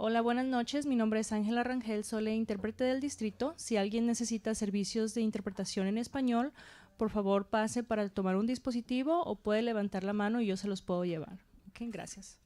Hola, buenas noches. Mi nombre es Ángela Rangel, soy la intérprete del distrito. Si alguien necesita servicios de interpretación en español, por favor pase para tomar un dispositivo o puede levantar la mano y yo se los puedo llevar. Ok, gracias.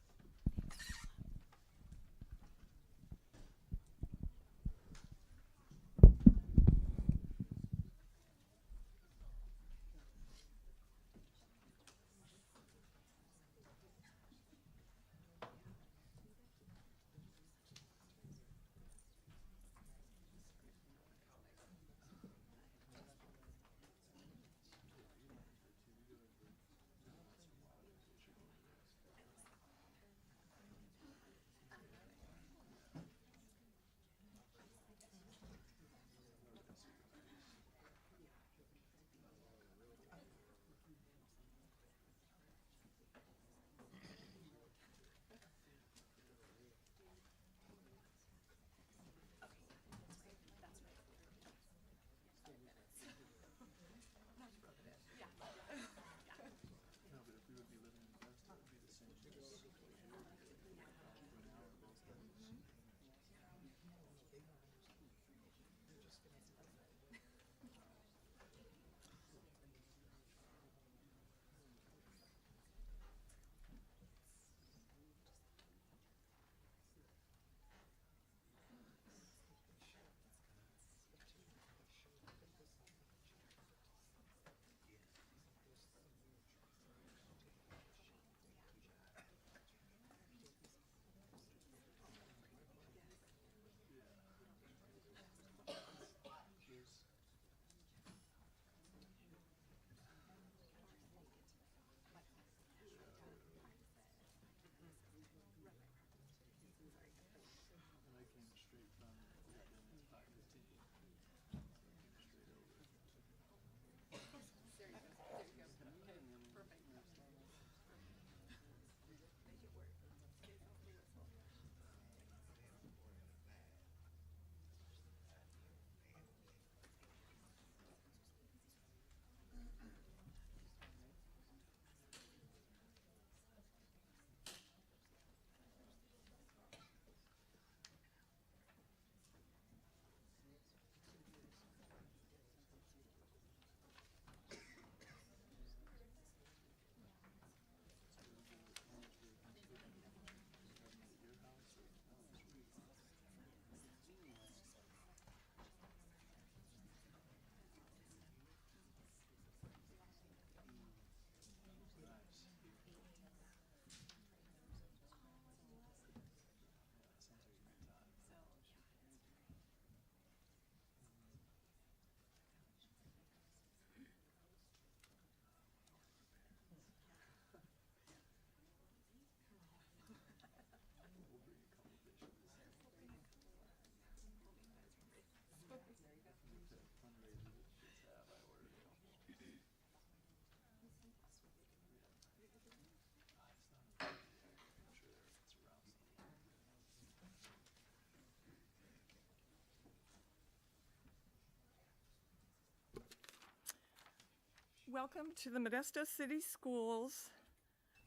Welcome to the Modesto City Schools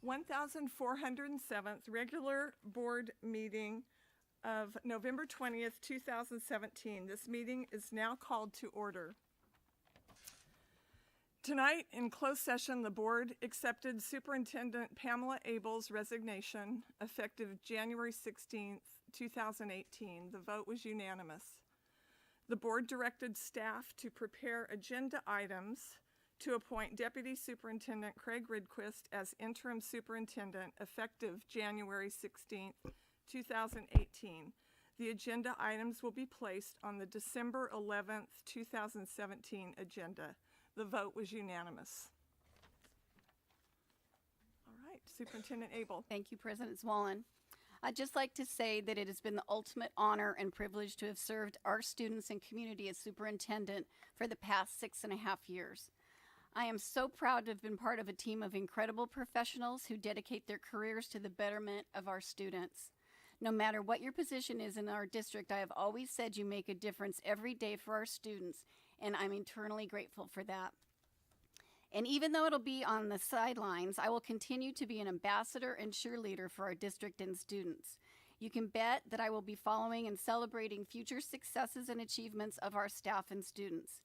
1407th regular board meeting of November 20th, 2017. This meeting is now called to order. Tonight, in closed session, the board accepted Superintendent Pamela Abel's resignation effective January 16th, 2018. The vote was unanimous. The board directed staff to prepare agenda items to appoint Deputy Superintendent Craig Ridquist as interim superintendent effective January 16th, 2018. The agenda items will be placed on the December 11th, 2017 agenda. The vote was unanimous. All right, Superintendent Abel. Thank you, President Zwollen. I'd just like to say that it has been the ultimate honor and privilege to have served our students and community as superintendent for the past 6.5 years. I am so proud to have been part of a team of incredible professionals who dedicate their careers to the betterment of our students. No matter what your position is in our district, I have always said you make a difference every day for our students, and I'm eternally grateful for that. And even though it'll be on the sidelines, I will continue to be an ambassador and cheerleader for our district and students. You can bet that I will be following and celebrating future successes and achievements of our staff and students.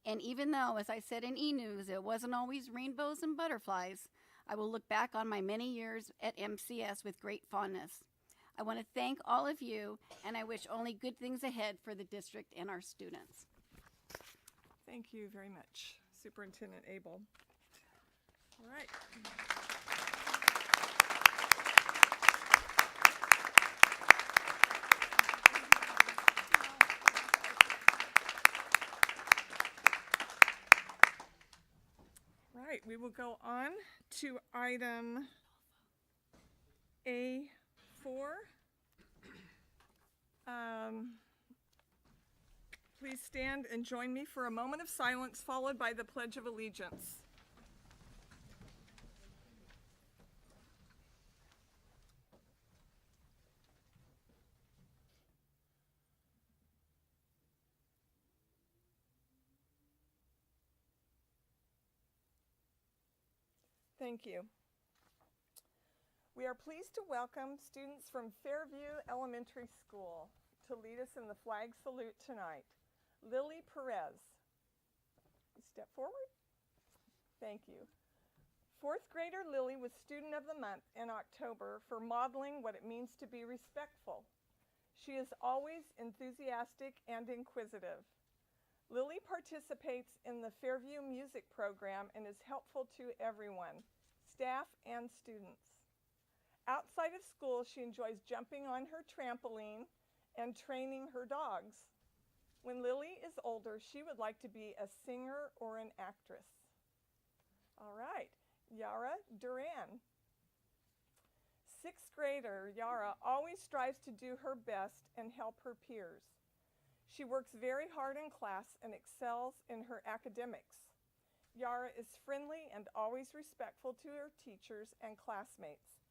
And even though, as I said in e-news, it wasn't always rainbows and butterflies, I will look back on my many years at MCS with great fondness. I want to thank all of you, and I wish only good things ahead for the district and our students. Thank you very much, Superintendent Abel. All right. Right, we will go on to item A4. Please stand and join me for a moment of silence, followed by the Pledge of Allegiance. Thank you. We are pleased to welcome students from Fairview Elementary School to lead us in the flag salute tonight. Lily Perez. You step forward. Thank you. Fourth grader Lily was Student of the Month in October for modeling what it means to be respectful. She is always enthusiastic and inquisitive. Lily participates in the Fairview Music Program and is helpful to everyone, staff and students. Outside of school, she enjoys jumping on her trampoline and training her dogs. When Lily is older, she would like to be a singer or an actress. All right, Yara Duran. Sixth grader Yara always strives to do her best and help her peers. She works very hard in class and excels in her academics. Yara is friendly and always respectful to her teachers and classmates.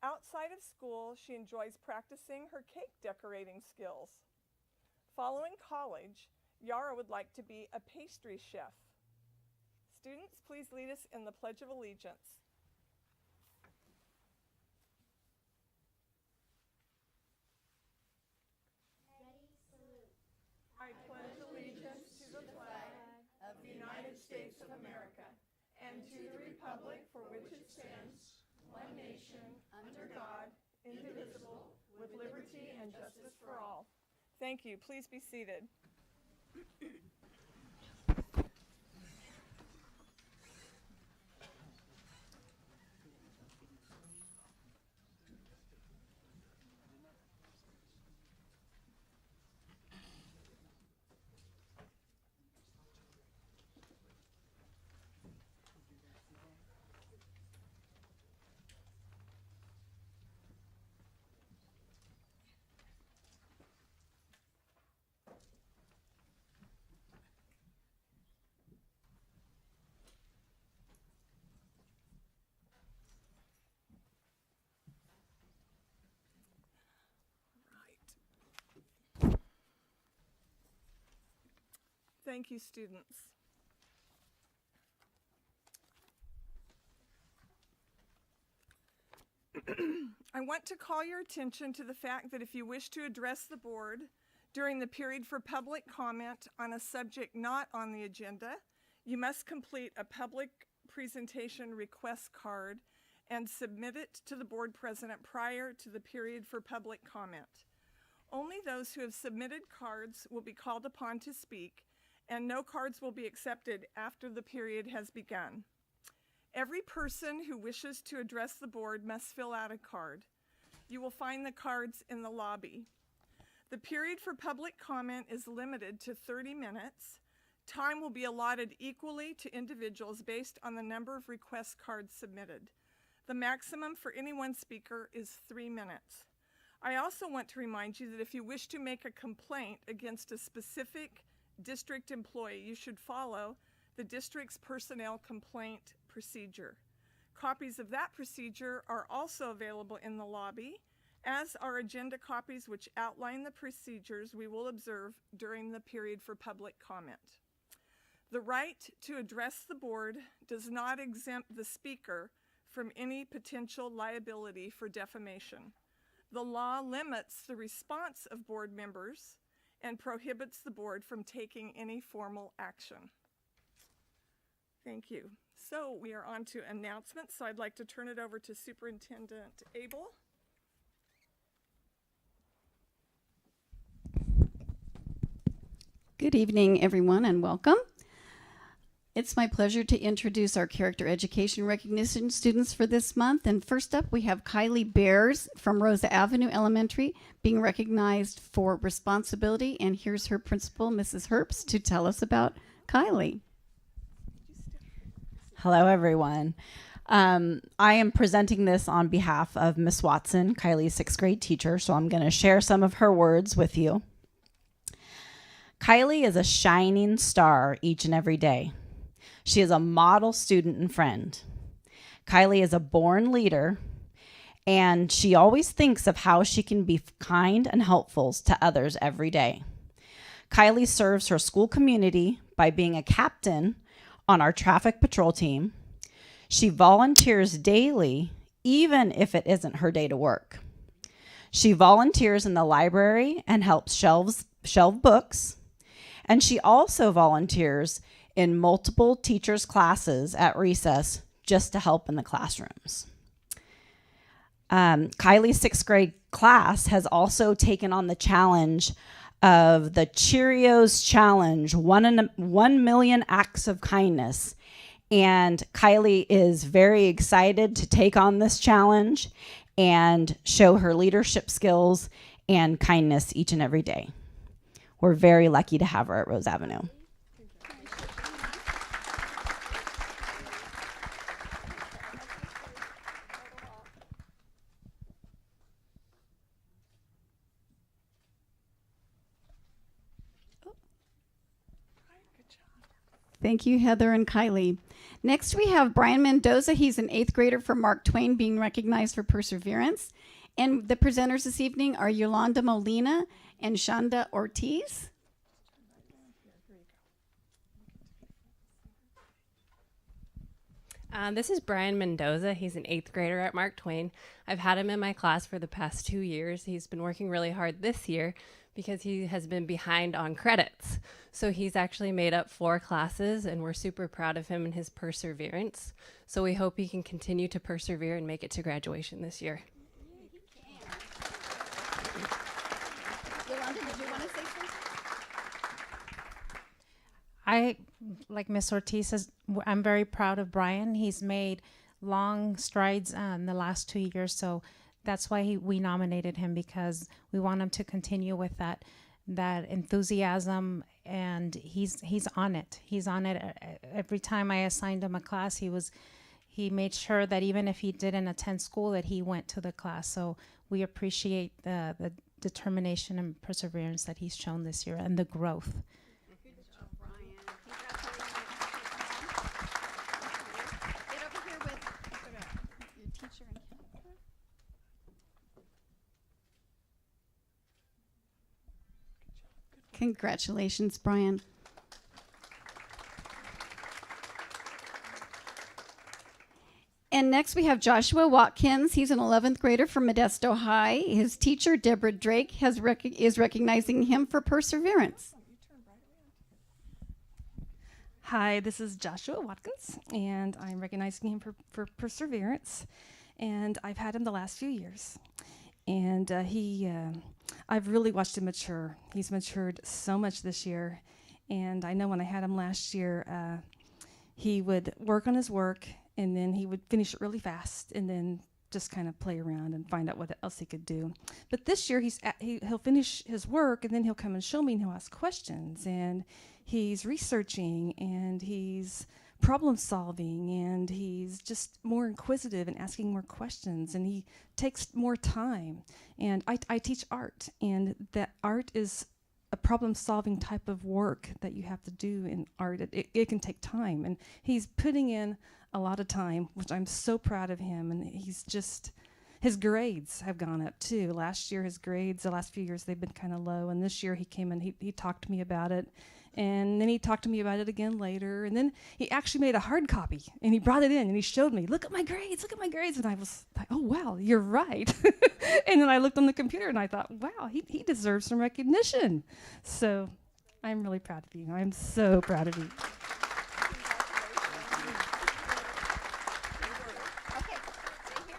Outside of school, she enjoys practicing her cake decorating skills. Following college, Yara would like to be a pastry chef. Students, please lead us in the Pledge of Allegiance. I pledge allegiance to the flag of the United States of America and to the republic for which it stands, one nation, under God, indivisible, with liberty and justice for all. Thank you. Please be seated. Thank you, students. I want to call your attention to the fact that if you wish to address the board during the period for public comment on a subject not on the agenda, you must complete a public presentation request card and submit it to the board president prior to the period for public comment. Only those who have submitted cards will be called upon to speak, and no cards will be accepted after the period has begun. Every person who wishes to address the board must fill out a card. You will find the cards in the lobby. The period for public comment is limited to 30 minutes. Time will be allotted equally to individuals based on the number of request cards submitted. The maximum for any one speaker is 3 minutes. I also want to remind you that if you wish to make a complaint against a specific district employee, you should follow the district's personnel complaint procedure. Copies of that procedure are also available in the lobby, as are agenda copies which outline the procedures we will observe during the period for public comment. The right to address the board does not exempt the speaker from any potential liability for defamation. The law limits the response of board members and prohibits the board from taking any formal action. Thank you. So we are on to announcements. So I'd like to turn it over to Superintendent Abel. Good evening, everyone, and welcome. It's my pleasure to introduce our character education recognition students for this month. And first up, we have Kylie Bears from Rosa Avenue Elementary being recognized for responsibility. And here's her principal, Mrs. Herbst, to tell us about Kylie. Hello, everyone. I am presenting this on behalf of Miss Watson, Kylie's 6th grade teacher, so I'm going to share some of her words with you. Kylie is a shining star each and every day. She is a model student and friend. Kylie is a born leader, and she always thinks of how she can be kind and helpful to others every day. Kylie serves her school community by being a captain on our traffic patrol team. She volunteers daily, even if it isn't her day to work. She volunteers in the library and helps shelve books. And she also volunteers in multiple teachers' classes at recess just to help in the classrooms. Kylie's 6th grade class has also taken on the challenge of the Cheerios Challenge, 1 million acts of kindness. And Kylie is very excited to take on this challenge and show her leadership skills and kindness each and every day. We're very lucky to have her at Rose Avenue. Thank you, Heather and Kylie. Next, we have Brian Mendoza. He's an 8th grader from Mark Twain being recognized for perseverance. And the presenters this evening are Yolanda Molina and Shonda Ortiz. This is Brian Mendoza. He's an 8th grader at Mark Twain. I've had him in my class for the past 2 years. He's been working really hard this year because he has been behind on credits. So he's actually made up 4 classes, and we're super proud of him and his perseverance. So we hope he can continue to persevere and make it to graduation this year. Yolanda, did you want to say something? I, like Miss Ortiz says, I'm very proud of Brian. He's made long strides in the last 2 years, so that's why we nominated him, because we want him to continue with that enthusiasm, and he's on it. He's on it. Every time I assigned him a class, he made sure that even if he didn't attend school, that he went to the class. So we appreciate the determination and perseverance that he's shown this year and the growth. Congratulations, Brian. And next we have Joshua Watkins. He's an 11th grader from Modesto High. His teacher, Deborah Drake, is recognizing him for perseverance. Hi, this is Joshua Watkins, and I'm recognizing him for perseverance. And I've had him the last few years. And I've really watched him mature. He's matured so much this year. And I know when I had him last year, he would work on his work, and then he would finish it really fast, and then just kind of play around and find out what else he could do. But this year, he'll finish his work, and then he'll come and show me, and he'll ask questions. And he's researching, and he's problem solving, and he's just more inquisitive and asking more questions, and he takes more time. And I teach art, and that art is a problem solving type of work that you have to do in art. It can take time, and he's putting in a lot of time, which I'm so proud of him. And His grades have gone up too. Last year, his grades, the last few years, they've been kind of low. And this year he came and he talked to me about it. And then he talked to me about it again later. And then he actually made a hard copy and he brought it in and he showed me, look at my grades, look at my grades. And I was like, oh, wow, you're right. And then I looked on the computer and I thought, wow, he deserves some recognition. So I'm really proud of you. I'm so proud of you. Okay, stay here.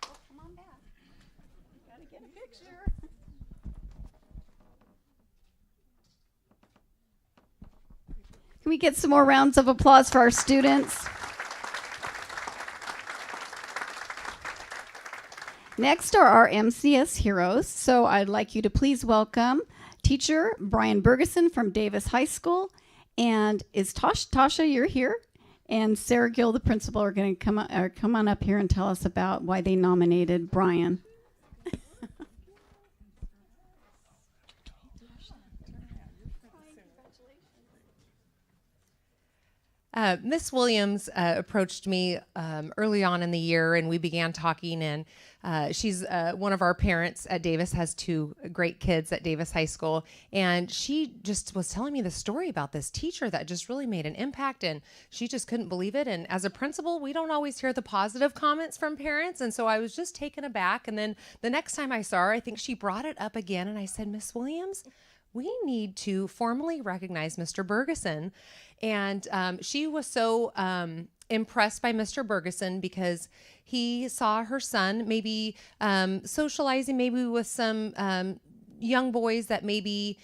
Oh, come on back. Gotta get a picture. Can we get some more rounds of applause for our students? Next are our MCS heroes. So I'd like you to please welcome teacher Brian Bergeson from Davis High School. And is Tasha, you're here? And Sarah Gill, the principal, are going to come on up here and tell us about why they nominated Brian. Miss Williams approached me early on in the year, and we began talking. And she's one of our parents at Davis, has two great kids at Davis High School, and she just was telling me the story about this teacher that just really made an impact, and she just couldn't believe it. And as a principal, we don't always hear the positive comments from parents, and so I was just taken aback. And then the next time I saw her, I think she brought it up again, and I said, Miss Williams, we need to formally recognize Mr. Bergeson. And she was so impressed by Mr. Bergeson because he saw her son maybe socializing maybe with some young boys that maybe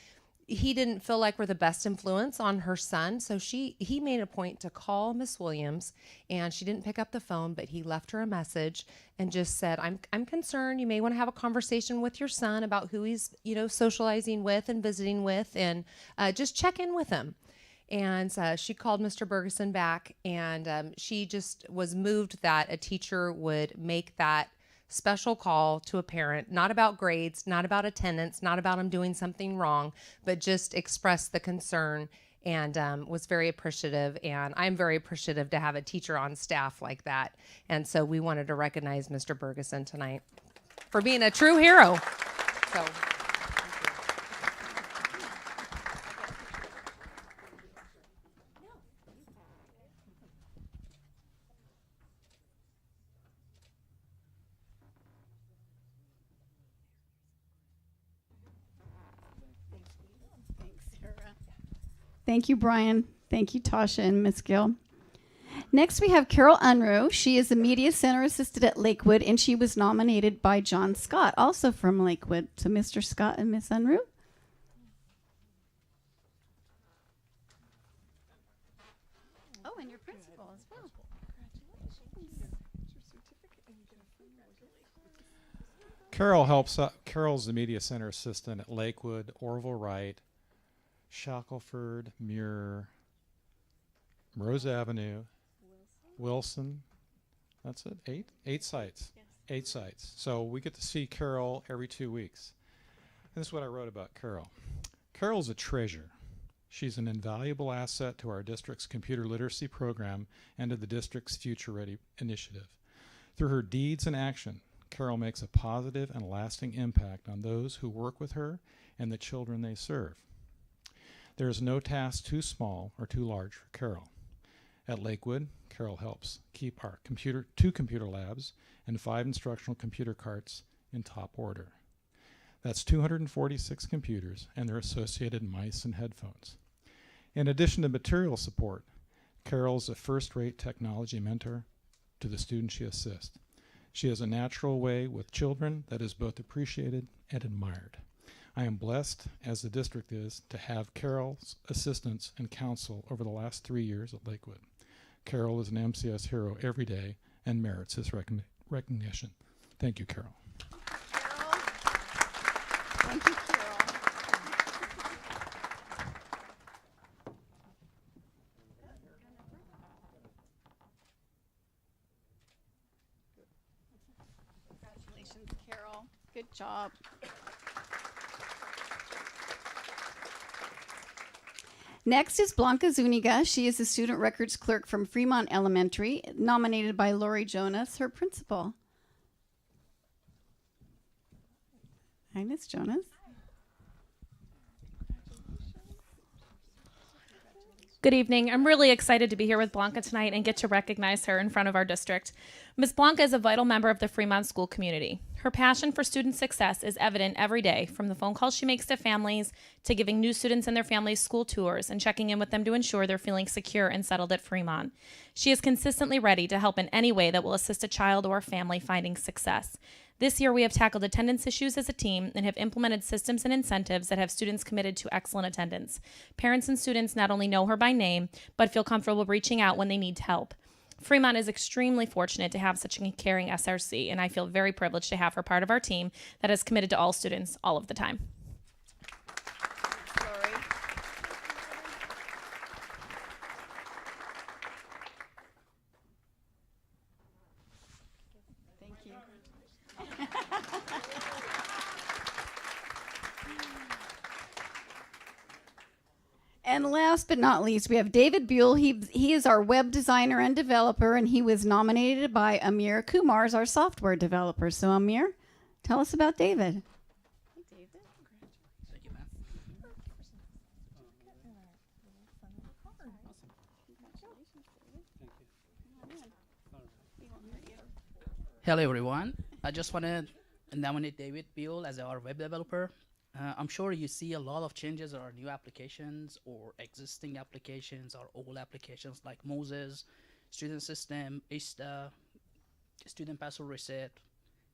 he didn't feel like were the best influence on her son. So he made a point to call Miss Williams, and she didn't pick up the phone, but he left her a message and just said, I'm concerned. You may want to have a conversation with your son about who he's, socializing with and visiting with, and just check in with him. And she called Mr. Bergeson back, and she just was moved that a teacher would make that special call to a parent, not about grades, not about attendance, not about him doing something wrong, but just express the concern, and was very appreciative. And I'm very appreciative to have a teacher on staff like that. And so we wanted to recognize Mr. Bergeson tonight for being a true hero. So. Thank you, Brian. Thank you, Tasha and Ms. Gill. Next, we have Carol Unruh. She is a Media Center Assistant at Lakewood, and she was nominated by John Scott, also from Lakewood. So, Mr. Scott and Ms. Unruh. Oh, and your principal as well. Carol's the Media Center Assistant at Lakewood, Orville Wright, Shackelford, Muir, Rose Avenue, Wilson. That's it. Eight sites. Yes. 8 sites. So we get to see Carol every 2 weeks. And this is what I wrote about Carol. Carol's a treasure. She's an invaluable asset to our district's computer literacy program and to the district's Future Ready initiative. Through her deeds and action, Carol makes a positive and lasting impact on those who work with her and the children they serve. There is no task too small or too large for Carol. At Lakewood, Carol helps keep our 2 computer labs and 5 instructional computer carts in top order. That's 246 computers and their associated mice and headphones. In addition to material support, Carol is a first-rate technology mentor to the students she assists. She has a natural way with children that is both appreciated and admired. I am blessed, as the district is, to have Carol's assistance and counsel over the last 3 years at Lakewood. Carol is an MCS hero every day and merits his recognition. Thank you, Carol. Carol. Thank you, Carol. Congratulations, Carol. Good job. Next is Blanca Zuniga. She is a student records clerk from Fremont Elementary, nominated by Lori Jonas, her principal. Ms. Jonas. Good evening. I'm really excited to be here with Blanca tonight and get to recognize her in front of our district. Ms. Blanca is a vital member of the Fremont school community. Her passion for student success is evident every day, from the phone calls she makes to families to giving new students and their families school tours and checking in with them to ensure they're feeling secure and settled at Fremont. She is consistently ready to help in any way that will assist a child or family finding success. This year, we have tackled attendance issues as a team and have implemented systems and incentives that have students committed to excellent attendance. Parents and students not only know her by name, but feel comfortable reaching out when they need help. Fremont is extremely fortunate to have such a caring SRC, and I feel very privileged to have her part of our team that is committed to all students all of the time. Thank you. And last but not least, we have David Buell. He is our web designer and developer, and he was nominated by Amir Kumar as our software developer. So Amir, tell us about David. Thank you, ma'am. Hello, everyone. I just want to nominate David Buell as our web developer. I'm sure you see a lot of changes in our new applications or existing applications or old applications like Moses, Student System, ISTA, Student Password Reset,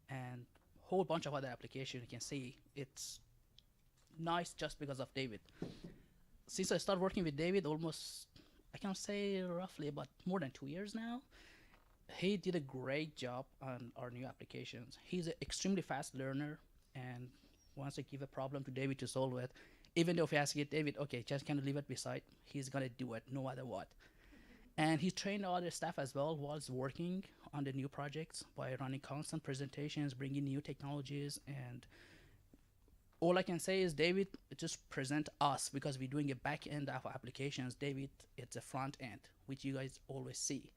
and a whole bunch of other applications. You can see it's nice just because of David. Since I started working with David almost, I can say roughly about more than 2 years now, he did a great job on our new applications. He's an extremely fast learner, and once I give a problem to David to solve it, even though if you ask it, David, okay, just kind of leave it beside, he's gonna do it no matter what. And he trained other staff as well whilst working on the new projects by running constant presentations, bringing new technologies, and all I can say is David just present us because we're doing a back end of applications. David, it's a front end, which you guys always see.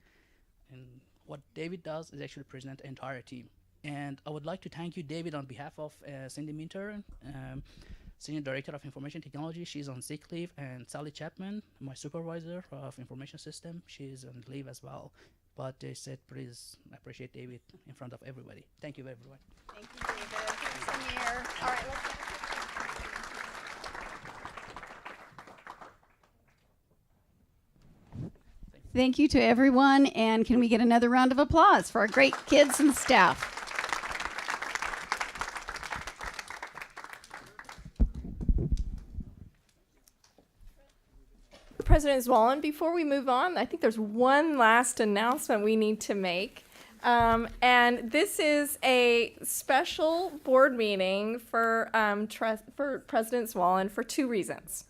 And what David does is actually present the entire team. And I would like to thank you, David, on behalf of Cindy Minter, Senior Director of Information Technology. She's on sick leave, and Sally Chapman, my supervisor of Information System, she's on leave as well. But they said, please appreciate David in front of everybody. Thank you, everyone. Thank you, David. Thanks, Amir. All right, let's Thank you to everyone, and can we get another round of applause for our great kids and staff? President Zwollen, before we move on, I think there's one last announcement we need to make. And this is a special board meeting for President Zwollen for 2 reasons.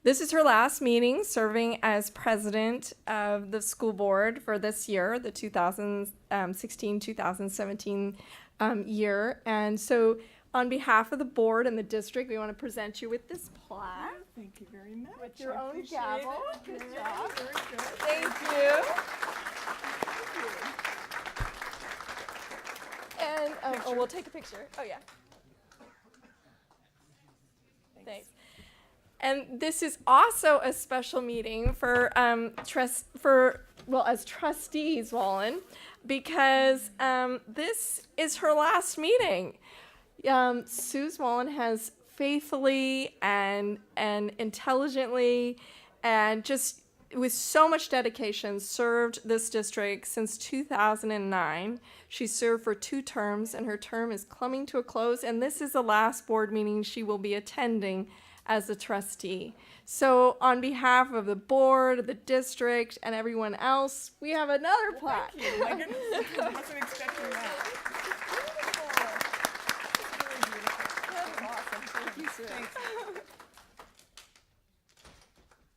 This is her last meeting serving as president of the school board for this year, the 2016-2017 year. And so on behalf of the board and the district, we want to present you with this plaque. Thank you very much. With your I own appreciate gavel. it. Good Yeah, job. very good. Thank you. And we'll take a picture. Oh yeah. Thanks. And this is also a special meeting for as trustees, Wallen, because this is her last meeting. Sue Wallen has faithfully and intelligently and just with so much dedication served this district since 2009. She served for 2 terms, and her term is coming to a close, and this is the last board meeting she will be attending as a trustee. So on behalf of the board, the district, and everyone else, we have another plaque. Thank you. My goodness, I wasn't expecting that. Thank you, Sue. Thanks.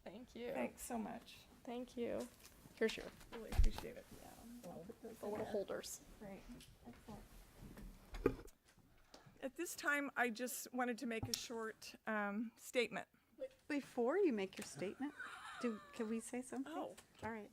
Thank you. Thanks so much. Thank you. Here's your Really appreciate it. the little holders. Great. Excellent. At this time, I just wanted to make a short statement. Before you make your statement, can we say something? Oh. All right.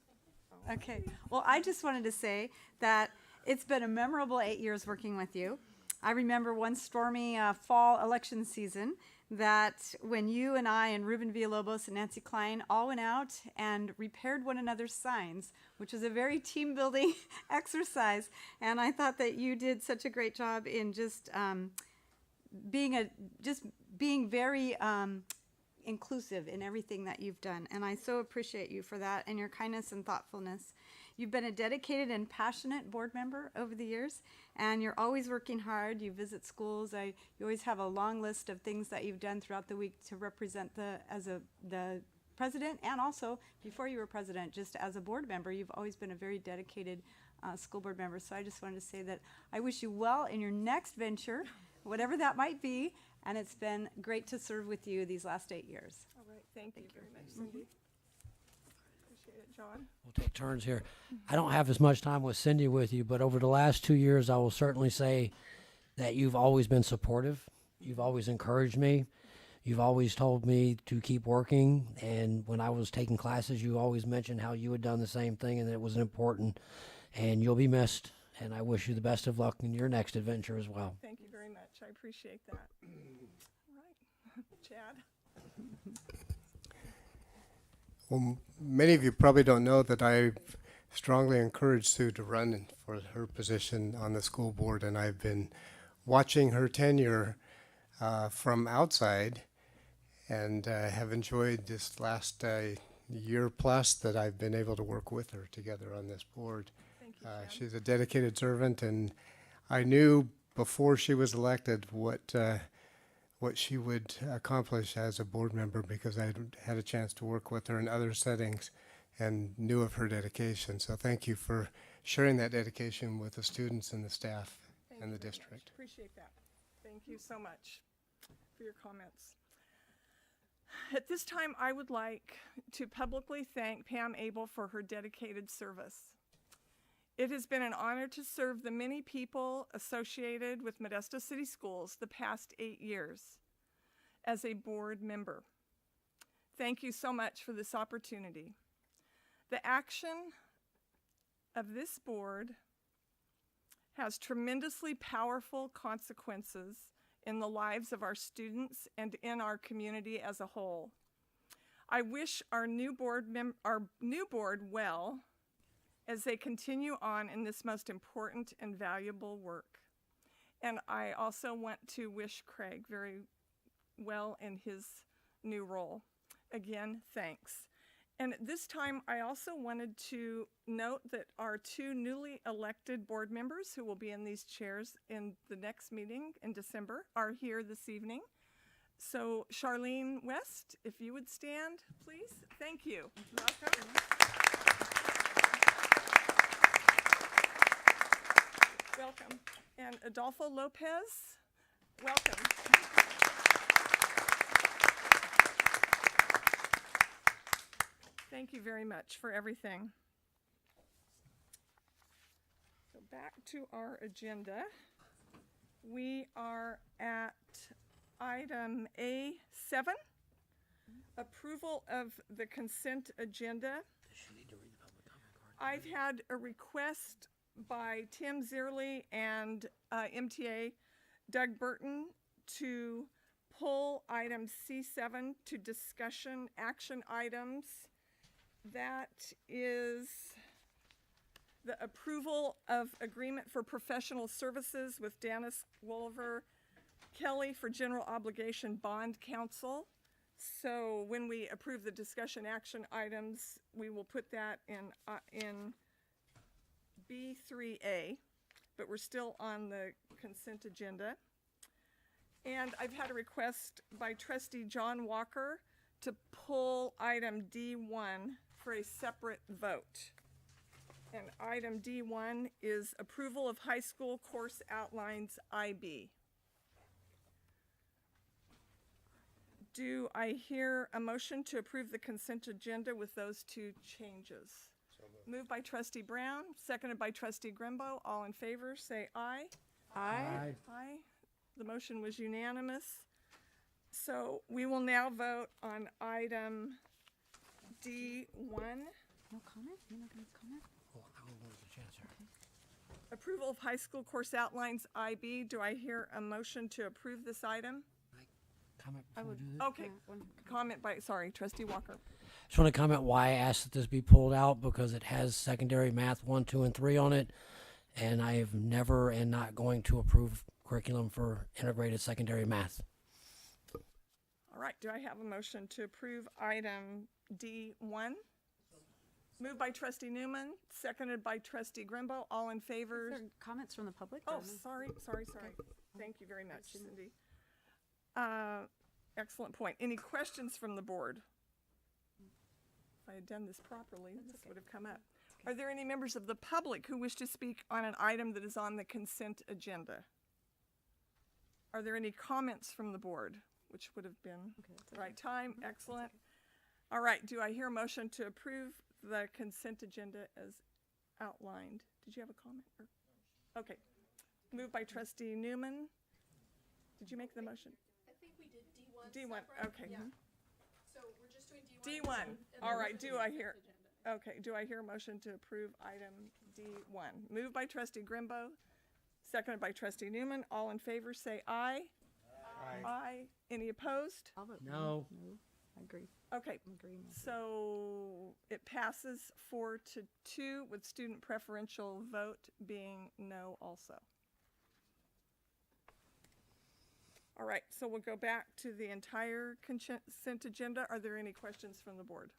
Okay. Well, I just wanted to say that it's been a memorable 8 years working with you. I remember one stormy fall election season that when you and I and Ruben Villalobos and Nancy Klein all went out and repaired one another's signs, which was a very team building exercise. And I thought that you did such a great job in just being very inclusive in everything that you've done. And I so appreciate you for that and your kindness and thoughtfulness. You've been a dedicated and passionate board member over the years, and you're always working hard. You visit schools. You always have a long list of things that you've done throughout the week to represent the president, and also before you were president, just as a board member, you've always been a very dedicated school board member. So I just wanted to say that I wish you well in your next venture, whatever that might be, and it's been great to serve with you these last 8 years. All right, thank you very much, Cindy. Appreciate it, John. We'll take turns here. I don't have as much time with Cindy with you, but over the last 2 years, I will certainly say that you've always been supportive. You've always encouraged me. You've always told me to keep working. And when I was taking classes, you always mentioned how you had done the same thing and that it was important. And you'll be missed. And I wish you the best of luck in your next adventure as well. Thank you very much. I appreciate that. All right, Chad. Well, many of you probably don't know that I strongly encouraged Sue to run for her position on the school board, and I've been watching her tenure from outside, and have enjoyed this last year plus that I've been able to work with her together on this board. Thank you, She's a dedicated servant, and I knew before she was elected what she would accomplish as a board member, because I had a chance to work with her in other settings and knew of her dedication. So thank you for sharing that dedication with the students and the staff and the district. Appreciate that. Thank you so much for your comments. At this time, I would like to publicly thank Pam Abel for her dedicated service. It has been an honor to serve the many people associated with Modesto City Schools the past 8 years as a board member. Thank you so much for this opportunity. The action of this board has tremendously powerful consequences in the lives of our students and in our community as a whole. I wish our new board well as they continue on in this most important and valuable work. And I also want to wish Craig very well in his new role. Again, thanks. And at this time, I also wanted to note that our 2 newly elected board members who will be in these chairs in the next meeting in December are here this evening. So Charlene West, if you would stand, please. Thank you. Welcome. Welcome. And Adolfo Lopez, welcome. Thank you very much for everything. So back to our agenda. We are at item A7, approval of the consent agenda. I've had a request by Tim Zierle and MTA Doug Burton to pull item C7 to discussion action items. That is the approval of agreement for professional services with Dennis Wolver Kelly for general obligation bond counsel. So when we approve the discussion action items, we will put that in B3A, but we're still on the consent agenda. And I've had a request by trustee John Walker to pull item D1 for a separate vote. And item D1 is approval of high school course outlines IB. Do I hear a motion to approve the consent agenda with those 2 changes? Moved by trustee Brown, seconded by trustee Grimbo. All in favor, say aye. Aye. Aye. The motion was unanimous. So we will now vote on item D1. No comment? You're not going to comment? Well, I don't know the chance here. Approval of high school course outlines, IB. Do I hear a motion to approve this item? Comment I before would. we do that? Okay. Comment by, sorry, Trustee Walker. Just want to comment why I asked that this be pulled out, because it has secondary math 1, 2, and 3 on it, and I have never and not going to approve curriculum for integrated secondary math. All right. Do I have a motion to approve item D1? Moved by Trustee Newman, seconded by Trustee Grimbo. All in favor? Is there comments from the public? Oh, or no? sorry. Thank you very much, Cindy. Excellent point. Any questions from the board? If I had done this properly, this would have come up. Are there any members of the public who wish to speak on an item that is on the consent agenda? Are there any comments from the board, which would have been the right time? Excellent. All right. Do I hear a motion to approve the consent agenda as outlined? Did you have a comment? Okay. Moved by Trustee Newman. Did you make the motion? I think we did D1. D1, okay. Yeah. Mhm. So we're just doing D1. D1, and all then right, we'll do I the hear, agenda. okay, do I hear a motion to approve item D1? Moved by Trustee Grimbo, seconded by Trustee Newman. All in favor, say aye. Aye. Aye. Any opposed? I'll vote No. No, I agree. Okay, I'm agreeing with so it passes 4-2 with student preferential vote being no also. All right, so we'll go back to the entire consent agenda. Are there any questions from the board?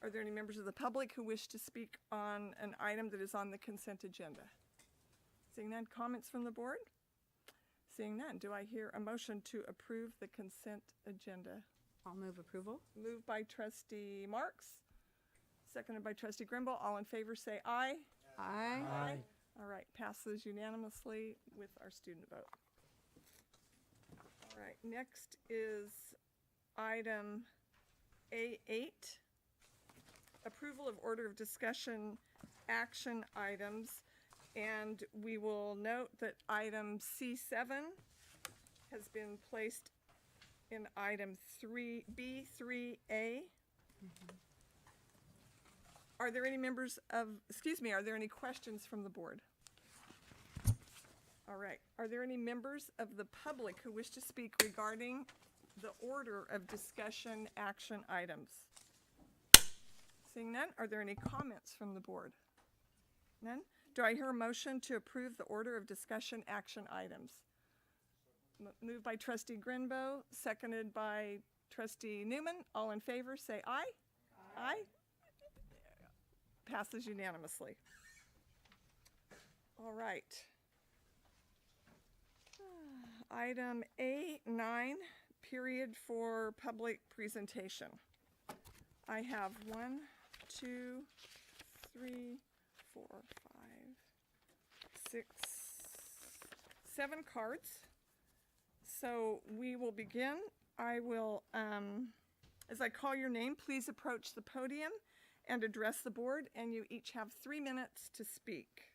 Are there any members of the public who wish to speak on an item that is on the consent agenda? Seeing none, comments from the board? Seeing none, do I hear a motion to approve the consent agenda? I'll move approval. Moved by Trustee Marks, seconded by Trustee Grimble. All in favor say aye. Aye. Aye. All right, passes unanimously with our student vote. All right, next is item A8, approval of order of discussion action items. And we will note that item C7 has been placed in item B3A. Are there any members of, are there any questions from the board? All right. Are there any members of the public who wish to speak regarding the order of discussion action items? Seeing none, are there any comments from the board? None? Do I hear a motion to approve the order of discussion action items? Moved by Trustee Grinbo, seconded by Trustee Newman. All in favor, say aye. Aye. Passes unanimously. All right. Item A9, period for public presentation. I have 1, 2, 3, 4, 5, 6, 7 cards. So we will begin. I will, as I call your name, please approach the podium and address the board, and you each have 3 minutes to speak.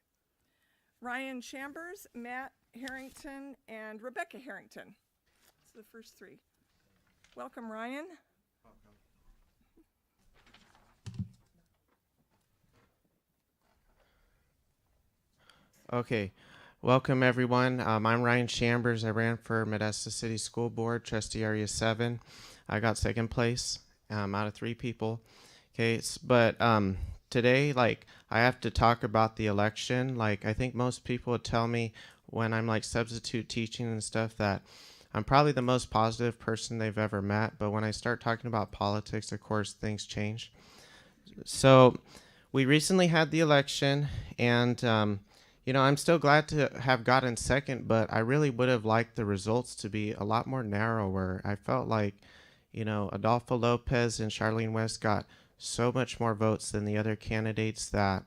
Ryan Chambers, Matt Harrington, and Rebecca Harrington. So the first 3. Welcome, Ryan. Okay, welcome everyone. I'm Ryan Chambers. I ran for Modesto City School Board, Trustee Area 7. I got second place out of 3 people. Okay, but today, I have to talk about the election. I think most people would tell me when I'm substitute teaching and stuff that I'm probably the most positive person they've ever met. But when I start talking about politics, of course, things change. So we recently had the election, and I'm still glad to have gotten second, but I really would have liked the results to be a lot more narrower. I felt like, Adolfo Lopez and Charlene West got so much more votes than the other candidates that,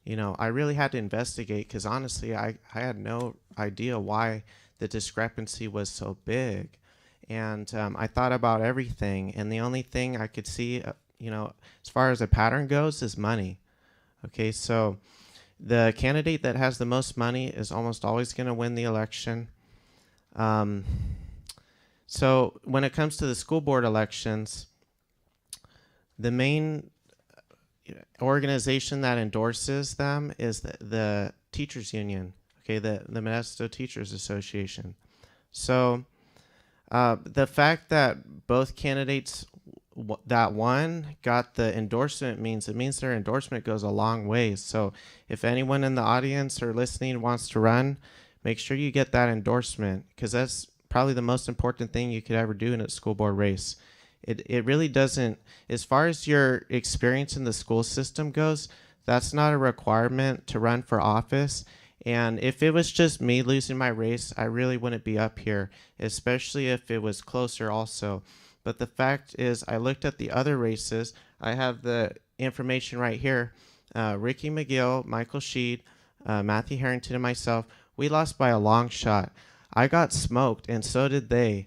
I really had to investigate because honestly, I had no idea why the discrepancy was so big. And I thought about everything, and the only thing I could see, as far as a pattern goes is money. Okay, so the candidate that has the most money is almost always going to win the election. So when it comes to the school board elections, the main organization that endorses them is the teachers union, okay, the Modesto Teachers Association. So the fact that both candidates that won got the endorsement means their endorsement goes a long ways. So if anyone in the audience or listening wants to run, make sure you get that endorsement, because that's probably the most important thing you could ever do in a school board race. It really doesn't, as far as your experience in the school system goes, that's not a requirement to run for office. And if it was just me losing my race, I really wouldn't be up here, especially if it was closer also. But the fact is, I looked at the other races. I have the information right here. Ricky McGill, Michael Sheed, Matthew Harrington, and myself, we lost by a long shot. I got smoked, and so did they.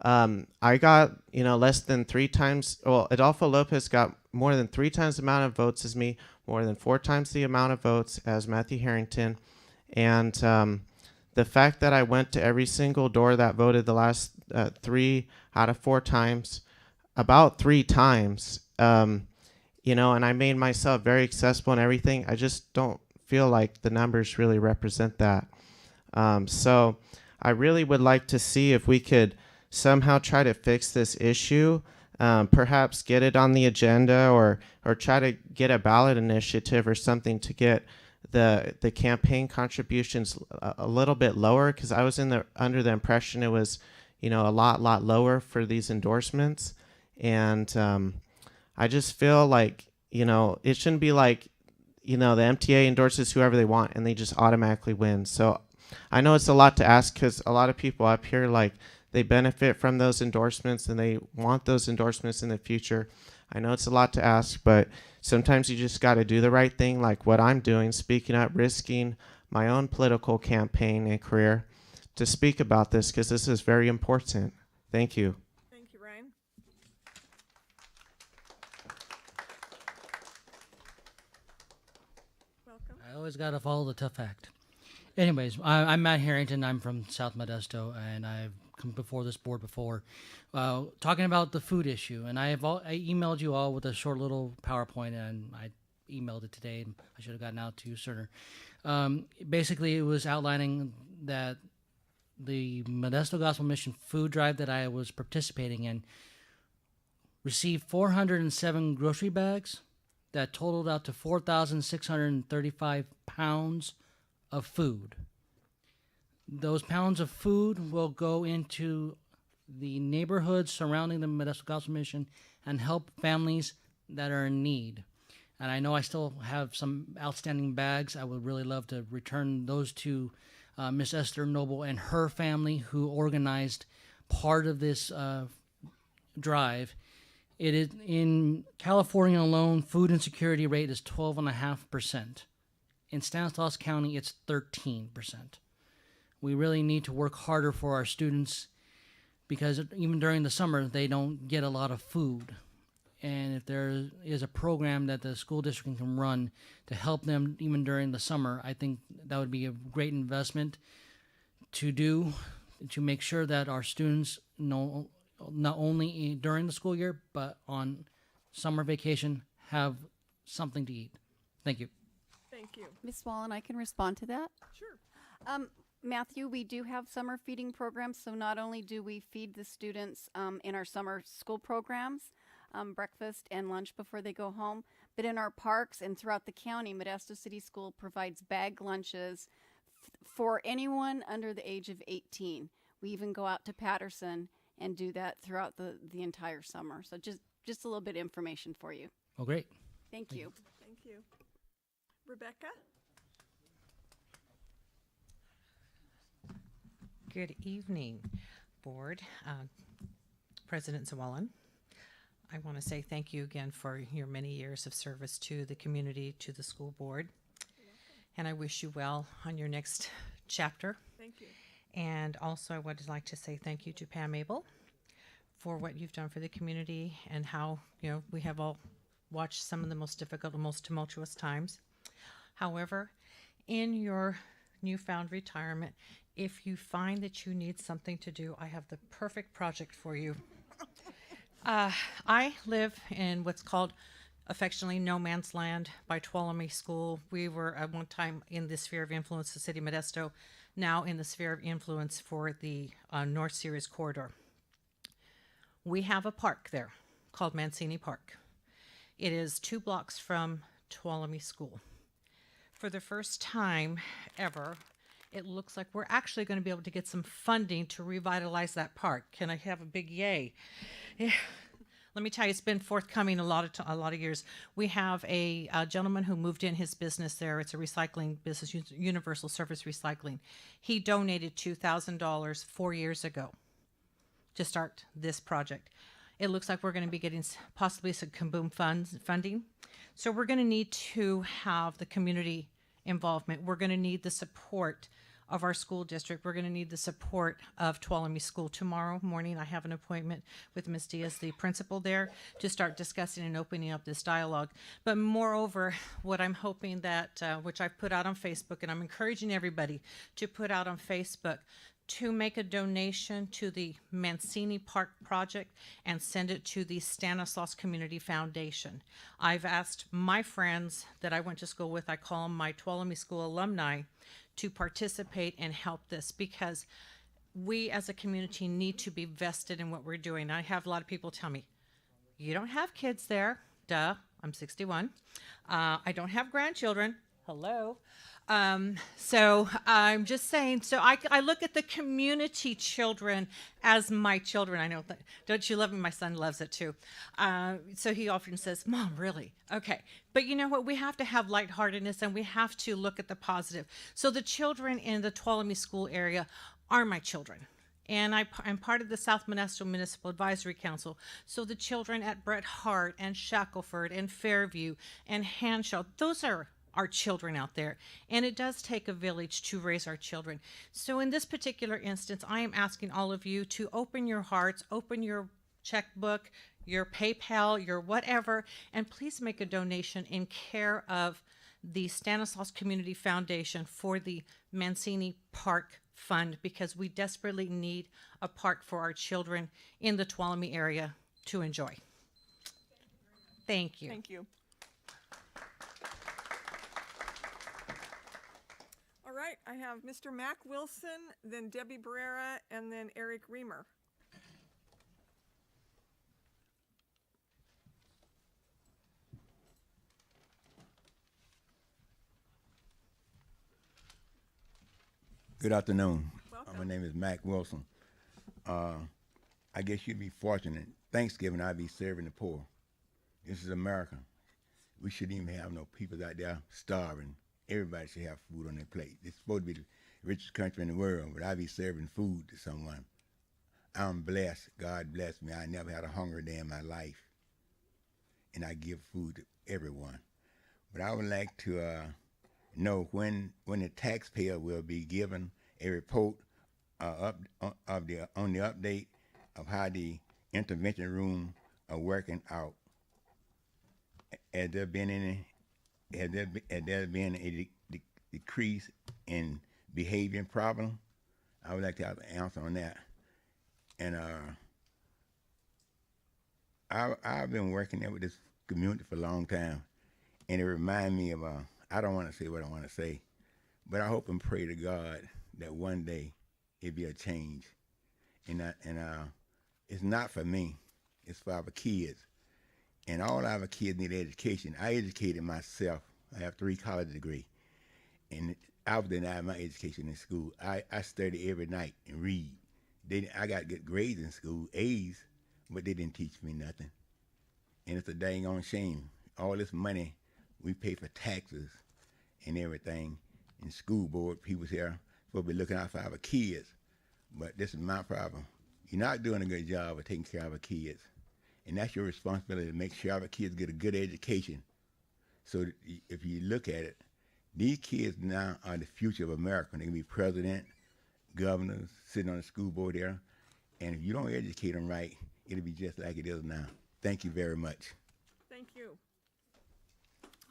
I got, less than 3 times. Well, Adolfo Lopez got more than 3 times the amount of votes as me, more than 4 times the amount of votes as Matthew Harrington. And the fact that I went to every single door that voted the last 3 out of 4 times, about 3 times, and I made myself very accessible and everything, I just don't feel like the numbers really represent that. So I really would like to see if we could somehow try to fix this issue, perhaps get it on the agenda, or try to get a ballot initiative or something to get the campaign contributions a little bit lower, because I was under the impression it was a lot lower for these endorsements. And I just feel like it shouldn't be like the MTA endorses whoever they want and they just automatically win. So I know it's a lot to ask, because a lot of people up here, like, they benefit from those endorsements and they want those endorsements in the future. I know it's a lot to ask, but sometimes you just got to do the right thing, like what I'm doing, speaking up, risking my own political campaign and career to speak about this, because this is very important. Thank you. Thank you, Ryan. Welcome. I always got to follow the tough act. Anyways, I'm Matt Harrington. I'm from South Modesto, and I've come before this board before talking about the food issue. And I emailed you all with a short little PowerPoint, and I emailed it today. And I should have gotten out to you sooner. Basically, it was outlining that the Modesto Gospel Mission food drive that I was participating in received 407 grocery bags that totaled out to 4,635 pounds of food. Those pounds of food will go into the neighborhoods surrounding the Modesto Gospel Mission and help families that are in need. And I know I still have some outstanding bags. I would really love to return those to Miss Esther Noble and her family, who organized part of this drive. It is in California alone, food insecurity rate is 12.5%. In Stanislaus County, it's 13%. We really need to work harder for our students, because even during the summer, they don't get a lot of food. And if there is a program that the school district can run to help them even during the summer, I think that would be a great investment to do, to make sure that our students know, not only during the school year, but on summer vacation, have something to eat. Thank you. Thank you. Ms. Wallen, I can respond to that. Sure. Matthew, we do have summer feeding programs, so not only do we feed the students in our summer school programs, breakfast and lunch before they go home, but in our parks and throughout the county, Modesto City School provides bag lunches for anyone under the age of 18. We even go out to Patterson and do that throughout the entire summer. So just a little bit of information for you. Oh, great. Thank you. Thank you. Rebecca? Good evening, Board. President Zawalin. I want to say thank you again for your many years of service to the community, to the school board. And I wish you well on your next chapter. Thank you. And also I would like to say thank you to Pam Abel for what you've done for the community, and how, we have all watched some of the most difficult and most tumultuous times. However, in your newfound retirement, if you find that you need something to do, I have the perfect project for you. I live in what's called affectionately No Man's Land by Tuolumne School. We were at one time in the sphere of influence of the city of Modesto, now in the sphere of influence for the North Ceres corridor. We have a park there called Mancini Park. It is 2 blocks from Tuolumne School. For the first time ever, it looks like we're actually going to be able to get some funding to revitalize that park. Can I have a big yay? Yeah. Let me tell you, it's been forthcoming a lot of years. We have a gentleman who moved in his business there. It's a recycling business, Universal Service Recycling. He donated $2,000 4 years ago to start this project. It looks like we're going to be getting possibly some Kaboom funding. So we're going to need to have the community involvement. We're going to need the support of our school district. We're going to need the support of Tuolumne School. Tomorrow morning, I have an appointment with Ms. Diaz, the principal there, to start discussing and opening up this dialogue. But moreover, what I'm hoping that, which I've put out on Facebook, and I'm encouraging everybody to put out on Facebook, to make a donation to the Mancini Park project and send it to the Stanislaus Community Foundation. I've asked my friends that I went to school with, I call them my Tuolumne School alumni, to participate and help this, because we as a community need to be vested in what we're doing. I have a lot of people tell me, you don't have kids there. Duh, I'm 61. I don't have grandchildren. Hello. So I'm just saying, so I look at the community children as my children. I know that, don't you love me? My son loves it too. So he often says, Mom, really? Okay. But you know what? We have to have lightheartedness and we have to look at the positive. So the children in the Tuolumne School area are my children. And I'm part of the South Modesto Municipal Advisory Council. So the children at Bret Harte and Shackelford and Fairview and Hanshaw, those are our children out there. And it does take a village to raise our children. So in this particular instance, I am asking all of you to open your hearts, open your checkbook, your PayPal, your whatever, and please make a donation in care of the Stanislaus Community Foundation for the Mancini Park Fund, because we desperately need a park for our children in the Tuolumne area to enjoy. Thank you. Thank you. All right, I have Mr. Mac Wilson, then Debbie Barrera, and then Eric Reamer. Good afternoon. Welcome. My name is Mac Wilson. I guess you'd be fortunate. Thanksgiving, I'd be serving the poor. This is America. We shouldn't even have no people out there starving. Everybody should have food on their plate. It's supposed to be the richest country in the world, but I be serving food to someone. I'm blessed. God bless me. I never had a hungry day in my life. And I give food to everyone. But I would like to know when the taxpayer will be given a report on the update of how the intervention room are working out. Has there been a decrease in behavior problem? I would like to have an answer on that. And I've been working there with this community for a long time, and it reminds me of I don't want to say what I want to say, but I hope and pray to God that one day it'll be a change. And it's not for me, it's for our kids. And all our kids need education. I educated myself. I have 3 college degrees. And I was denied my education in school. I study every night and read. I got good grades in school, A's, but they didn't teach me nothing. And it's a dang on shame. All this money we pay for taxes and everything, and school board people here supposed to be looking out for our kids. But this is my problem. You're not doing a good job of taking care of our kids. And that's your responsibility, to make sure our kids get a good education. So if you look at it, these kids now are the future of America. They can be president, governors, sitting on the school board there. And if you don't educate them right, it'll be just like it is now. Thank you very much. Thank you.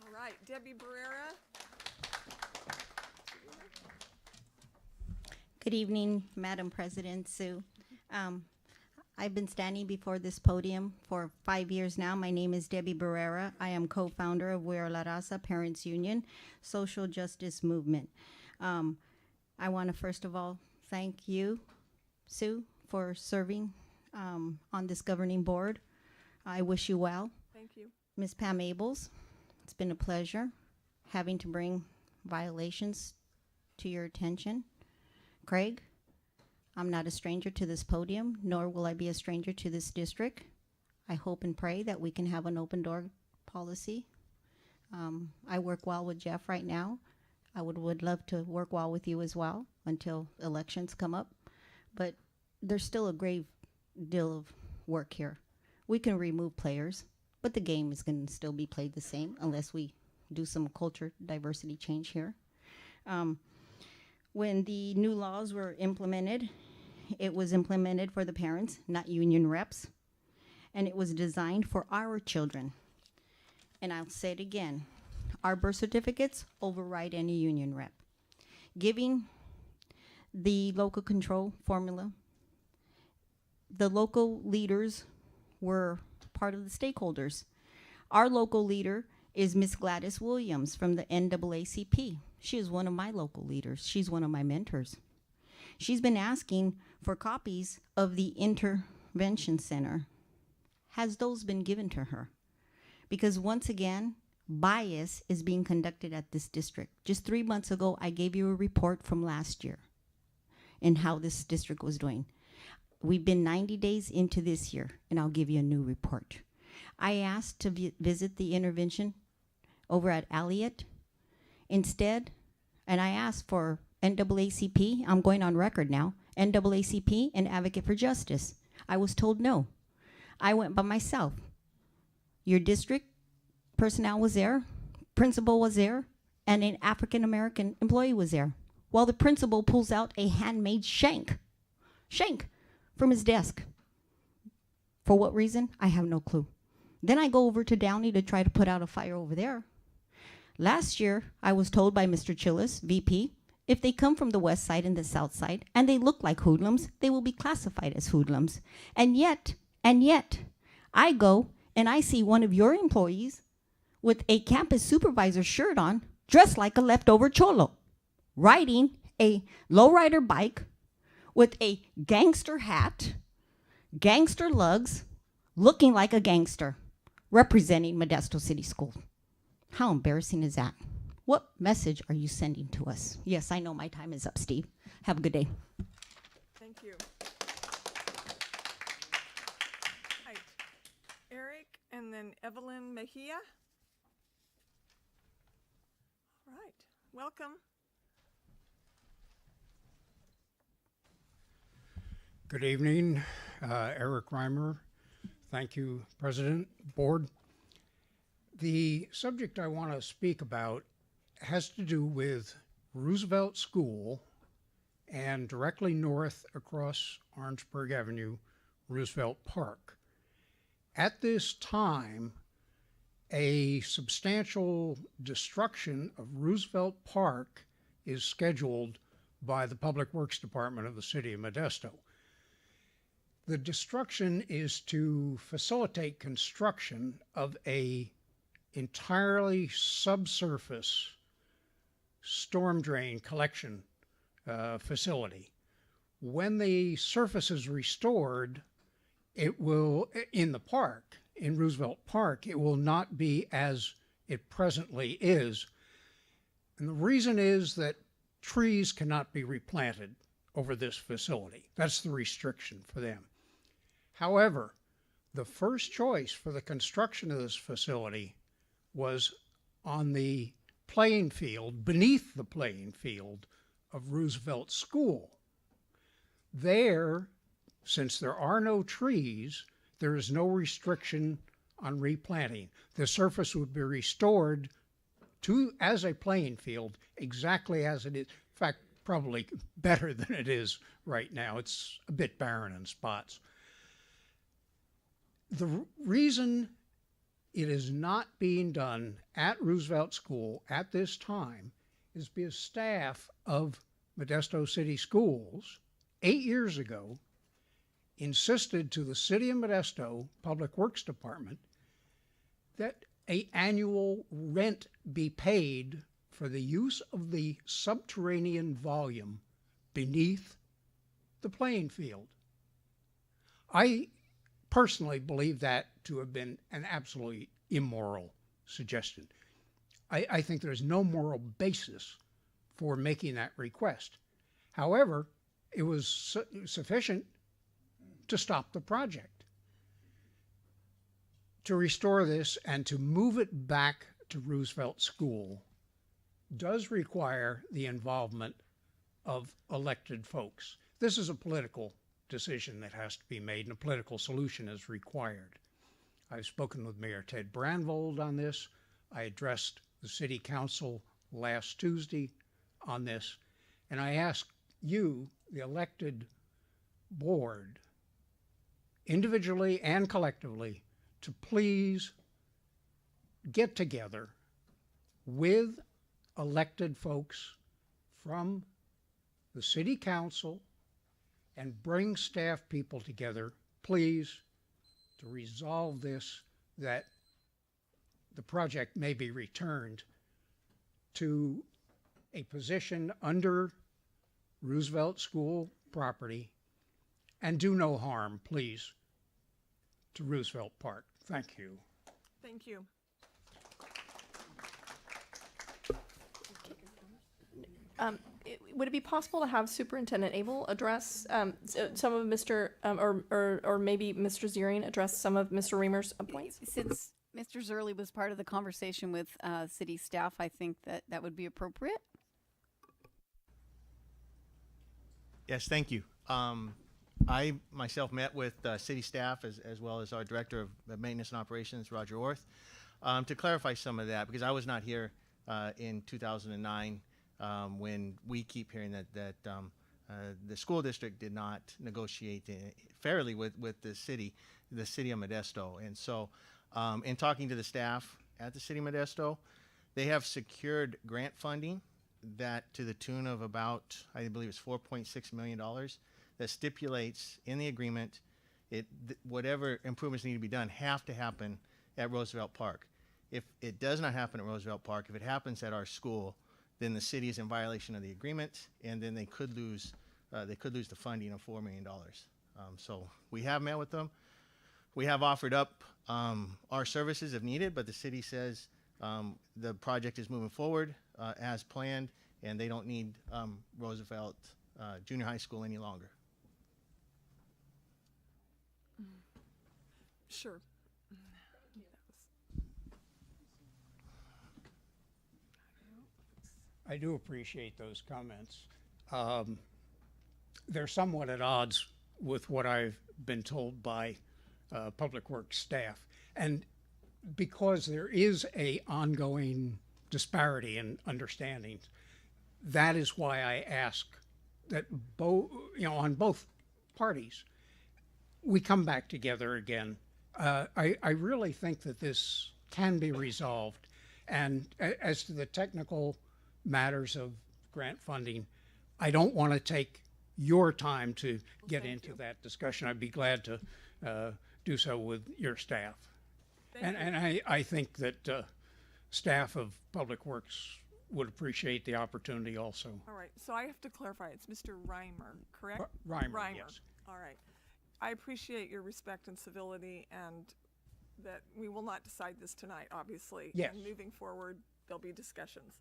All right, Debbie Barrera. Good evening, Madam President Sue. I've been standing before this podium for 5 years now. My name is Debbie Barrera. I am co-founder of We're La Raza Parents Union Social Justice Movement. I want to first of all thank you, Sue, for serving on this governing board. I wish you well. Thank you. Ms. Pam Abels, it's been a pleasure having to bring violations to your attention. Craig, I'm not a stranger to this podium, nor will I be a stranger to this district. I hope and pray that we can have an open door policy. I work well with Jeff right now. I would love to work well with you as well until elections come up. But there's still a great deal of work here. We can remove players, but the game is going to still be played the same unless we do some culture diversity change here. When the new laws were implemented, it was implemented for the parents, not union reps, and it was designed for our children. And I'll say it again, our birth certificates override any union rep. Giving the local control formula, the local leaders were part of the stakeholders. Our local leader is Miss Gladys Williams from the NAACP. She is one of my local leaders. She's one of my mentors. She's been asking for copies of the intervention center. Has those been given to her? Because once again, bias is being conducted at this district. Just 3 months ago, I gave you a report from last year and how this district was doing. We've been 90 days into this year, and I'll give you a new report. I asked to visit the intervention over at Elliott instead, and I asked for NAACP, I'm going on record now, NAACP and Advocate for Justice. I was told no. I went by myself. Your district personnel was there, principal was there, and an African-American employee was there. While the principal pulls out a handmade shank from his desk. For what reason? I have no clue. Then I go over to Downey to try to put out a fire over there. Last year, I was told by Mr. Chillis, VP, if they come from the west side and the south side, and they look like hoodlums, they will be classified as hoodlums. And yet, I go and I see one of your employees with a campus supervisor shirt on, dressed like a leftover cholo, riding a lowrider bike with a gangster hat, gangster lugs, looking like a gangster, representing Modesto City School. How embarrassing is that? What message are you sending to us? Yes, I know my time is up, Steve. Have a good day. Thank you. Right. Eric and then Evelyn Mejia. All right. Welcome. Good evening, Eric Reimer. Thank you, President, Board. The subject I want to speak about has to do with Roosevelt School and directly north across Orangeburg Avenue, Roosevelt Park. At this time, a substantial destruction of Roosevelt Park is scheduled by the Public Works Department of the City of Modesto. The destruction is to facilitate construction of a entirely subsurface storm drain collection facility. When the surface is restored, it will, in the park, in Roosevelt Park, it will not be as it presently is. And the reason is that trees cannot be replanted over this facility. That's the restriction for them. However, the first choice for the construction of this facility was on the playing field, beneath the playing field of Roosevelt School. There, since there are no trees, there is no restriction on replanting. The surface would be restored as a playing field, exactly as it is. In fact, probably better than it is right now. It's a bit barren in spots. The reason it is not being done at Roosevelt School at this time is because staff of Modesto City Schools 8 years ago insisted to the City of Modesto Public Works Department that a annual rent be paid for the use of the subterranean volume beneath the playing field. I personally believe that to have been an absolutely immoral suggestion. I think there's no moral basis for making that request. However, it was sufficient to stop the project. To restore this and to move it back to Roosevelt School does require the involvement of elected folks. This is a political decision that has to be made, and a political solution is required. I've spoken with Mayor Ted Brandvold on this. I addressed the City Council last Tuesday on this, and I asked you, the elected board, individually and collectively, to please get together with elected folks from the City Council and bring staff people together, please, to resolve this, that the project may be returned to a position under Roosevelt School property, and do no harm, please, to Roosevelt Park. Thank you. Thank you. Would it be possible to have Superintendent Abel address some of Mr. Or maybe Mr. Zerian address some of Mr. Reamer's points? Since Mr. Zerly was part of the conversation with city staff, I think that would be appropriate. Yes, thank you. I myself met with city staff as well as our director of maintenance and operations, Roger Orth, to clarify some of that, because I was not here in 2009 when we keep hearing that the school district did not negotiate fairly with the city of Modesto. And so in talking to the staff at the city of Modesto, they have secured grant funding that to the tune of about, I believe it's $4.6 million, that stipulates in the agreement whatever improvements need to be done have to happen at Roosevelt Park. If it does not happen at Roosevelt Park, if it happens at our school, then the city is in violation of the agreement, and then they could lose the funding of $4 million. So we have met with them. We have offered up our services if needed, but the city says the project is moving forward as planned, and they don't need Roosevelt Junior High School any longer. Sure. I do appreciate those comments. They're somewhat at odds with what I've been told by Public Works staff. And because there is a ongoing disparity in understanding, that is why I ask that on both parties, we come back together again. I really think that this can be resolved. And as to the technical matters of grant funding, I don't want to take your time to get into that discussion. I'd be glad to do so with your staff. And I think that staff of Public Works would appreciate the opportunity also. All right, so I have to clarify, it's Mr. Reimer, correct? Reimer, yes. All right. I appreciate your respect and civility, and that we will not decide this tonight, obviously. Yes. And moving forward, there'll be discussions.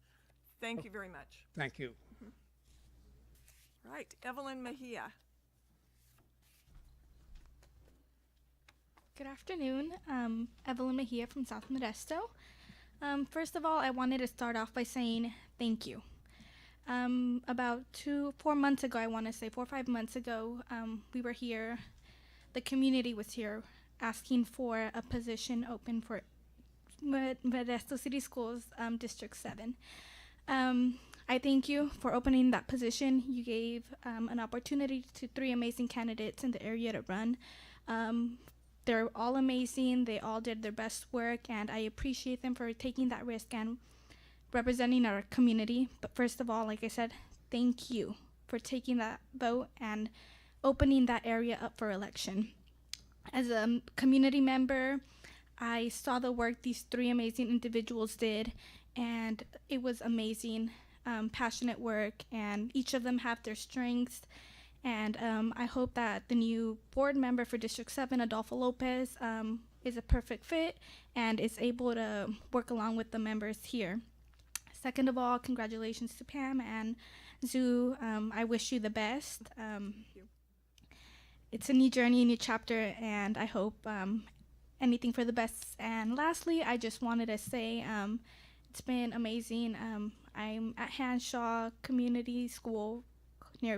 Thank you very much. Thank you. Right, Evelyn Mejia. Good afternoon. Evelyn Mejia from South Modesto. First of all, I wanted to start off by saying thank you. About 4 months ago, I want to say 4 or 5 months ago, we were here, the community was here asking for a position open for Modesto City Schools, District 7. I thank you for opening that position. You gave an opportunity to 3 amazing candidates in the area to run. They're all amazing. They all did their best work, and I appreciate them for taking that risk and representing our community. But first of all, like I said, thank you for taking that vote and opening that area up for election. As a community member, I saw the work these three amazing individuals did, and it was amazing, passionate work, and each of them have their strengths. And I hope that the new board member for District 7, Adolfo Lopez, is a perfect fit and is able to work along with the members here. Second of all, congratulations to Pam and Zoo. I wish you the best. It's a new journey, a new chapter, and I hope anything for the best. And lastly, I just wanted to say it's been amazing. I'm at Hanshaw Community School,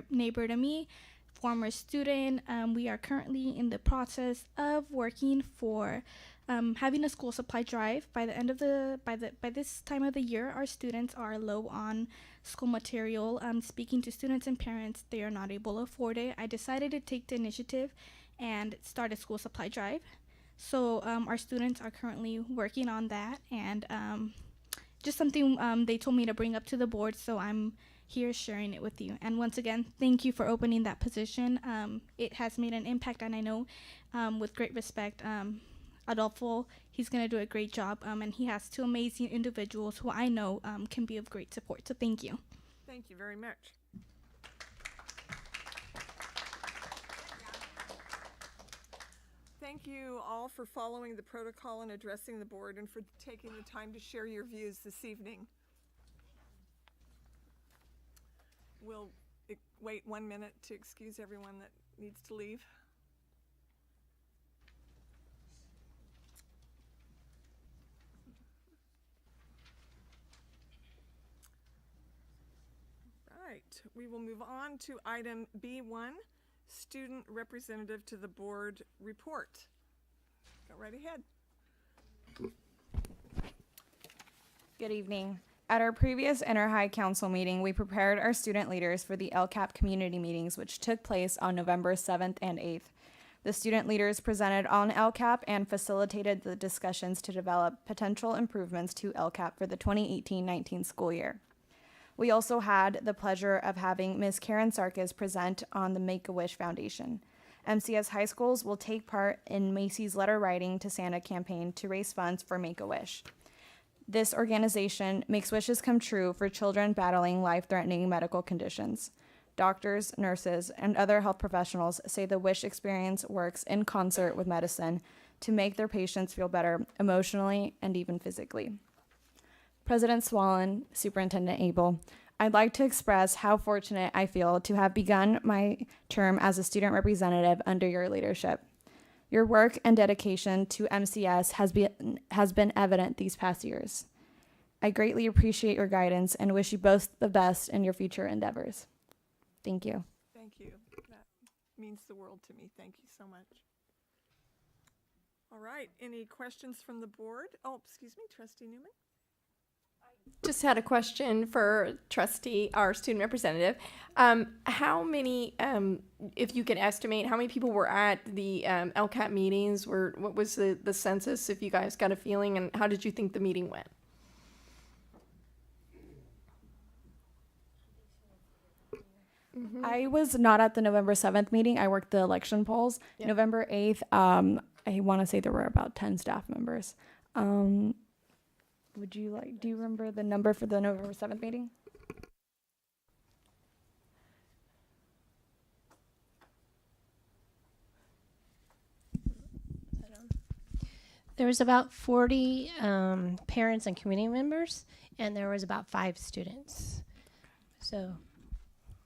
neighbor to me, former student. We are currently in the process of working for having a school supply drive. By the end of by this time of the year, our students are low on school material. Speaking to students and parents, they are not able to afford it. I decided to take the initiative and start a school supply drive. So our students are currently working on that, and just something they told me to bring up to the board, so I'm here sharing it with you. And once again, thank you for opening that position. It has made an impact, and I know with great respect, Adolfo, he's going to do a great job, and he has two amazing individuals who I know can be of great support. So thank you. Thank you very much. Thank you all for following the protocol and addressing the board, and for taking the time to share your views this evening. We'll wait 1 minute to excuse everyone that needs to leave. Right, we will move on to item B1, student representative to the board report. Go right ahead. Good evening. At our previous Inter-High Council meeting, we prepared our student leaders for the LCAP community meetings, which took place on November 7th and 8th. The student leaders presented on LCAP and facilitated the discussions to develop potential improvements to LCAP for the 2018-19 school year. We also had the pleasure of having Ms. Karen Sarkis present on the Make-A-Wish Foundation. MCS high schools will take part in Macy's Letter Writing to Santa campaign to raise funds for Make-A-Wish. This organization makes wishes come true for children battling life-threatening medical conditions. Doctors, nurses, and other health professionals say the WISH experience works in concert with medicine to make their patients feel better emotionally and even physically. President Swallen, Superintendent Abel, I'd like to express how fortunate I feel to have begun my term as a student representative under your leadership. Your work and dedication to MCS has been evident these past years. I greatly appreciate your guidance and wish you both the best in your future endeavors. Thank you. Thank you. That means the world to me. Thank you so much. All right, any questions from the board? Oh, excuse me, Trustee Newman? Just had a question for trustee, our student representative. How many, if you can estimate, how many people were at the LCAP meetings? What was the census, if you guys got a feeling, and how did you think the meeting went? I was not at the November 7th meeting. I worked the election polls. Yep. November 8th, I want to say there were about 10 staff members. Do you remember the number for the November 7th meeting? There was about 40 parents and community members, and there was about 5 students. So,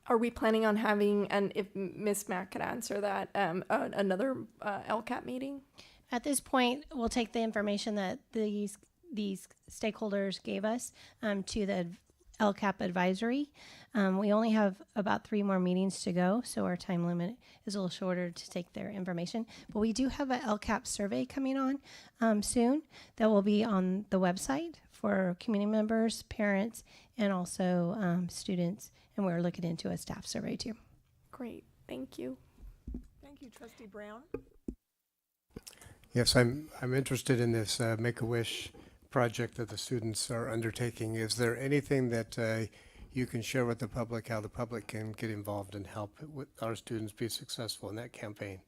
are we planning on having, and if Ms. Mack could answer that, another LCAP meeting? At this point, we'll take the information that these stakeholders gave us to the LCAP advisory. We only have about 3 more meetings to go, so our time limit is a little shorter to take their information. But we do have an LCAP survey coming on soon that will be on the website for community members, parents, and also students. And we're looking into a staff survey too. Great, thank you. Thank you, Trustee Brown. Yes, I'm interested in this Make-A-Wish project that the students are undertaking. Is there anything that you can share with the public how the public can get involved and help with our students be successful in that campaign.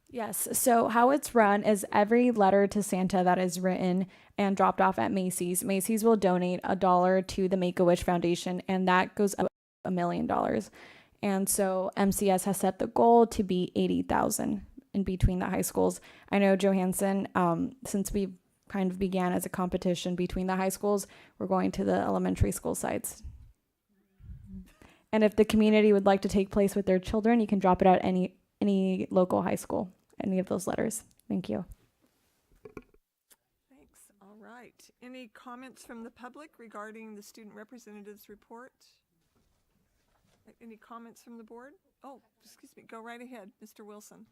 Yes. So how it's run is every letter to Santa that is written and dropped off at Macy's, Macy's will donate $1 to the Make-A-Wish Foundation, and that goes up $1 million. And so MCS has set the goal to be 80,000 in between the high schools. I know Johansson, since we kind of began as a competition between the high schools, we're going to the elementary school sites. And if the community would like to take place with their children, you can drop it at any local high school, any of those letters. Thank you. Thanks. All right. Any comments from the public regarding the student representatives report? Any comments from the board? Oh, excuse me. Go right ahead, Mr. Wilson.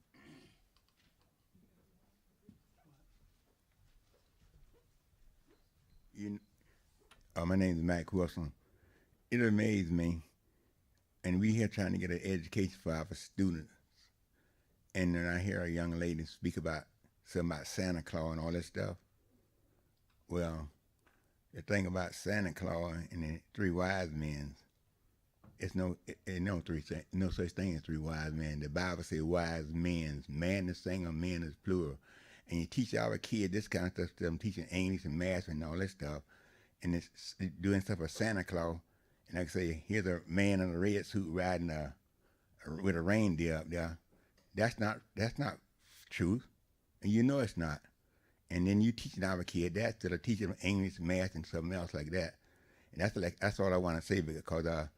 My name is Mac Wilson. It amazed me, and we here trying to get an education for our students. And then I hear a young lady speak about something about Santa Claus and all that stuff. Well, the thing about Santa Claus and the three wise men, it's no such thing as three wise men. The Bible says wise men, man is singular, men is plural. And you teach our kids this kind of stuff, them teaching English and math and all that stuff, and it's doing stuff for Santa Claus. And like I say, here's a man in a red suit riding with a reindeer up there. That's not truth, and you know it's not. And then you teaching our kid that instead of teaching them English, math, and something else like that. And that's all I want to say, because I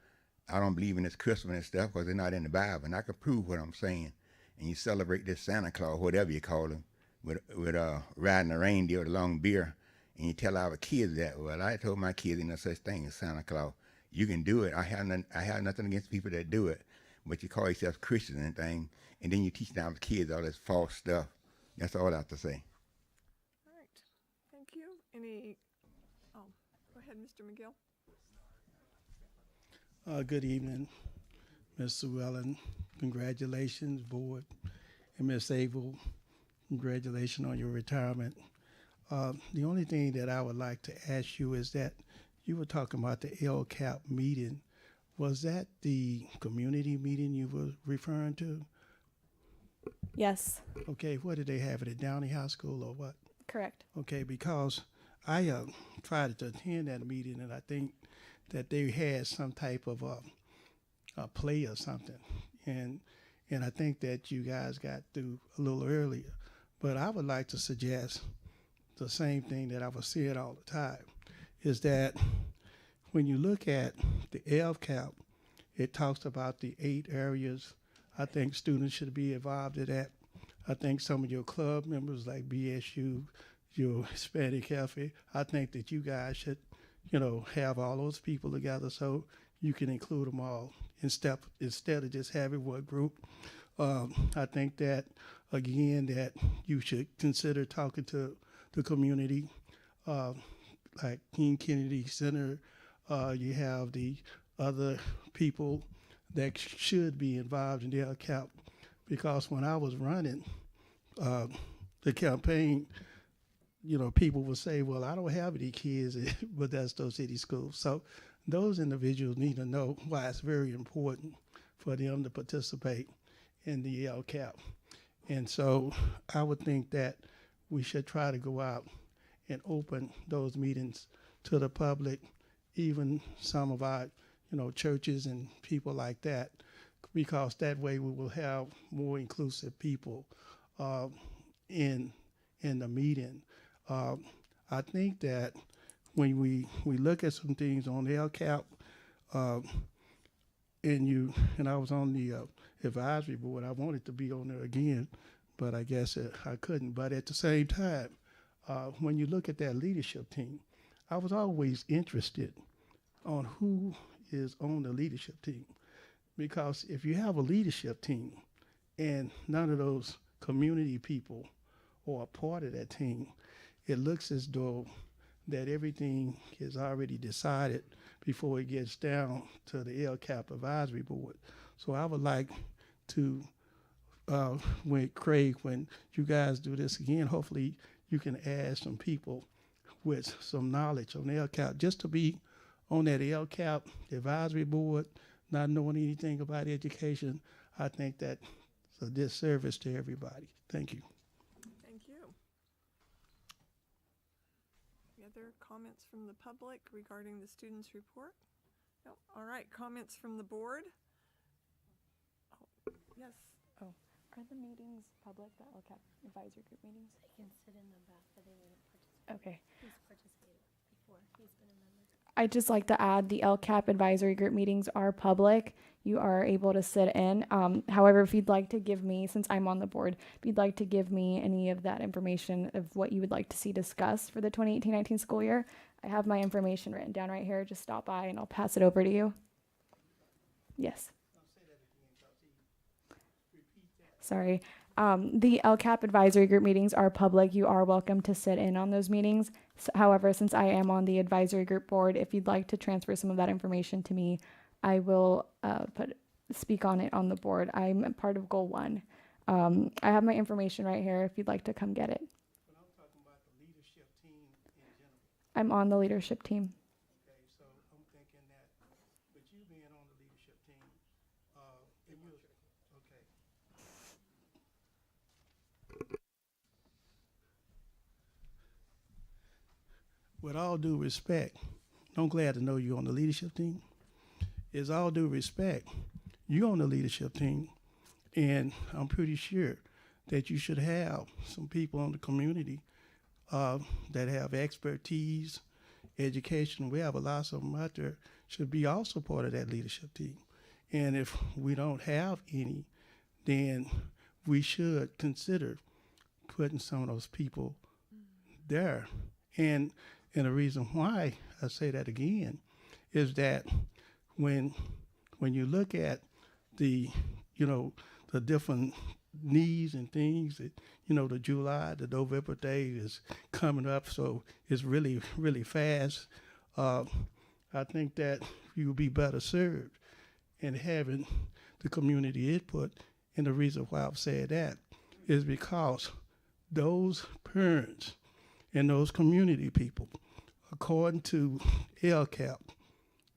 don't believe in this Christmas and stuff because they're not in the Bible, and I can prove what I'm saying. And you celebrate this Santa Claus, whatever you call him, with riding a reindeer with a long beard, and you tell our kids that. Well, I told my kids ain't no such thing as Santa Claus. You can do it. I have nothing against people that do it, but you call yourself Christian and thing, and then you teach our kids all this false stuff. That's all I have to say. All right. Thank you. Go ahead, Mr. McGill. Good evening, Ms. Llewellyn. Congratulations, board. And Ms. Abel, congratulations on your retirement. The only thing that I would like to ask you is that you were talking about the LCAP meeting. Was that the community meeting you were referring to? Yes. Okay, what did they have it at Downey High School or what? Correct. Okay, because I tried to attend that meeting, and I think that they had some type of a play or something, and I think that you guys got through a little earlier. But I would like to suggest the same thing that I was saying all the time, is that when you look at the LCAP, it talks about the 8 areas I think students should be involved in that. I think some of your club members like BSU, your Hispanic Cafe, I think that you guys should, have all those people together so you can include them all instead of just having one group. I think that, again, that you should consider talking to the community, like King Kennedy Center. You have the other people that should be involved in the LCAP, because when I was running the campaign, people would say, well, I don't have any kids but that's those city schools. So those individuals need to know why it's very important for them to participate in the LCAP. And so I would think that we should try to go out and open those meetings to the public, even some of our churches and people like that, because that way we will have more inclusive people in the meeting. I think that when we look at some things on the LCAP, and I was on the advisory board, I wanted to be on there again, but I guess I couldn't. But at the same time, when you look at that leadership team, I was always interested on who is on the leadership team, because if you have a leadership team and none of those community people are a part of that team, it looks as though that everything is already decided before it gets down to the LCAP advisory board. So I would like to, when you guys do this again, hopefully you can add some people with some knowledge on LCAP, just to be on that LCAP advisory board, not knowing anything about education, I think that's a disservice to everybody. Thank you. Thank you. Any other comments from the public regarding the students' report? No. All right, comments from the board? Oh, yes. Oh, are the meetings public, the LCAP advisory group meetings? They can sit in the back, but they wouldn't participate. Okay. He's participated before. He's been a member. I'd just like to add the LCAP advisory group meetings are public. You are able to sit in. However, if you'd like to give me, since I'm on the board, if you'd like to give me any of that information of what you would like to see discussed for the 2018-19 school year, I have my information written down right here. Just stop by and I'll pass it over to you. Yes. Sorry. The LCAP advisory group meetings are public. You are welcome to sit in on those meetings. However, since I am on the advisory group board, if you'd like to transfer some of that information to me, I will speak on it on the board. I'm part of Goal 1. I have my information right here if you'd like to come get it. But I'm talking about the leadership team in general. I'm on the leadership team. Okay, so I'm thinking that with you being on the leadership team, and you, okay. With all due respect, I'm glad to know you're on the leadership team. Is all due respect, you're on the leadership team, and I'm pretty sure that you should have some people in the community that have expertise, education. We have a lot of them out there should be also part of that leadership team. And if we don't have any, then we should consider putting some of those people there. And the reason why I say that again is that when you look at the different needs and things that, the July, the November day is coming up, so it's really, really fast. I think that you would be better served in having the community input. And the reason why I've said that is because those parents and those community people, according to LCAP,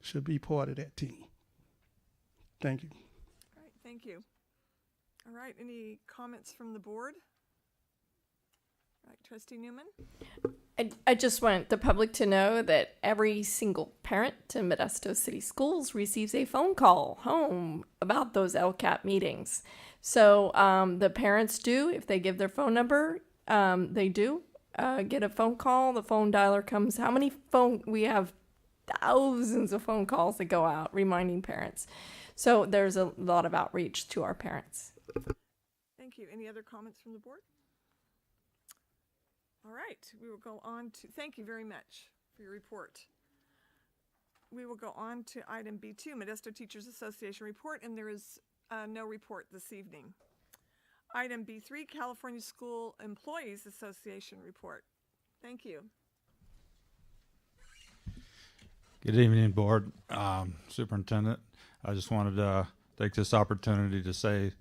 should be part of that team. Thank you. All right, thank you. All right, any comments from the board? All right, Trustee Newman? I just want the public to know that every single parent to Modesto City Schools receives a phone call home about those LCAP meetings. So the parents do, if they give their phone number, they do get a phone call. The phone dialer comes. We have thousands of phone calls that go out reminding parents. So there's a lot of outreach to our parents. Thank you. Any other comments from the board? All right, we will go on to, thank you very much for your report. We will go on to item B2, Modesto Teachers Association report, and there is no report this evening. Item B3, California School Employees Association report. Thank you. Good evening, Board, Superintendent. I just wanted to take this opportunity to say,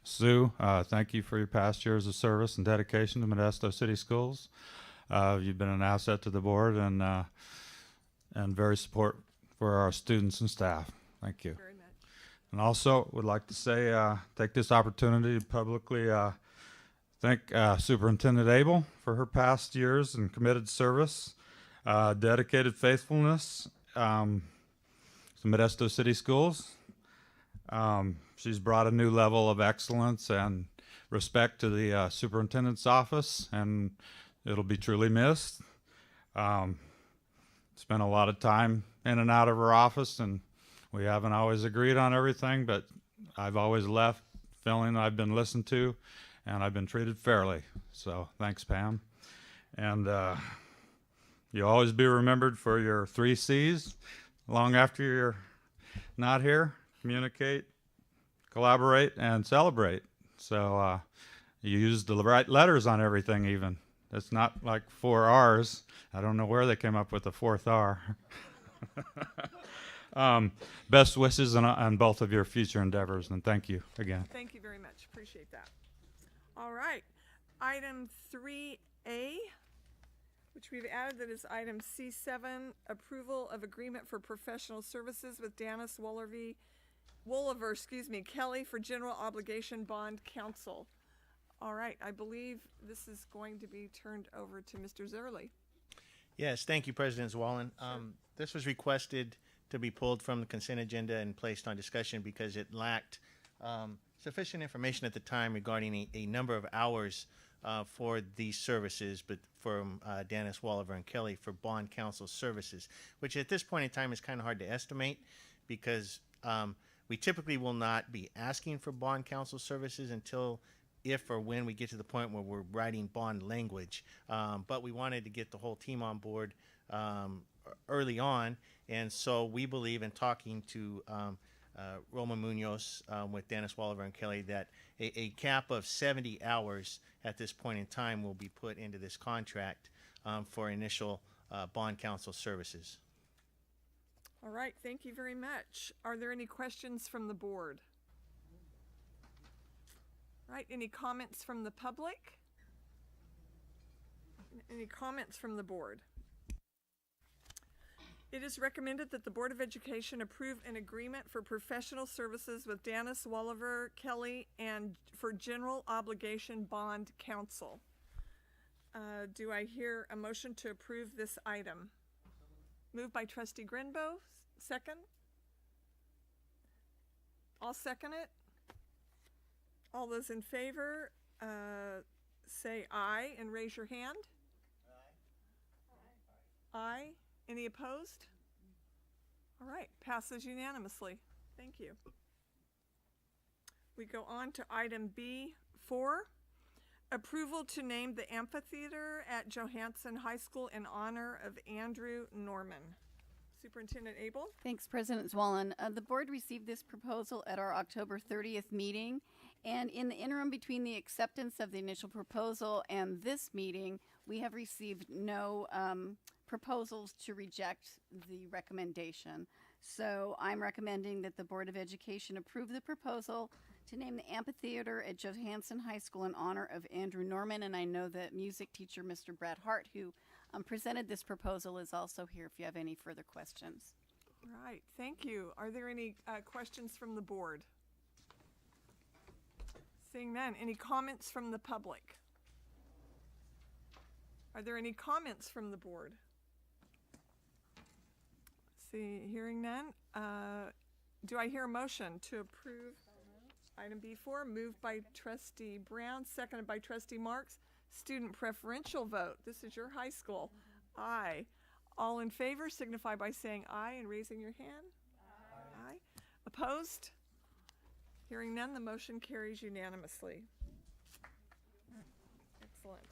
Sue, thank you for your past years of service and dedication to Modesto City Schools. You've been an asset to the board and very support for our students and staff. Thank you. Very much. And also would like to say, take this opportunity to publicly thank Superintendent Abel for her past years and committed service, dedicated faithfulness to Modesto City Schools. She's brought a new level of excellence and respect to the superintendent's office, and it'll be truly missed. Spent a lot of time in and out of her office, and we haven't always agreed on everything, but I've always left feeling I've been listened to and I've been treated fairly. So thanks, Pam. And you'll always be remembered for your 3 C's long after you're not here: communicate, collaborate, and celebrate. So you used the right letters on everything even. It's not like 4 R's. I don't know where they came up with the 4th R. Best wishes on both of your future endeavors, and thank you again. Thank you very much. Appreciate that. All right. Item 3A, which we've added, that is item C7, approval of agreement for professional services with Dennis Wolliver, Kelly for general obligation bond counsel. All right, I believe this is going to be turned over to Mr. Zerly. Yes, thank you, President Zwollen. This was requested to be pulled from the consent agenda and placed on discussion because it lacked sufficient information at the time regarding a number of hours for these services, but from Dennis Wolliver and Kelly for bond counsel services, which at this point in time is kind of hard to estimate because we typically will not be asking for bond counsel services until if or when we get to the point where we're writing bond language. But we wanted to get the whole team on board early on, and so we believe in talking to Roma Munoz with Dennis Wolliver and Kelly that a cap of 70 hours at this point in time will be put into this contract for initial bond counsel services. All right, thank you very much. Are there any questions from the board? All right, any comments from the public? Any comments from the board? It is recommended that the Board of Education approve an agreement for professional services with Dennis Wolliver Kelly and for general obligation bond counsel. Do I hear a motion to approve this item? Moved by Trustee Grinbo, second? I'll second it. All those in favor, say aye and raise your hand. Aye. Aye. Any opposed? All right, passes unanimously. Thank you. We go on to item B4, approval to name the amphitheater at Johansen High School in honor of Andrew Norman. Superintendent Abel? Thanks, President Zwollen. The board received this proposal at our October 30th meeting, and in the interim between the acceptance of the initial proposal and this meeting, we have received no proposals to reject the recommendation. So I'm recommending that the Board of Education approve the proposal to name the amphitheater at Johansen High School in honor of Andrew Norman, and I know that music teacher Mr. Brad Hart, who presented this proposal, is also here if you have any further questions. All right, thank you. Are there any questions from the board? Seeing none, any comments from the public? Are there any comments from the board? Hearing none, do I hear a motion to approve item B4? Moved by Trustee Brown, seconded by Trustee Marks. Student preferential vote. This is your high school. Aye. All in favor signify by saying aye and raising your hand. Aye. Opposed? Hearing none, the motion carries unanimously. Excellent.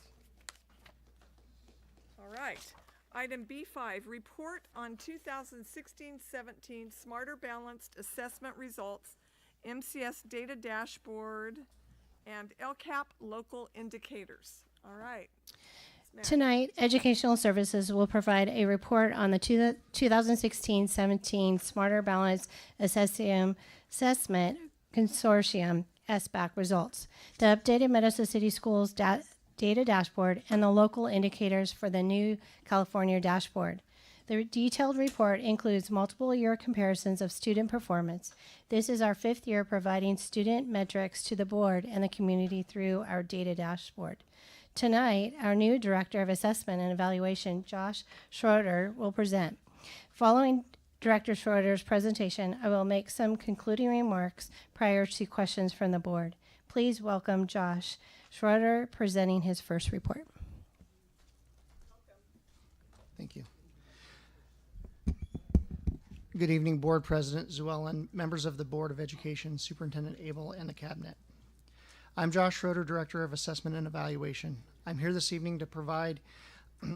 All right. Item B5, report on 2016-17 Smarter Balanced Assessment Results, MCS Data Dashboard, and LCAP Local Indicators. All right. Tonight, Educational Services will provide a report on the 2016-17 Smarter Balanced Assessment Consortium SBAC results, the updated Modesto City Schools data dashboard, and the local indicators for the new California dashboard. The detailed report includes multiple year comparisons of student performance. This is our 5th year providing student metrics to the board and the community through our data dashboard. Tonight, our new Director of Assessment and Evaluation, Josh Schroeder, will present. Following Director Schroeder's presentation, I will make some concluding remarks prior to questions from the board. Please welcome Josh Schroeder presenting his first report. Thank you. Good evening, Board President Zwollen, members of the Board of Education, Superintendent Abel, and the Cabinet. I'm Josh Schroeder, Director of Assessment and Evaluation. I'm here this evening to provide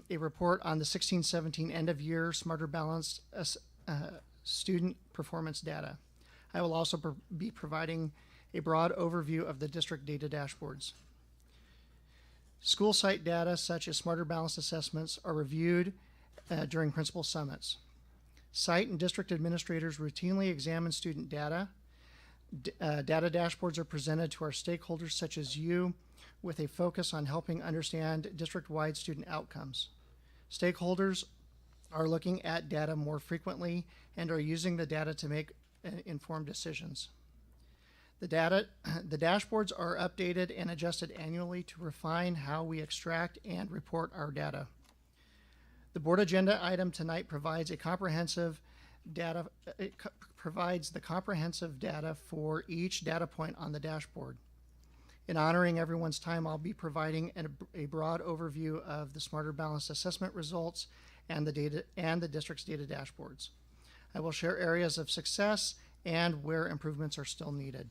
a report on the 16-17 end-of-year Smarter Balanced student performance data. I will also be providing a broad overview of the district data dashboards. School site data such as Smarter Balanced assessments are reviewed during principal summits. Site and district administrators routinely examine student data. Data dashboards are presented to our stakeholders such as you with a focus on helping understand district-wide student outcomes. Stakeholders are looking at data more frequently and are using the data to make informed decisions. The dashboards are updated and adjusted annually to refine how we extract and report our data. The board agenda item tonight provides the comprehensive data for each data point on the dashboard. In honoring everyone's time, I'll be providing a broad overview of the Smarter Balanced Assessment results and the district's data dashboards. I will share areas of success and where improvements are still needed.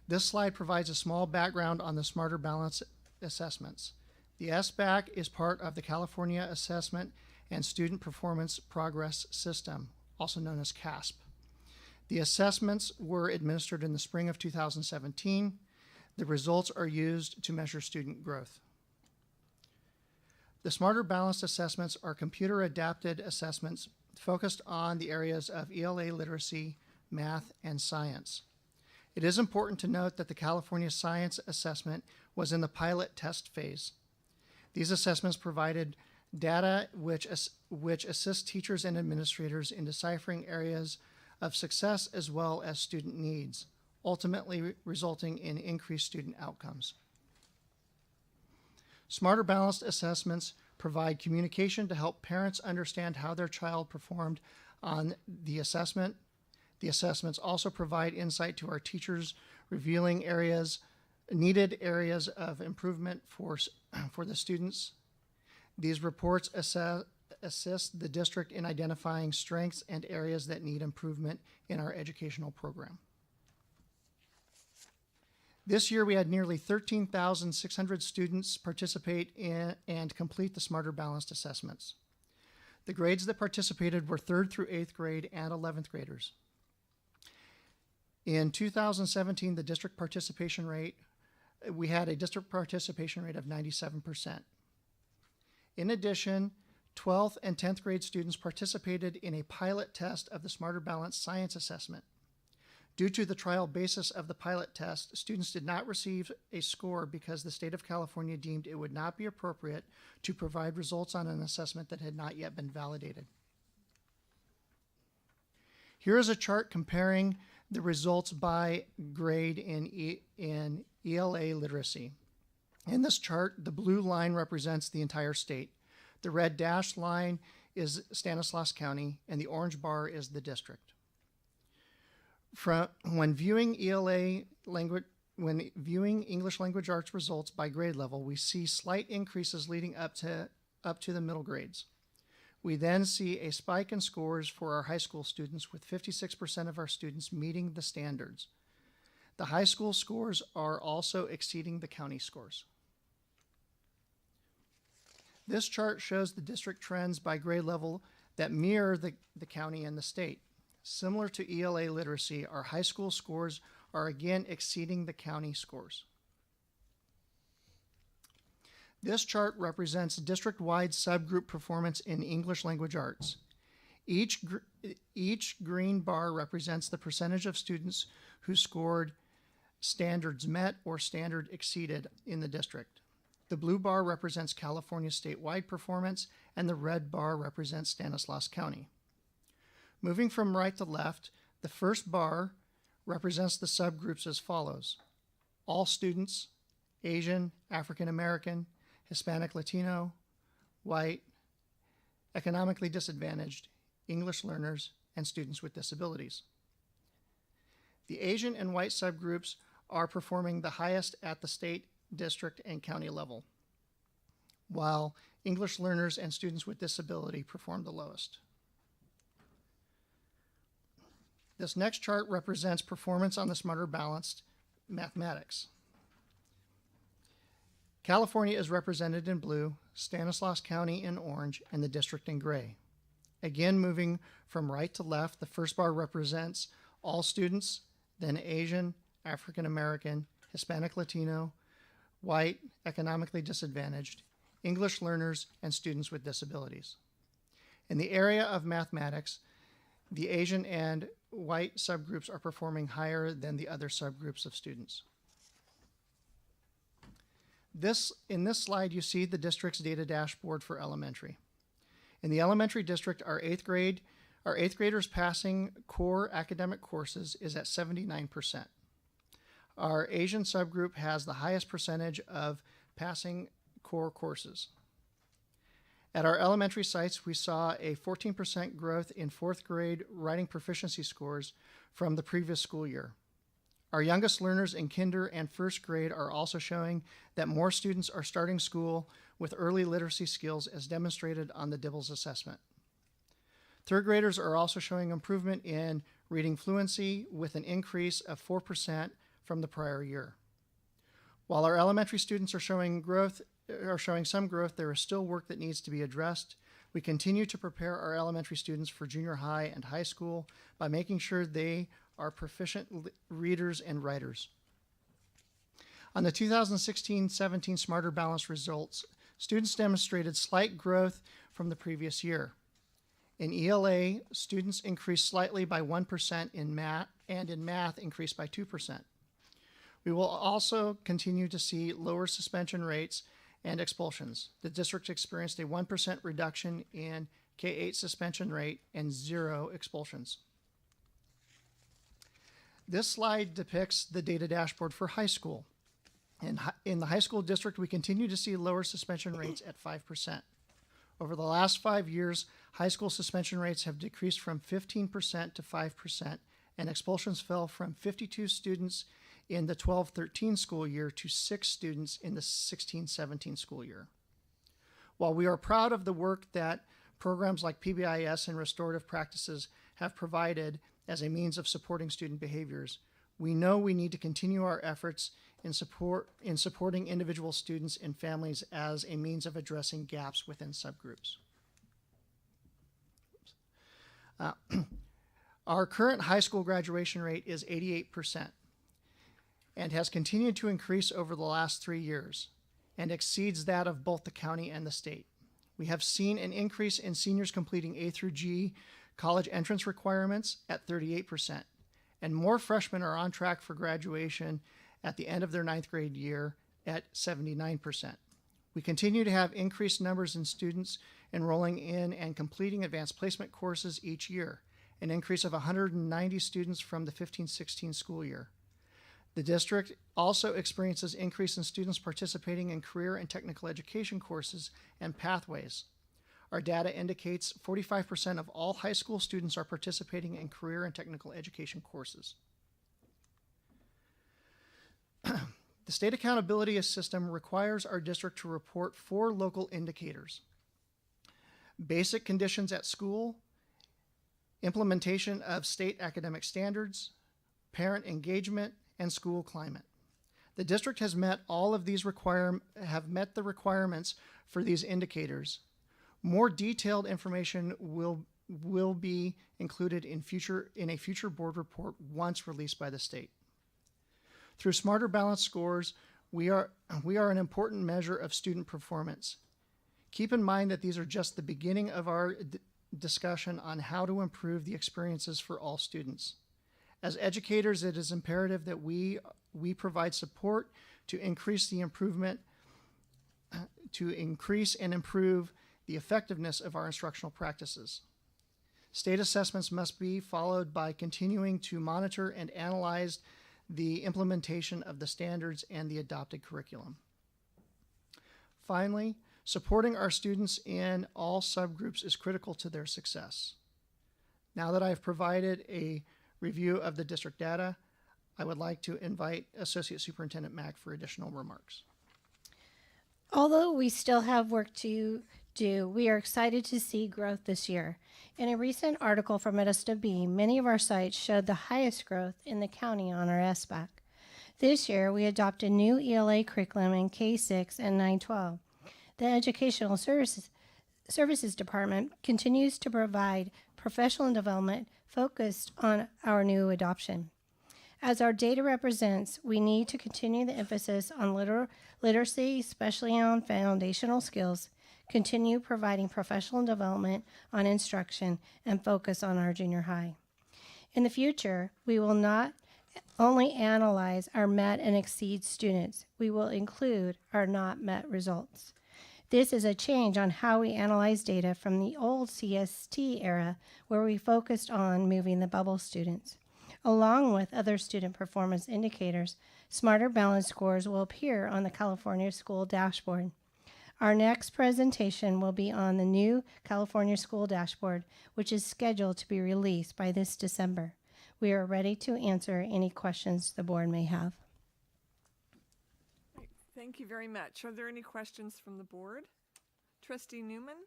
This slide provides a small background on the Smarter Balanced assessments. The SBAC is part of the California Assessment and Student Performance Progress System, also known as CASP. The assessments were administered in the spring of 2017. The results are used to measure student growth. The Smarter Balanced assessments are computer-adapted assessments focused on the areas of ELA literacy, math, and science. It is important to note that the California Science Assessment was in the pilot test phase. These assessments provided data which assist teachers and administrators in deciphering areas of success as well as student needs, ultimately resulting in increased student outcomes. Smarter Balanced assessments provide communication to help parents understand how their child performed on the assessment. The assessments also provide insight to our teachers, revealing needed areas of improvement for the students. These reports assist the district in identifying strengths and areas that need improvement in our educational program. This year, we had nearly 13,600 students participate in and complete the Smarter Balanced assessments. The grades that participated were 3rd through 8th grade and 11th graders. In 2017, the district participation rate, we had a district participation rate of 97%. In addition, 12th and 10th grade students participated in a pilot test of the Smarter Balanced Science Assessment. Due to the trial basis of the pilot test, students did not receive a score because the state of California deemed it would not be appropriate to provide results on an assessment that had not yet been validated. Here is a chart comparing the results by grade in ELA literacy. In this chart, the blue line represents the entire state. The red dashed line is Stanislaus County, and the orange bar is the district. When viewing English language arts results by grade level, we see slight increases leading up to the middle grades. We then see a spike in scores for our high school students, with 56% of our students meeting the standards. The high school scores are also exceeding the county scores. This chart shows the district trends by grade level that mirror the county and the state. Similar to ELA literacy, our high school scores are again exceeding the county scores. This chart represents district-wide subgroup performance in English language arts. Each green bar represents the percentage of students who scored standards met or standard exceeded in the district. The blue bar represents California statewide performance, and the red bar represents Stanislaus County. Moving from right to left, the first bar represents the subgroups as follows: all students, Asian, African American, Hispanic Latino, white, economically disadvantaged, English learners, and students with disabilities. The Asian and white subgroups are performing the highest at the state, district, and county level, while English learners and students with disability perform the lowest. This next chart represents performance on the Smarter Balanced mathematics. California is represented in blue, Stanislaus County in orange, and the district in gray. Again, moving from right to left, the first bar represents all students, then Asian, African American, Hispanic Latino, white, economically disadvantaged, English learners, and students with disabilities. In the area of mathematics, the Asian and white subgroups are performing higher than the other subgroups of students. In this slide, you see the district's data dashboard for elementary. In the elementary district, our eighth graders passing core academic courses is at 79%. Our Asian subgroup has the highest percentage of passing core courses. At our elementary sites, we saw a 14% growth in fourth grade writing proficiency scores from the previous school year. Our youngest learners in kinder and first grade are also showing that more students are starting school with early literacy skills as demonstrated on the DIBELS assessment. Third graders are also showing improvement in reading fluency with an increase of 4% from the prior year. While our elementary students are showing some growth, there is still work that needs to be addressed. We continue to prepare our elementary students for junior high and high school by making sure they are proficient readers and writers. On the 2016-17 Smarter Balanced results, students demonstrated slight growth from the previous year. In ELA, students increased slightly by 1% in math, and in math increased by 2%. We will also continue to see lower suspension rates and expulsions. The district experienced a 1% reduction in K-8 suspension rate and 0 expulsions. This slide depicts the data dashboard for high school. In the high school district, we continue to see lower suspension rates at 5%. Over the last 5 years, high school suspension rates have decreased from 15% to 5%, and expulsions fell from 52 students in the 12-13 school year to 6 students in the 16-17 school year. While we are proud of the work that programs like PBIS and restorative practices have provided as a means of supporting student behaviors, we know we need to continue our efforts in supporting individual students and families as a means of addressing gaps within subgroups. Our current high school graduation rate is 88% and has continued to increase over the last 3 years and exceeds that of both the county and the state. We have seen an increase in seniors completing A through G college entrance requirements at 38%, and more freshmen are on track for graduation at the end of their 9th grade year at 79%. We continue to have increased numbers in students enrolling in and completing advanced placement courses each year, an increase of 190 students from the 15-16 school year. The district also experiences increase in students participating in career and technical education courses and pathways. Our data indicates 45% of all high school students are participating in career and technical education courses. The state accountability system requires our district to report 4 local indicators: basic conditions at school, implementation of state academic standards, parent engagement, and school climate. The district has met all of these met the requirements for these indicators. More detailed information will be included in a future board report once released by the state. Through Smarter Balanced scores, we are an important measure of student performance. Keep in mind that these are just the beginning of our discussion on how to improve the experiences for all students. As educators, it is imperative that we provide support to increase and improve the effectiveness of our instructional practices. State assessments must be followed by continuing to monitor and analyze the implementation of the standards and the adopted curriculum. Finally, supporting our students in all subgroups is critical to their success. Now that I've provided a review of the district data, I would like to invite Associate Superintendent Mack for additional remarks. Although we still have work to do, we are excited to see growth this year. In a recent article from Modesto Bee, many of our sites showed the highest growth in the county on our SBAC. This year, we adopted new ELA curriculum in K-6 and 9-12. The Educational Services Department continues to provide professional development focused on our new adoption. As our data represents, we need to continue the emphasis on literacy, especially on foundational skills, continue providing professional development on instruction, and focus on our junior high. In the future, we will not only analyze our met and exceed students. We will include our not met results. This is a change on how we analyze data from the old CST era, where we focused on moving the bubble students. Along with other student performance indicators, Smarter Balance scores will appear on the California School Dashboard. Our next presentation will be on the new California School Dashboard, which is scheduled to be released by this December. We are ready to answer any questions the board may have. Thank you very much. Are there any questions from the board? Trustee Newman?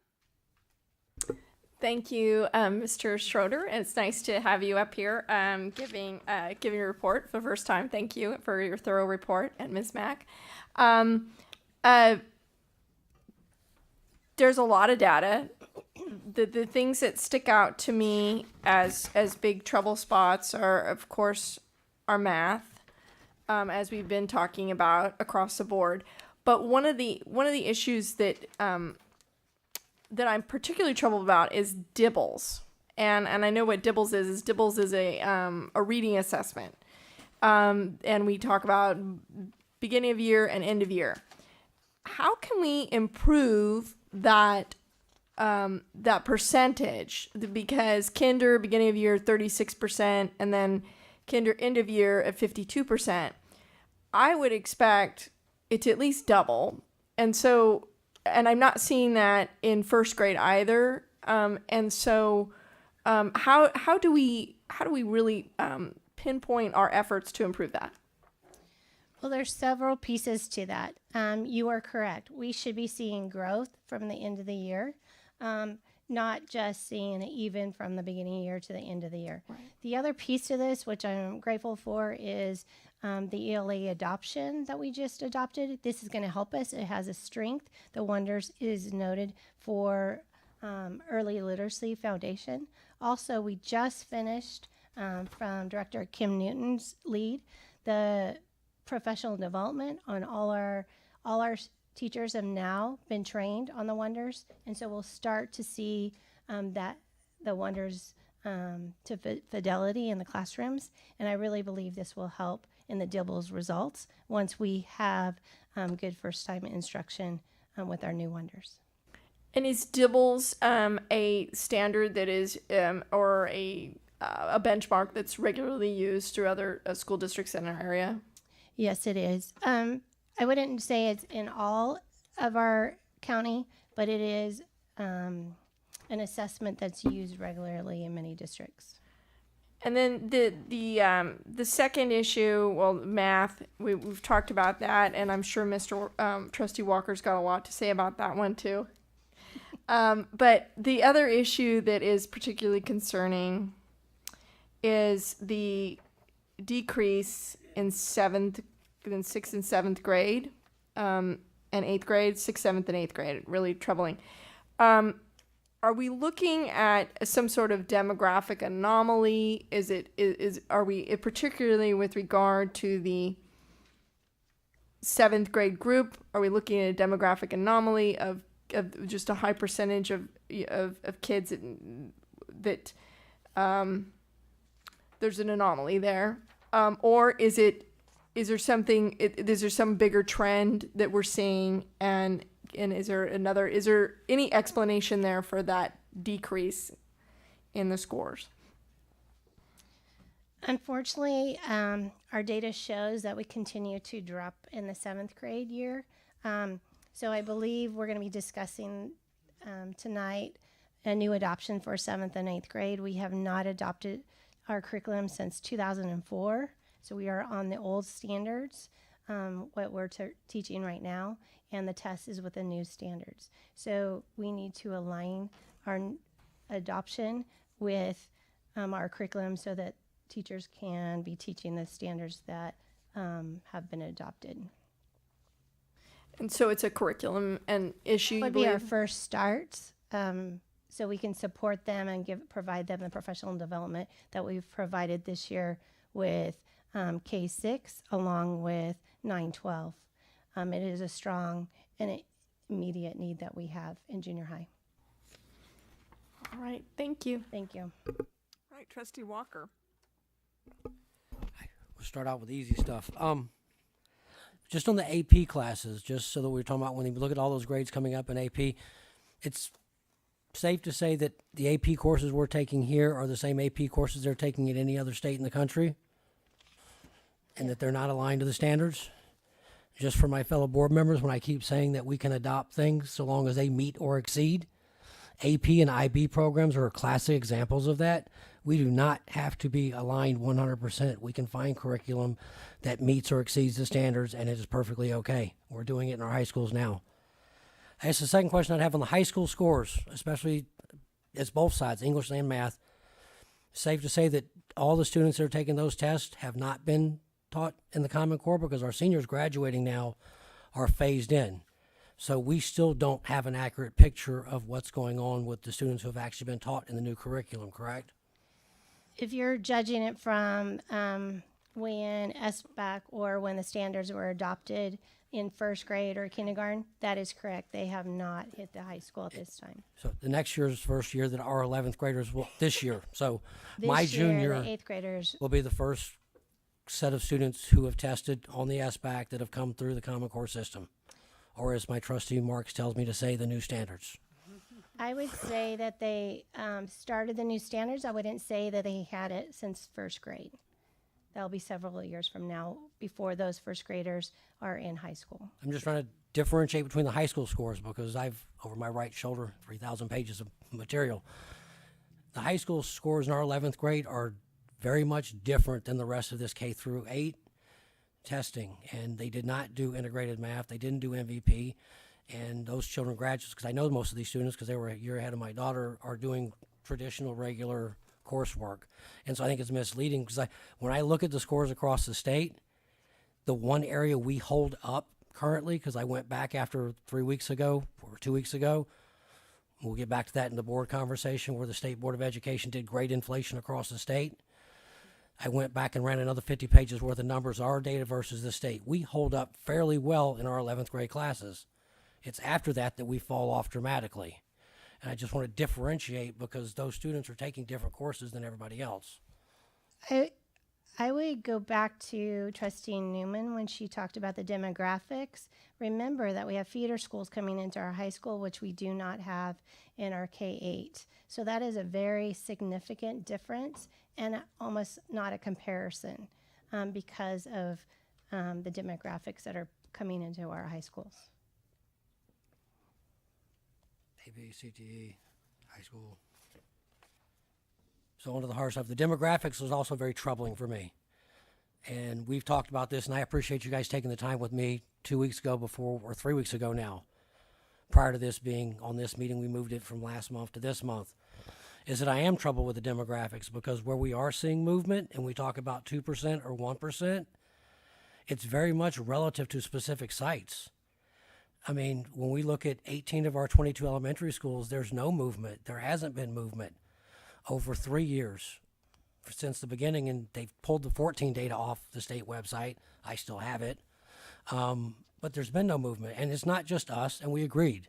Thank you, Mr. Schroeder. It's nice to have you up here giving a report for the first time. Thank you for your thorough report, and Ms. Mack. There's a lot of data. The things that stick out to me as big trouble spots are, of course, our math, as we've been talking about across the board. But one of the issues that that I'm particularly troubled about is DIBELS. And I know what DIBELS is. DIBELS is a reading assessment. And we talk about beginning of year and end of year. How can we improve that that percentage? Because kinder beginning of year 36%, and then kinder end of year at 52%. I would expect it to at least double. And so, and I'm not seeing that in first grade either. And so, how do we really pinpoint our efforts to improve that? Well, there's several pieces to that. You are correct. We should be seeing growth from the end of the year, not just seeing it even from the beginning of the year to the end of the year. Right. The other piece to this, which I'm grateful for, is the ELA adoption that we just adopted. This is going to help us. It has a strength. The Wonders is noted for early literacy foundation. Also, we just finished from Director Kim Newton's lead, the professional development on all our teachers have now been trained on the Wonders, and so we'll start to see that the Wonders to fidelity in the classrooms, and I really believe this will help in the DIBELS results once we have good first-time instruction with our new Wonders. And is DIBELS a standard that is, or a benchmark that's regularly used through other school districts in our area? Yes, it is. I wouldn't say it's in all of our county, but it is an assessment that's used regularly in many districts. And then the second issue, well, math, we've talked about that, and I'm sure Mr. Trustee Walker's got a lot to say about that one too. But the other issue that is particularly concerning is the decrease in 6th and 7th grade, and 8th grade, 6th, 7th, and 8th grade. Really troubling. Are we looking at some sort of demographic anomaly? Are we, particularly with regard to the 7th grade group, are we looking at a demographic anomaly of just a high percentage of kids that there's an anomaly there? Or is there some bigger trend that we're seeing, and is there any explanation there for that decrease in the scores? Unfortunately, our data shows that we continue to drop in the 7th grade year. So I believe we're going to be discussing tonight a new adoption for 7th and 8th grade. We have not adopted our curriculum since 2004. So we are on the old standards, what we're teaching right now, and the test is with the new standards. So we need to align our adoption with our curriculum so that teachers can be teaching the standards that have been adopted. And so it's a curriculum and issue. That would be our first start, so we can support them and provide them the professional development that we've provided this year with K-6 along with 9-12. It is a strong and immediate need that we have in junior high. All right, thank you. Thank you. All right, Trustee Walker. start out with the easy stuff. Just on the AP classes, just so that we're talking about when you look at all those grades coming up in AP, it's safe to say that the AP courses we're taking here are the same AP courses they're taking at any other state in the country, and that they're not aligned to the standards. Just for my fellow board members, when I keep saying that we can adopt things so long as they meet or exceed, AP and IB programs are classic examples of that. We do not have to be aligned 100%. We can find curriculum that meets or exceeds the standards, and it is perfectly okay. We're doing it in our high schools now. I guess the second question I'd have on the high school scores, especially it's both sides, English and math. Safe to say that all the students that are taking those tests have not been taught in the Common Core, because our seniors graduating now are phased in. So we still don't have an accurate picture of what's going on with the students who have actually been taught in the new curriculum, correct? If you're judging it from when SBAC or when the standards were adopted in first grade or kindergarten, that is correct. They have not hit the high school at this time. So the next year's first year that our 11th graders will, this year. So This my year, junior the 8th graders will be the first set of students who have tested on the SBAC that have come through the Common Core system. Or as my trustee Marks tells me to say, the new standards. I would say that they started the new standards. I wouldn't say that they had it since first grade. That'll be several years from now before those first graders are in high school. I'm just trying to differentiate between the high school scores, because I've, over my right shoulder, 3,000 pages of material. The high school scores in our 11th grade are very much different than the rest of this K through 8 testing. And they did not do integrated math. They didn't do MVP. And those children graduates, because I know most of these students, because they were a year ahead of my daughter, are doing traditional regular coursework. And so I think it's misleading, because when I look at the scores across the state, the one area we hold up currently, because I went back after 3 weeks ago or 2 weeks ago, we'll get back to that in the board conversation, where the State Board of Education did grade inflation across the state. I went back and ran another 50 pages worth of numbers, our data versus the state. We hold up fairly well in our 11th grade classes. It's after that that we fall off dramatically. And I just want to differentiate, because those students are taking different courses than everybody else. I would go back to Trustee Newman when she talked about the demographics. Remember that we have feeder schools coming into our high school, which we do not have in our K-8. So that is a very significant difference, and almost not a comparison because of the demographics that are coming into our high schools. AB, CTE, high school. So on to the hard stuff. The demographics was also very troubling for me. And we've talked about this, and I appreciate you guys taking the time with me 2 weeks ago before, or 3 weeks ago now. Prior to this being on this meeting, we moved it from last month to this month. Is that I am troubled with the demographics, because where we are seeing movement, and we talk about 2% or 1%, it's very much relative to specific sites. I mean, when we look at 18 of our 22 elementary schools, there's no movement. There hasn't been movement over 3 years since the beginning, and they've pulled the 14 data off the state website. I still have it. But there's been no movement, and it's not just us, and we agreed.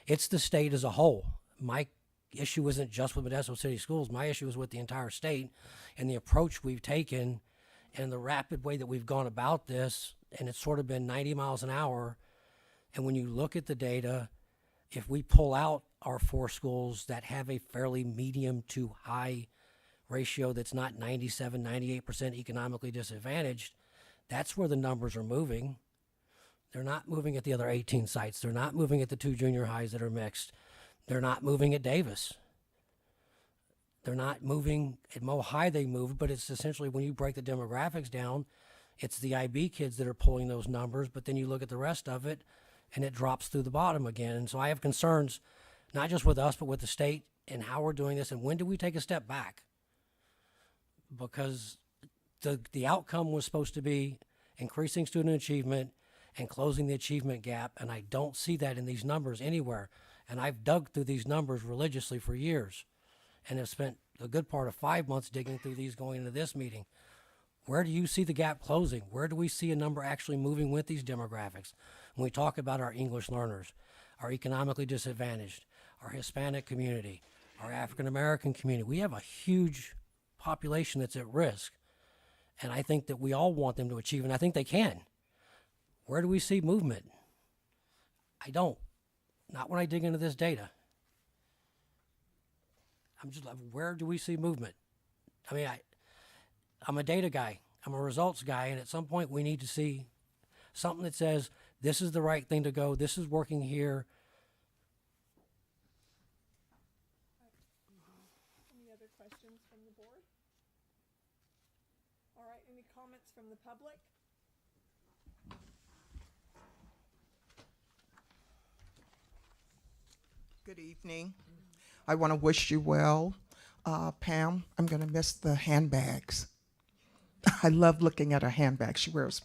It's the state as a whole. My issue isn't just with Modesto City Schools. My issue is with the entire state and the approach we've taken and the rapid way that we've gone about this, and it's sort of been 90 miles an hour. And when you look at the data, if we pull out our 4 schools that have a fairly medium to high ratio that's not 97, 98% economically disadvantaged, that's where the numbers are moving. They're not moving at the other 18 sites. They're not moving at the 2 junior highs that are mixed. They're not moving at Davis. They're not moving at Mo High. They moved, but it's essentially, when you break the demographics down, it's the IB kids that are pulling those numbers, but then you look at the rest of it, and it drops through the bottom again. And so I have concerns, not just with us, but with the state and how we're doing this, and when do we take a step back? Because the outcome was supposed to be increasing student achievement and closing the achievement gap, and I don't see that in these numbers anywhere. And I've dug through these numbers religiously for years, and have spent a good part of 5 months digging through these going into this meeting. Where do you see the gap closing? Where do we see a number actually moving with these demographics? When we talk about our English learners, our economically disadvantaged, our Hispanic community, our African American community, we have a huge population that's at risk. And I think that we all want them to achieve, and I think they can. Where do we see movement? I don't. Not when I dig into this data. I'm just like, where do we see movement? I mean, I'm a data guy. I'm a results guy, and at some point we need to see something that says this is the right thing to go. This is working here. Any other questions from the board? All right, any comments from the public? Good evening. I want to wish you well. Pam, I'm going to miss the handbags. I love looking at her handbags. She wears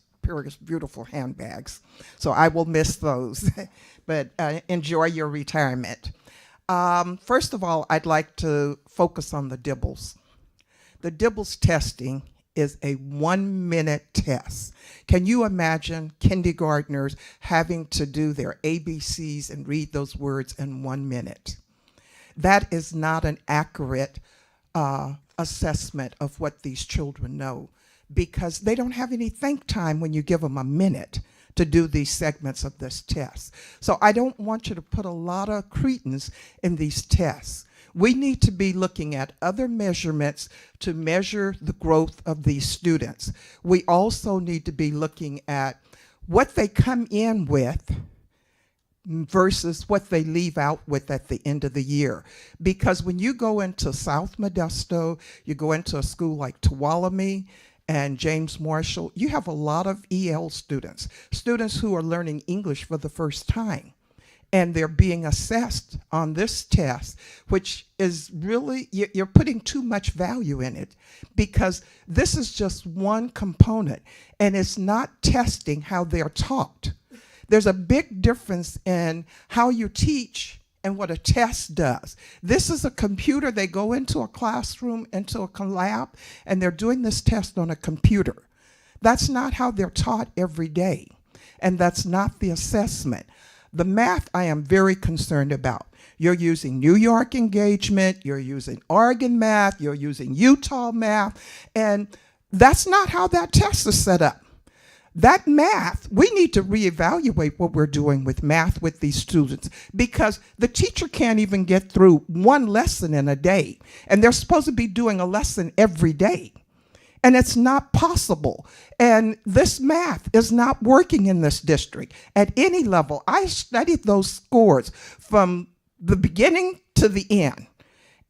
beautiful handbags. So I will miss those. But enjoy your retirement. First of all, I'd like to focus on the DIBELS. The DIBELS testing is a 1-minute test. Can you imagine kindergartners having to do their ABCs and read those words in 1 minute? That is not an accurate assessment of what these children know, because they don't have any think time when you give them a minute to do these segments of this test. So I don't want you to put a lot of credence in these tests. We need to be looking at other measurements to measure the growth of these students. We also need to be looking at what they come in with versus what they leave out with at the end of the year. Because when you go into South Modesto, you go into a school like Tuolumne and James Marshall, you have a lot of EL students, students who are learning English for the first time. And they're being assessed on this test, which is really, you're putting too much value in it, because this is just one component, and it's not testing how they're taught. There's a big difference in how you teach and what a test does. This is a computer. They go into a classroom, into a lab, and they're doing this test on a computer. That's not how they're taught every day, and that's not the assessment. The math I am very concerned about. You're using New York engagement, you're using Oregon math, you're using Utah math, and that's not how that test is set up. That math, we need to reevaluate what we're doing with math with these students, because the teacher can't even get through one lesson in a day, and they're supposed to be doing a lesson every day. And it's not possible. And this math is not working in this district at any level. I studied those scores from the beginning to the end,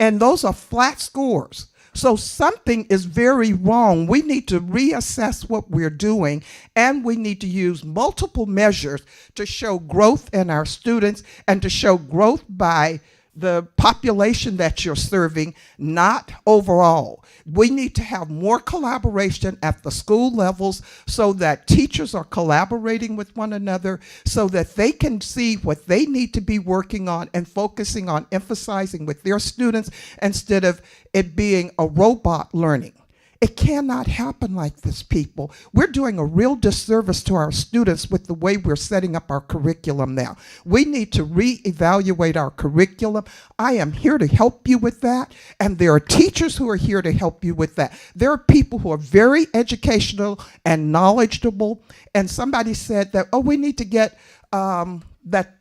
and those are flat scores. So something is very wrong. We need to reassess what we're doing, and we need to use multiple measures to show growth in our students and to show growth by the population that you're serving, not overall. We need to have more collaboration at the school levels so that teachers are collaborating with one another, so that they can see what they need to be working on and focusing on emphasizing with their students instead of it being a robot learning. It cannot happen like this, people. We're doing a real disservice to our students with the way we're setting up our curriculum now. We need to reevaluate our curriculum. I am here to help you with that, and there are teachers who are here to help you with that. There are people who are very educational and knowledgeable, and somebody said that, oh, we need to get that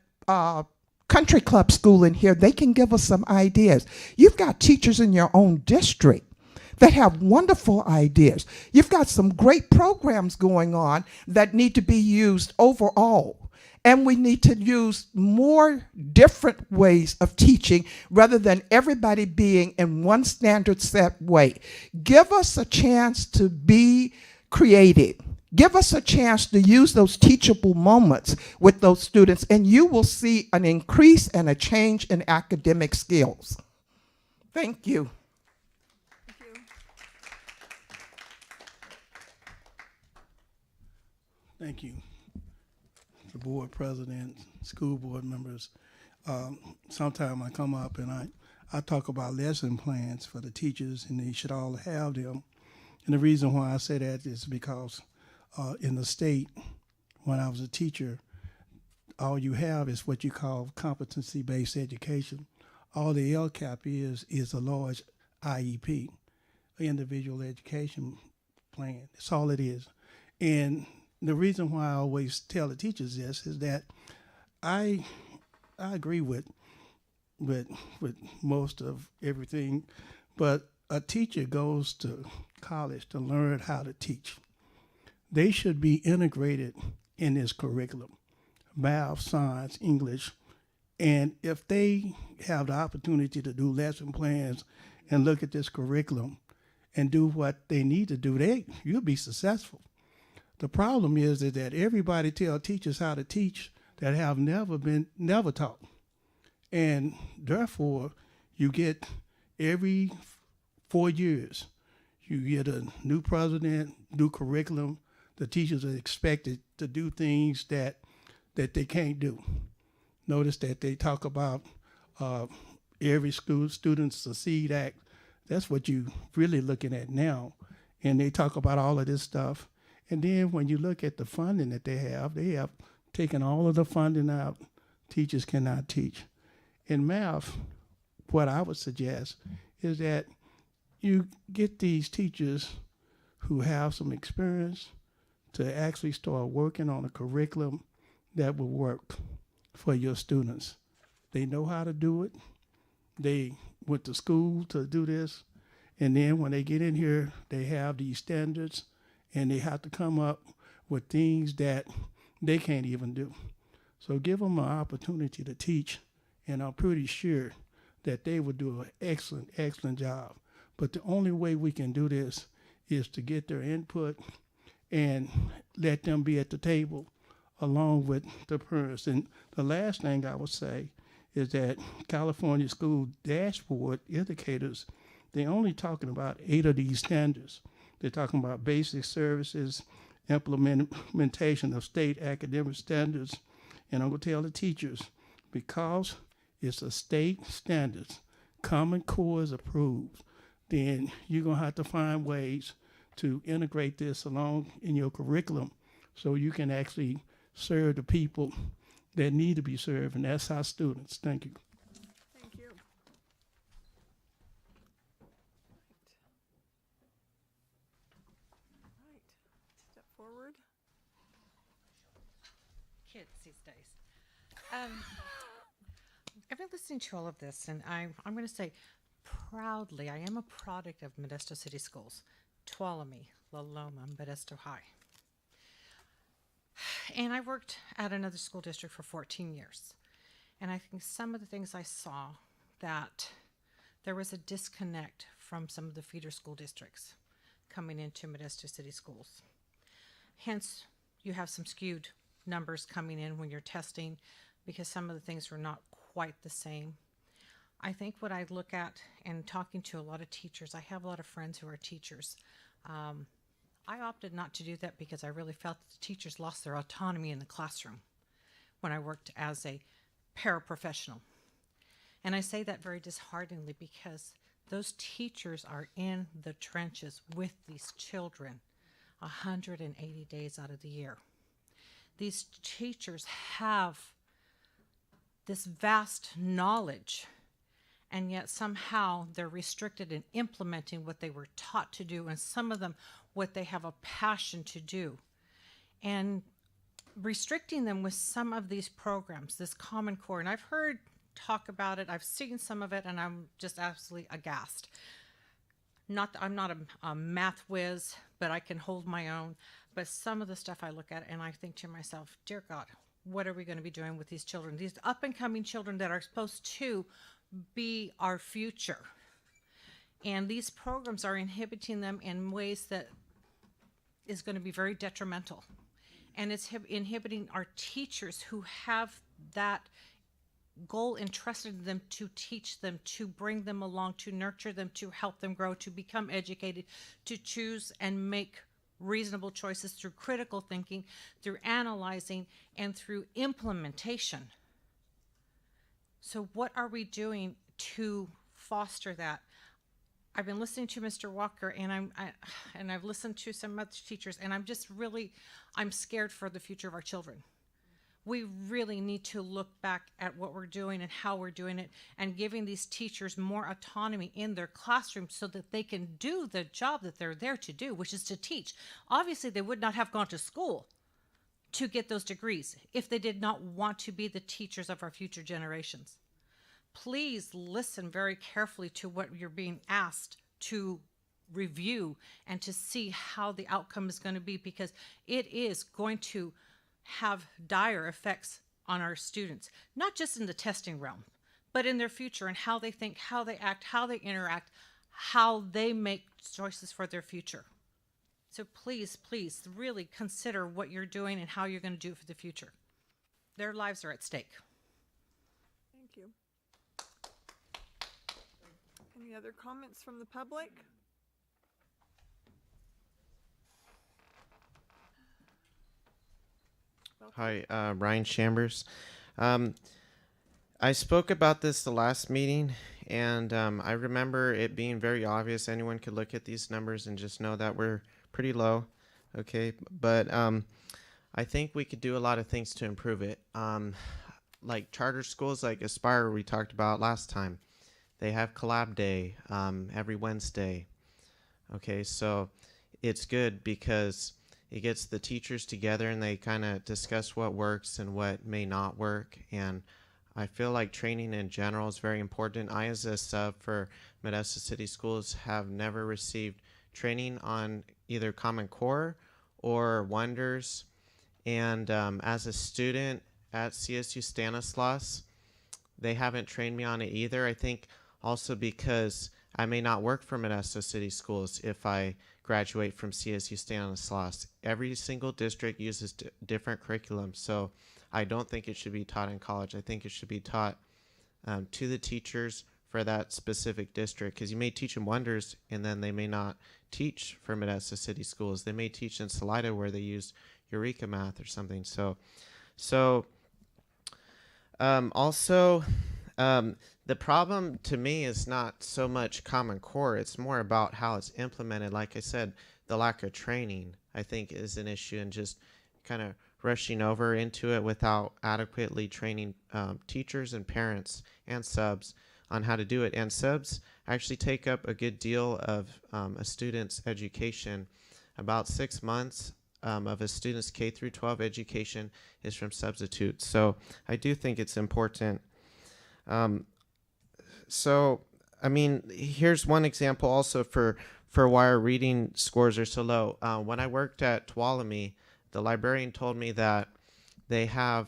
country club school in here. They can give us some ideas. You've got teachers in your own district that have wonderful ideas. You've got some great programs going on that need to be used overall. And we need to use more different ways of teaching rather than everybody being in one standard set way. Give us a chance to be creative. Give us a chance to use those teachable moments with those students, and you will see an increase and a change in academic skills. Thank you. Thank you. The board president, school board members. Sometime I come up and I talk about lesson plans for the teachers, and they should all have them. And the reason why I say that is because in the state, when I was a teacher, all you have is what you call competency-based education. All the LCAP is a large IEP, individual education plan. That's all it is. And the reason why I always tell the teachers this is that I agree with most of everything, but a teacher goes to college to learn how to teach. They should be integrated in this curriculum, math, science, English. And if they have the opportunity to do lesson plans and look at this curriculum and do what they need to do, you'll be successful. The problem is that everybody tell teachers how to teach that have never taught. And therefore, you get every 4 years, you get a new president, new curriculum. The teachers are expected to do things that they can't do. Notice that they talk about every school Student Succeed Act. That's what you're really looking at now. And they talk about all of this stuff. And then when you look at the funding that they have taken all of the funding out. Teachers cannot teach. In math, what I would suggest is that you get these teachers who have some experience to actually start working on a curriculum that will work for your students. They know how to do it. They went to school to do this. And then when they get in here, they have these standards and they have to come up with things that they can't even do. So give them an opportunity to teach, and I'm pretty sure that they will do an excellent, excellent job. But the only way we can do this is to get their input and let them be at the table along with the parents. And the last thing I would say is that California School Dashboard Indicators, they're only talking about 8 of these standards. They're talking about basic services, implementation of state academic standards. And I'm going to tell the teachers, because it's a state standards, Common Core is approved, then you're going to have to find ways to integrate this along in your curriculum so you can actually serve the people that need to be served, and that's our students. Thank you. Thank you. Right. Step forward. Kids these days. I've been listening to all of this, and I'm going to say proudly, I am a product of Modesto City Schools, Tuolumne, La Loma, Modesto High. And I worked at another school district for 14 years. And I think some of the things I saw, that there was a disconnect from some of the feeder school districts coming into Modesto City Schools. Hence, you have some skewed numbers coming in when you're testing because some of the things were not quite the same. I think what I look at and talking to a lot of teachers, I have a lot of friends who are teachers. I opted not to do that because I really felt that the teachers lost their autonomy in the classroom when I worked as a paraprofessional. And I say that very dishearteningly because those teachers are in the trenches with these children 180 days out of the year. These teachers have this vast knowledge, and yet somehow they're restricted in implementing what they were taught to do, and some of them what they have a passion to do. And restricting them with some of these programs, this Common Core, and I've heard talk about it, I've seen some of it, and I'm just absolutely aghast. I'm not a math whiz, but I can hold my own. But some of the stuff I look at and I think to myself, dear God, what are we going to be doing with these children? These up and coming children that are supposed to be our future. And these programs are inhibiting them in ways that is going to be very detrimental. And it's inhibiting our teachers who have that goal entrusted in them to teach them, to bring them along, to nurture them, to help them grow, to become educated, to choose and make reasonable choices through critical thinking, through analyzing, and through implementation. So what are we doing to foster that? I've been listening to Mr. Walker, and I've listened to some other teachers, and I'm scared for the future of our children. we really need to look back at what we're doing and how we're doing it, and giving these teachers more autonomy in their classroom so that they can do the job that they're there to do, which is to teach. Obviously, they would not have gone to school to get those degrees if they did not want to be the teachers of our future generations. Please listen very carefully to what you're being asked to review and to see how the outcome is going to be, because it is going to have dire effects on our students, not just in the testing realm, but in their future and how they think, how they act, how they interact, how they make choices for their future. So please, please really consider what you're doing and how you're going to do it for the future. Their lives are at stake. Thank you. Any other comments from the public? Hi, Ryan Chambers. I spoke about this the last meeting, and I remember it being very obvious. Anyone could look at these numbers and just know that we're pretty low, okay? But I think we could do a lot of things to improve it. Like charter schools like Aspire we talked about last time. They have Collab Day every Wednesday. Okay, so it's good because it gets the teachers together and they kind of discuss what works and what may not work. And I feel like training in general is very important. I, as a sub for Modesto City Schools, have never received training on either Common Core or Wonders. And as a student at CSU Stanislaus, they haven't trained me on it either. I think also because I may not work for Modesto City Schools if I graduate from CSU Stanislaus. Every single district uses different curriculum, so I don't think it should be taught in college. I think it should be taught to the teachers for that specific district, because you may teach in Wonders and then they may not teach for Modesto City Schools. They may teach in Salida where they use Eureka Math or something. The problem to me is not so much Common Core. It's more about how it's implemented. Like I said, the lack of training, I think, is an issue, and just kind of rushing over into it without adequately training teachers and parents and subs on how to do it. And subs actually take up a good deal of a student's education. About 6 months of a student's K through 12 education is from substitutes. So I do think it's important. So, I mean, here's one example also for why our reading scores are so low. When I worked at Tuolumne, the librarian told me that they have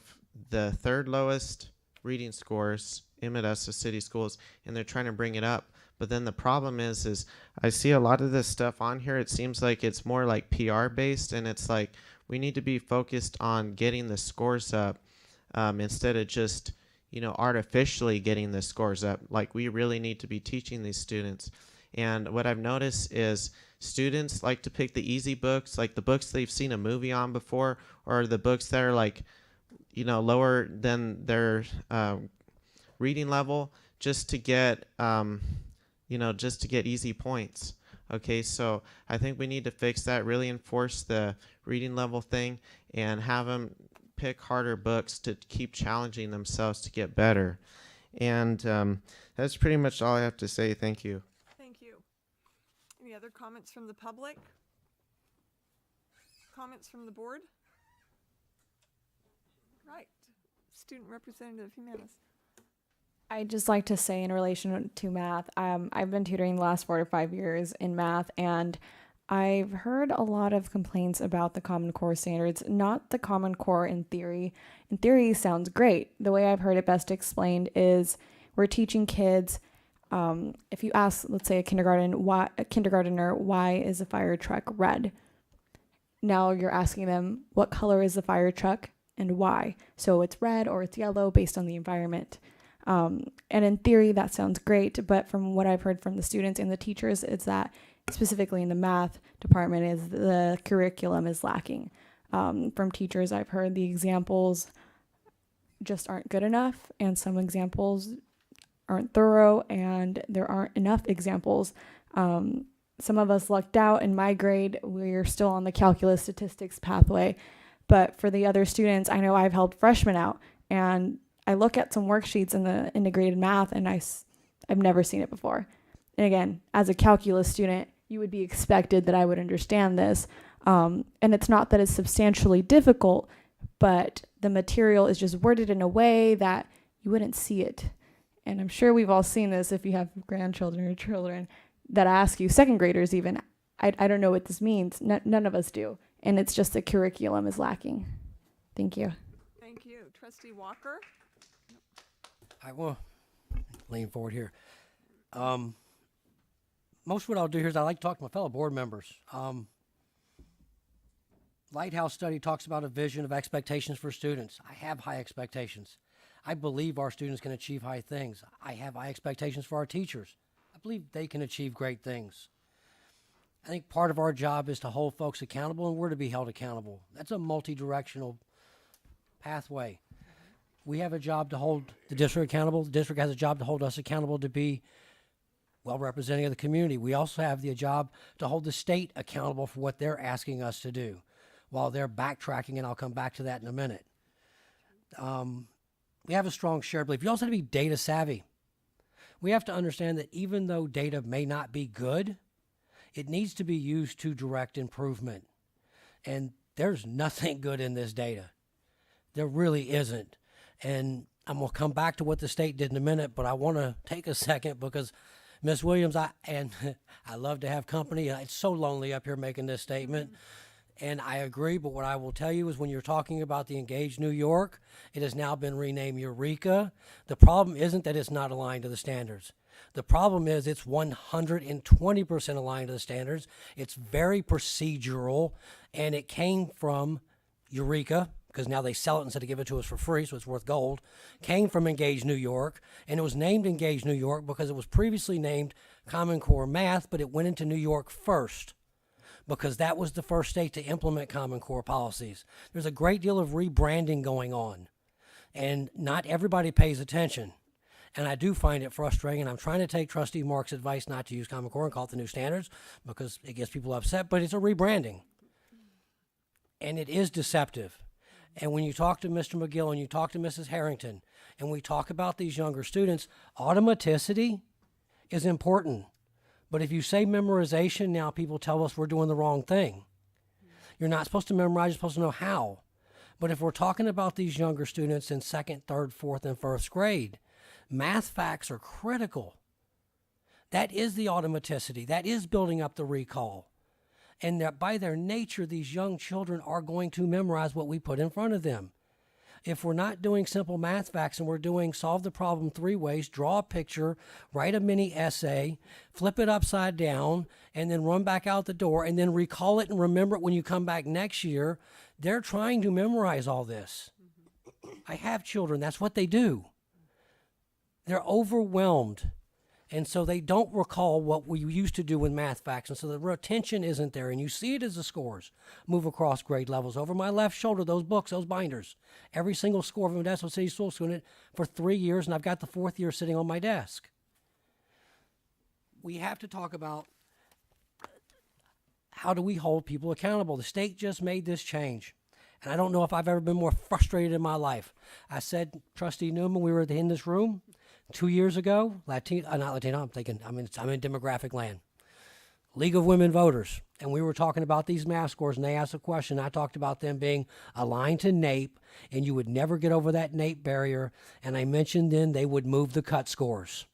the third lowest reading scores in Modesto City Schools, and they're trying to bring it up. But then the problem is I see a lot of this stuff on here. It seems like it's more like PR based, and it's like we need to be focused on getting the scores up instead of just artificially getting the scores up. Like, we really need to be teaching these students. And what I've noticed is students like to pick the easy books, like the books they've seen a movie on before, or the books that are like, lower than their reading level, just to get, just to get easy points. Okay, so I think we need to fix that, really enforce the reading level thing, and have them pick harder books to keep challenging themselves to get better. And that's pretty much all I have to say. Thank you. Thank you. Any other comments from the public? Comments from the board? Right. Student Representative Jimenez. I'd just like to say, in relation to math, I've been tutoring the last 4 to 5 years in math, and I've heard a lot of complaints about the Common Core standards, not the Common Core in theory. In theory, sounds great. The way I've heard it best explained is we're teaching kids, if you ask, let's say, a kindergartner, why is a fire truck red? Now you're asking them, what color is the fire truck and why? So it's red or it's yellow based on the environment. And in theory, that sounds great, but from what I've heard from the students and the teachers, it's that specifically in the math department is the curriculum is lacking. From teachers, I've heard the examples just aren't good enough, and some examples aren't thorough, and there aren't enough examples. Some of us lucked out. In my grade, we're still on the calculus statistics pathway, But for the other students, I know I've helped freshmen out, and I look at some worksheets in the integrated math, and I've never seen it before. And again, as a calculus student, you would be expected that I would understand this. And it's not that it's substantially difficult, but the material is just worded in a way that you wouldn't see it. And I'm sure we've all seen this if you have grandchildren or children that ask you, second graders even, I don't know what this means. None of us do. And it's just the curriculum is lacking. Thank you. Thank you. Trustee Walker? I will lean forward here. Most of what I'll do here is I like to talk to my fellow board members. Lighthouse study talks about a vision of expectations for students. I have high expectations. I believe our students can achieve high things. I have high expectations for our teachers. I believe they can achieve great things. I think part of our job is to hold folks accountable, and we're to be held accountable. That's a multi-directional pathway. We have a job to hold the district accountable. The district has a job to hold us accountable to be well representing of the community. We also have the job to hold the state accountable for what they're asking us to do while they're backtracking, and I'll come back to that in a minute. We have a strong shared belief. You also have to be data savvy. We have to understand that even though data may not be good, it needs to be used to direct improvement. And there's nothing good in this data. There really isn't. And I'm going to come back to what the state did in a minute, but I want to take a second because Ms. Williams, I love to have company. It's so lonely up here making this statement. And I agree, but what I will tell you is when you're talking about the Engage New York, it has now been renamed Eureka. The problem isn't that it's not aligned to the standards. The problem is it's 120% aligned to the standards. It's very procedural, and it came from Eureka, because now they sell it instead of give it to us for free, so it's worth gold, came from Engage New York, and it was named Engage New York because it was previously named Common Core Math, but it went into New York first, because that was the first state to implement Common Core policies. There's a great deal of rebranding going on, and not everybody pays attention. And I do find it frustrating, and I'm trying to take Trustee Mark's advice not to use Common Core and call it the new standards because it gets people upset, but it's a rebranding. And it is deceptive. And when you talk to Mr. McGill and you talk to Mrs. Harrington, and we talk about these younger students, automaticity is important. But if you say memorization, now people tell us we're doing the wrong thing. You're not supposed to memorize, you're supposed to know how. But if we're talking about these younger students in 2nd, 3rd, 4th, and 1st grade, math facts are critical. That is the automaticity. That is building up the recall. And that by their nature, these young children are going to memorize what we put in front of them. If we're not doing simple math facts and we're doing solve the problem 3 ways, draw a picture, write a mini essay, flip it upside down, and then run back out the door, and then recall it and remember it when you come back next year, they're trying to memorize all this. I have children. That's what they do. They're overwhelmed. And so they don't recall what we used to do with math facts. And so the retention isn't there. And you see it as the scores move across grade levels. Over my left shoulder, those books, those binders. Every single score of a Modesto City School student for 3 years, and I've got the 4th year sitting on my desk. We have to talk about how do we hold people accountable. The state just made this change. And I don't know if I've ever been more frustrated in my life. I said, Trustee Newman, we were in this room 2 years ago, not Latino, I'm in demographic land. League of Women Voters, and we were talking about these math scores, and they asked a question. I talked about them being aligned to NAEP, and you would never get over that NAEP barrier, and I mentioned then they would move the cut scores.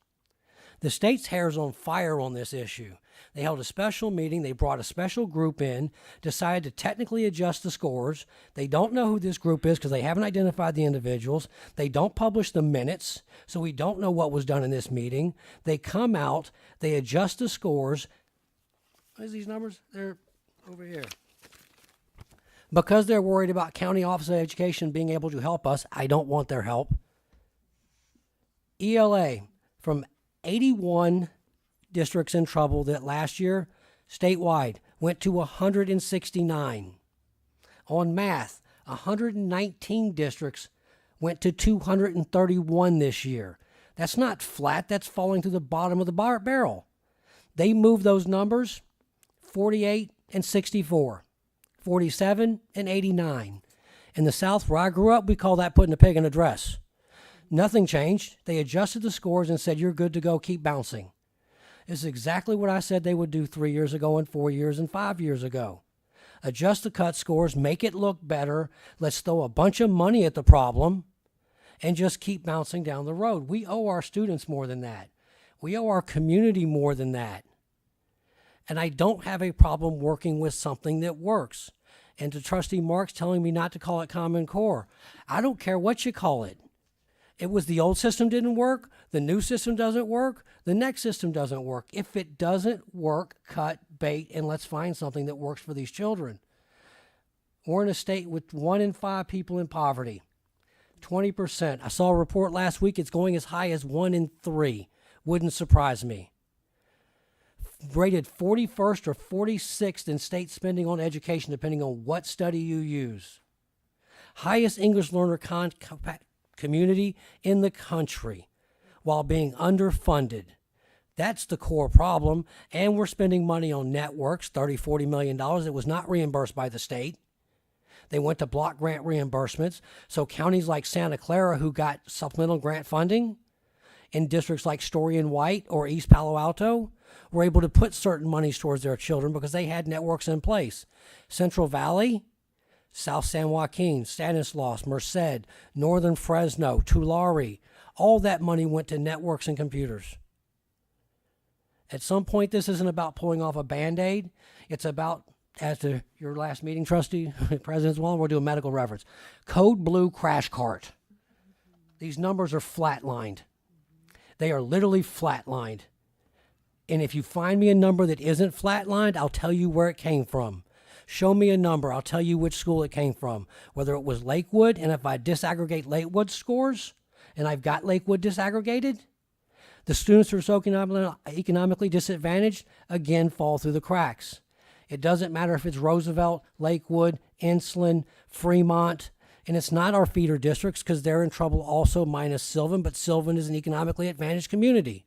The state's hair's on fire on this issue. They held a special meeting. They brought a special group in, decided to technically adjust the scores. They don't know who this group is because they haven't identified the individuals. They don't publish the minutes, so we don't know what was done in this meeting. They come out, they adjust the scores. What is these numbers? They're over here. Because they're worried about County Office of Education being able to help us, I don't want their help. ELA, from 81 districts in trouble that last year, statewide, went to 169. On math, 119 districts went to 231 this year. That's not flat, that's falling to the bottom of the barrel. They moved those numbers, 48 and 64, 47 and 89. In the South, where I grew up, we call that putting a pig in a dress. Nothing changed. They adjusted the scores and said, you're good to go, keep bouncing. This is exactly what I said they would do 3 years ago and 4 years and 5 years ago. Adjust the cut scores, make it look better. Let's throw a bunch of money at the problem and just keep bouncing down the road. We owe our students more than that. We owe our community more than that. And I don't have a problem working with something that works. And to Trustee Marks telling me not to call it Common Core, I don't care what you call it. It was the old system didn't work, the new system doesn't work, the next system doesn't work. If it doesn't work, cut bait and let's find something that works for these children. We're in a state with 1 in 5 people in poverty. 20%. I saw a report last week, it's going as high as 1 in 3. Wouldn't surprise me. Rated 41st or 46th in state spending on education, depending on what study you use. Highest English learner community in the country while being underfunded. That's the core problem. And we're spending money on networks, $30-40 million. It was not reimbursed by the state. They went to block grant reimbursements. So counties like Santa Clara, who got supplemental grant funding, in districts like Story and White or East Palo Alto, were able to put certain monies towards their children because they had networks in place. Central Valley, South San Joaquin, Stanislaus, Merced, Northern Fresno, Tulare, all that money went to networks and computers. At some point, this isn't about pulling off a Band-Aid. It's about, as to your last meeting, Trustee, President Zwallen, we'll do a medical reference. Code Blue crash cart. These numbers are flatlined. They are literally flatlined. And if you find me a number that isn't flatlined, I'll tell you where it came from. Show me a number, I'll tell you which school it came from. Whether it was Lakewood, and if I disaggregate Lakewood scores, and I've got Lakewood disaggregated, the students who are so economically disadvantaged, again, fall through the cracks. It doesn't matter if it's Roosevelt, Lakewood, Insulan, Fremont, and it's not our feeder districts because they're in trouble also, minus Sylvan, but Sylvan is an economically advantaged community.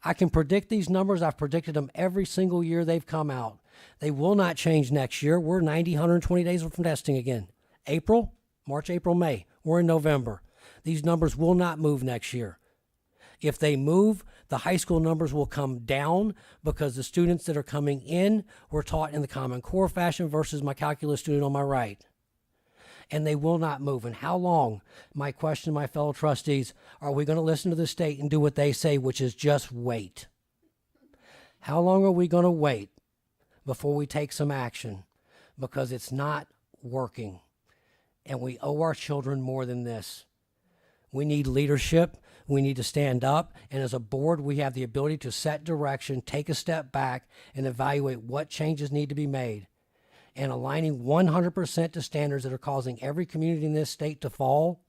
I can predict these numbers. I've predicted them every single year they've come out. They will not change next year. We're 90, 120 days from testing again. March, April, May. We're in November. These numbers will not move next year. If they move, the high school numbers will come down because the students that are coming in were taught in the Common Core fashion versus my calculus student on my right. And they will not move. And how long, my question to my fellow trustees, are we going to listen to the state and do what they say, which is just wait? How long are we going to wait before we take some action? Because it's not working. And we owe our children more than this. We need leadership. We need to stand up. And as a board, we have the ability to set direction, take a step back, and evaluate what changes need to be made. And aligning 100% to standards that are causing every community in this state to fall,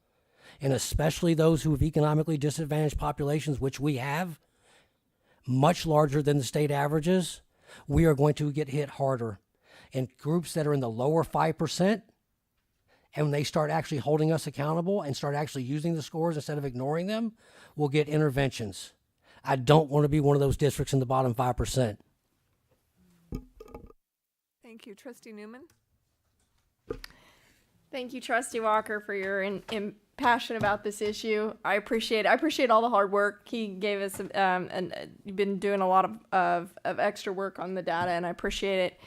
and especially those who have economically disadvantaged populations, which we have, much larger than the state averages, we are going to get hit harder. And groups that are in the lower 5%, and when they start actually holding us accountable and start actually using the scores instead of ignoring them, will get interventions. I don't want to be one of those districts in the bottom 5%. Thank you. Trustee Newman? Thank you, Trustee Walker, for your passion about this issue. I appreciate all the hard work. He gave us, you've been doing a lot of extra work on the data, and I appreciate it.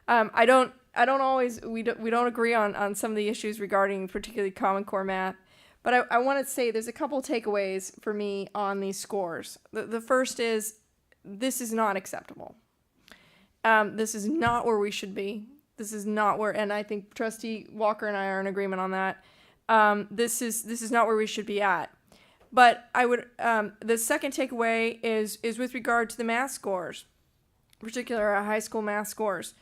I don't always, we don't agree on some of the issues regarding particularly Common Core math, but I want to say there's a couple takeaways for me on these scores. The first is, this is not acceptable. This is not where we should be. This is not where, and I think Trustee Walker and I are in agreement on that. This is not where we should be at. But I would, the second takeaway is with regard to the math scores, particularly our high school math scores.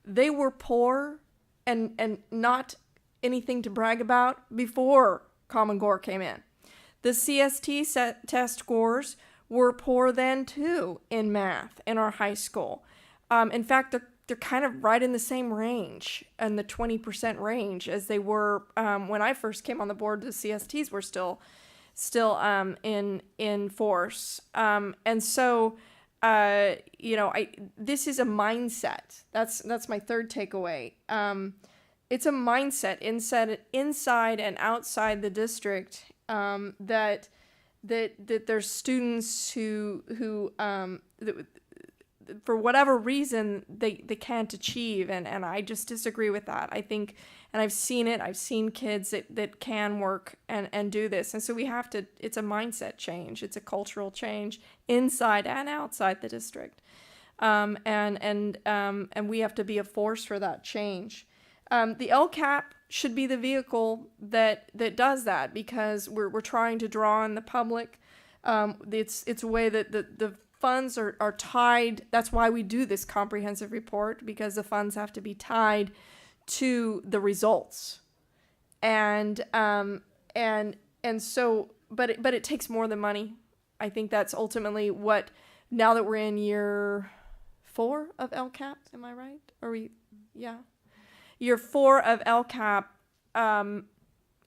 They were poor and not anything to brag about before Common Core came in. The CST test scores were poor then too in math in our high school. In fact, they're kind of right in the same range, in the 20% range, as they were when I first came on the board. The CSTs were still in force, and so this is a mindset. That's my third takeaway. it's a mindset inside and outside the district, that there's students who for whatever reason they can't achieve, and I just disagree with that. I think, and I've seen kids that can work and do this, and so we have to, it's a mindset change, it's a cultural change inside and outside the district, and we have to be a force for that change. The LCAP should be the vehicle that does that, because we're trying to draw in the public. It's a way that the funds are tied. That's why we do this comprehensive report, because the funds have to be tied to the results. And so, but it takes more than money. I think that's ultimately what, now that we're in year 4 of LCAP, am I right? Are we, yeah. Year 4 of LCAP,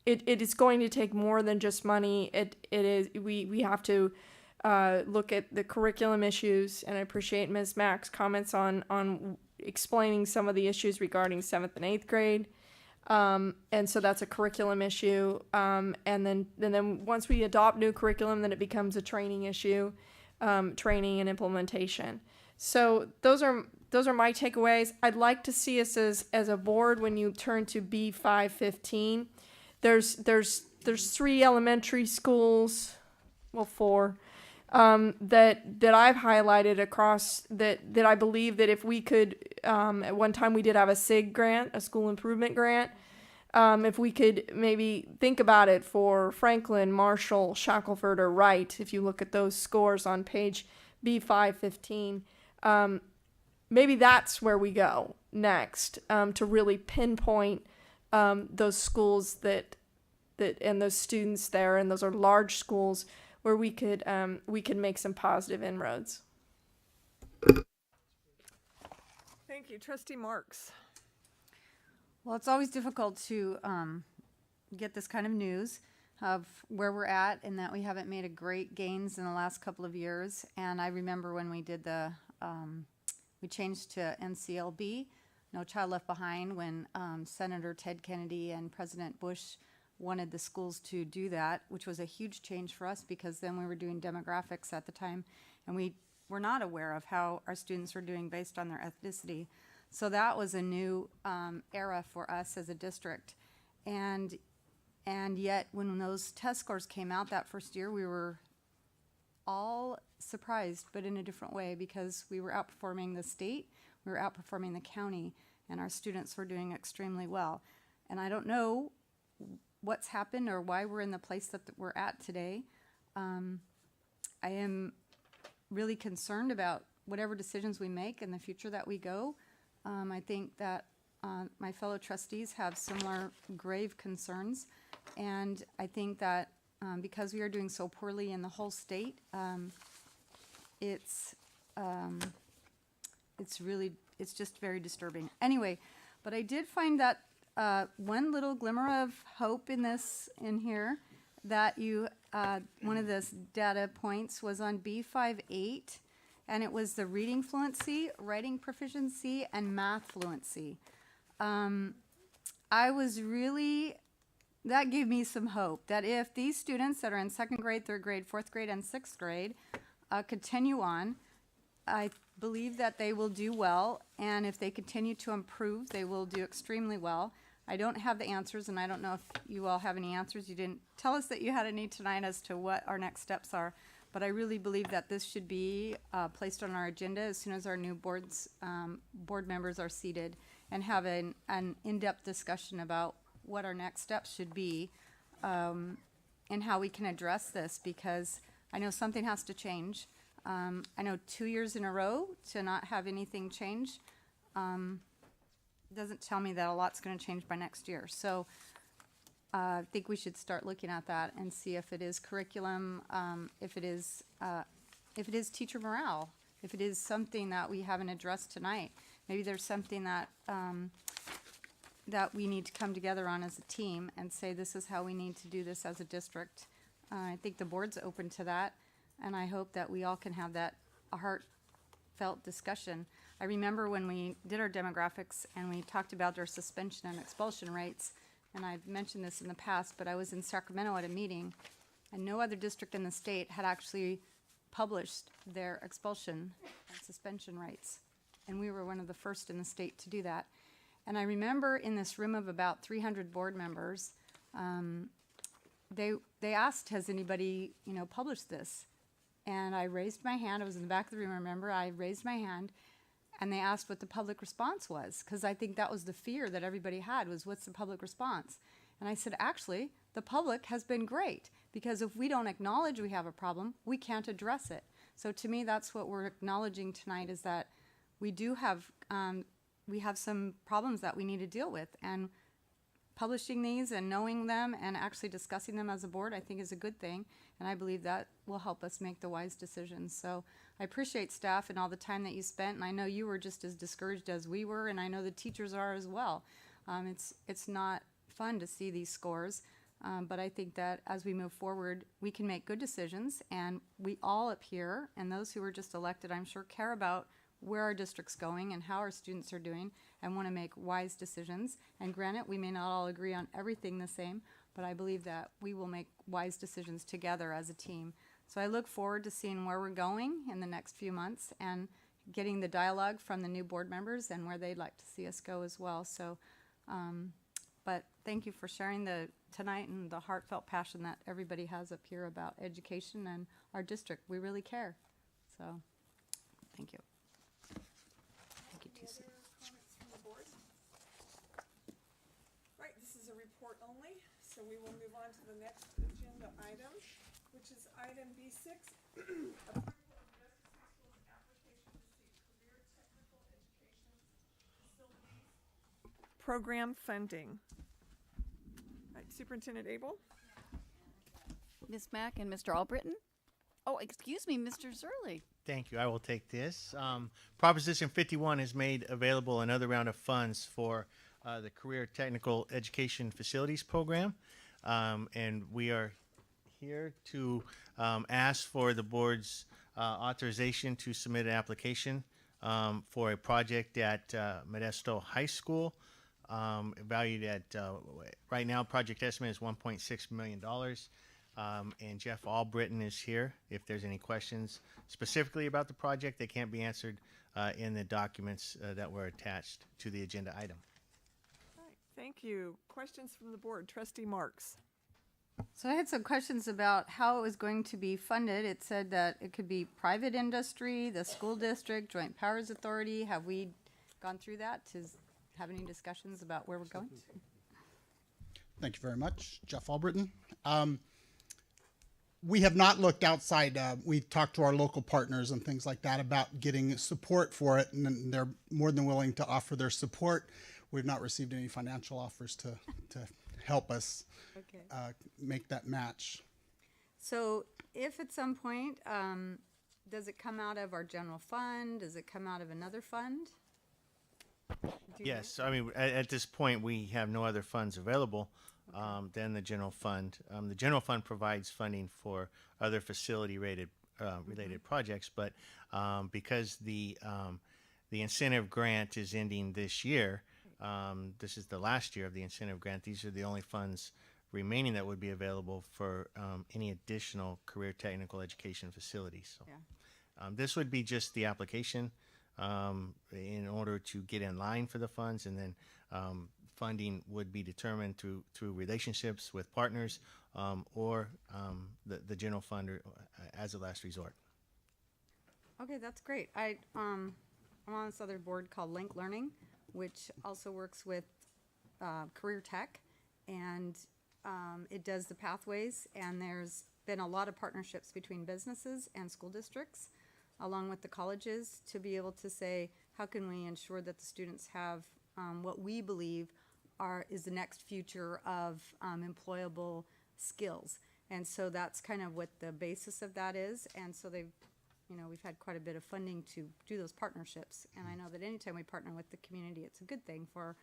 it is going to take more than just money. We have to look at the curriculum issues, and I appreciate Ms. Mack's comments on explaining some of the issues regarding 7th and 8th grade. And so that's a curriculum issue. And then once we adopt new curriculum, then it becomes a training issue, training and implementation. So those are my takeaways. I'd like to see us as a board, when you turn to B515, there's 3 elementary schools, well, 4, that I've highlighted across that I believe that if we could, at one time we did have a SIG grant, a school improvement grant. If we could maybe think about it for Franklin, Marshall, Shackelford, or Wright, if you look at those scores on page B515, maybe that's where we go next, to really pinpoint those schools that and those students there, and those are large schools where we could make some positive inroads. Thank you, Trustee Marks. Well, it's always difficult to get this kind of news of where we're at, and that we haven't made a great gains in the last couple of years. And I remember when we did we changed to NCLB, No Child Left Behind, when Senator Ted Kennedy and President Bush wanted the schools to do that, which was a huge change for us, because then we were doing demographics at the time, and we were not aware of how our students were doing based on their ethnicity. So that was a new era for us as a district. And yet, when those test scores came out that first year, we were all surprised, but in a different way, because we were outperforming the state, we were outperforming the county, and our students were doing extremely well. And I don't know what's happened or why we're in the place that we're at today. I am really concerned about whatever decisions we make in the future that we go. I think that my fellow trustees have similar grave concerns, and I think that because we are doing so poorly in the whole state, it's just very disturbing. Anyway, but I did find that one little glimmer of hope in here, that one of the data points was on B58, and it was the reading fluency, writing proficiency, and math fluency. That gave me some hope that if these students that are in 2nd grade, 3rd grade, 4th grade, and 6th grade continue on, I believe that they will do well, and if they continue to improve, they will do extremely well. I don't have the answers, and I don't know if you all have any answers. You didn't tell us that you had any tonight as to what our next steps are, but I really believe that this should be placed on our agenda as soon as our new board members are seated, and have an in-depth discussion about what our next steps should be, and how we can address this, because I know something has to change. I know 2 years in a row to not have anything change doesn't tell me that a lot's going to change by next year. So I think we should start looking at that and see if it is curriculum, if it is teacher morale, if it is something that we haven't addressed tonight. Maybe there's something that that we need to come together on as a team and say, this is how we need to do this as a district. I think the board's open to that, and I hope that we all can have that heartfelt heartfelt discussion. I remember when we did our demographics and we talked about our suspension and expulsion rates, and I've mentioned this in the past, but I was in Sacramento at a meeting, and no other district in the state had actually published their expulsion and suspension rates. And we were one of the first in the state to do that. And I remember in this room of about 300 board members, they asked, has anybody, published this? And I raised my hand. I was in the back of the room, I remember. I raised my hand, and they asked what the public response was, because I think that was the fear that everybody had, was what's the public response? And I said, actually, the public has been great, because if we don't acknowledge we have a problem, we can't address it. So to me, that's what we're acknowledging tonight, is that we do have, we have some problems that we need to deal with. And publishing these and knowing them and actually discussing them as a board, I think, is a good thing. And I believe that will help us make the wise decisions. So I appreciate staff and all the time that you spent. And I know you were just as discouraged as we were, and I know the teachers are as well. It's not fun to see these scores. But I think that as we move forward, we can make good decisions. And we all up here, and those who were just elected, I'm sure, care about where our district's going and how our students are doing, and want to make wise decisions. And granted, we may not all agree on everything the same, but I believe that we will make wise decisions together as a team. So I look forward to seeing where we're going in the next few months and getting the dialogue from the new board members and where they'd like to see us go as well. So, but thank you for sharing tonight and the heartfelt passion that everybody has up here about education and our district. We really care. So, thank you. Thank you, TC. Right, this is a report only, so we will move on to the next agenda item, which is item B6. Approval of Modesto City Schools application to seek career technical education facilities program funding. Right, Superintendent Abel? Ms. Mack and Mr. Albritton? Oh, excuse me, Mr. Zerley. Thank you. I will take this. Proposition 51 has made available another round of funds for the Career Technical Education Facilities Program. And we are here to ask for the board's authorization to submit an application for a project at Modesto High School, valued at, right now, project estimate is $1.6 million. And Jeff Albritton is here. If there's any questions specifically about the project, they can't be answered in the documents that were attached to the agenda item. All right, thank you. Questions from the board? Trustee Marks. So I had some questions about how it was going to be funded. It said that it could be private industry, the school district, Joint Powers Authority. Have we gone through that to have any discussions about where we're going? Thank you very much. Jeff Albritton. We have not looked outside. We've talked to our local partners and things like that about getting support for it, and they're more than willing to offer their support. We've not received any financial offers to help us make that match. So if at some point, does it come out of our general fund? Does it come out of another fund? Yes, I mean, at this point, we have no other funds available than the general fund. The general fund provides funding for other facility-related projects, but because the incentive grant is ending this year, this is the last year of the incentive grant. These are the only funds remaining that would be available for any additional career technical education facilities. So, this would be just the application in order to get in line for the funds, and then funding would be determined through relationships with partners or the general fund as a last resort. Okay, that's great. I'm on this other board called Link Learning, which also works with Career Tech, and it does the pathways, and there's been a lot of partnerships between businesses and school districts, along with the colleges, to be able to say, how can we ensure that the students have what we believe is the next future of employable skills. And so that's kind of what the basis of that is. And so we've had quite a bit of funding to do those partnerships. And I know that anytime we partner with the community, it's a good thing for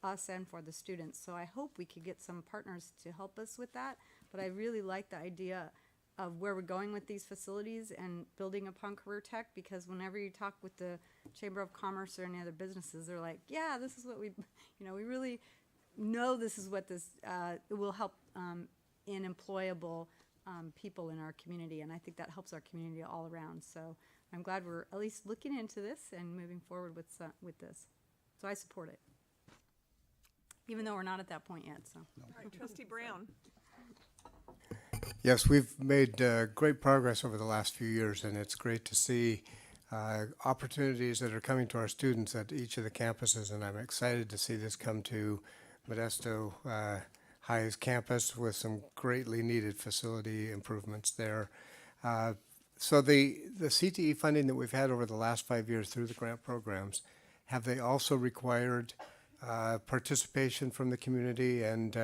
us and for the students. So I hope we could get some partners to help us with that. But I really like the idea of where we're going with these facilities and building upon career tech, because whenever you talk with the Chamber of Commerce or any other businesses, they're like, yeah, this is what we, we really know this is what this it will help in employable people in our community, and I think that helps our community all around. So I'm glad we're at least looking into this and moving forward with this. So I support it, even though we're not at that point yet. So. All right, Trustee Brown. Yes, we've made great progress over the last few years, and it's great to see opportunities that are coming to our students at each of the campuses, and I'm excited to see this come to Modesto High's campus with some greatly needed facility improvements there. So the CTE funding that we've had over the last 5 years through the grant programs, have they also required participation from the community and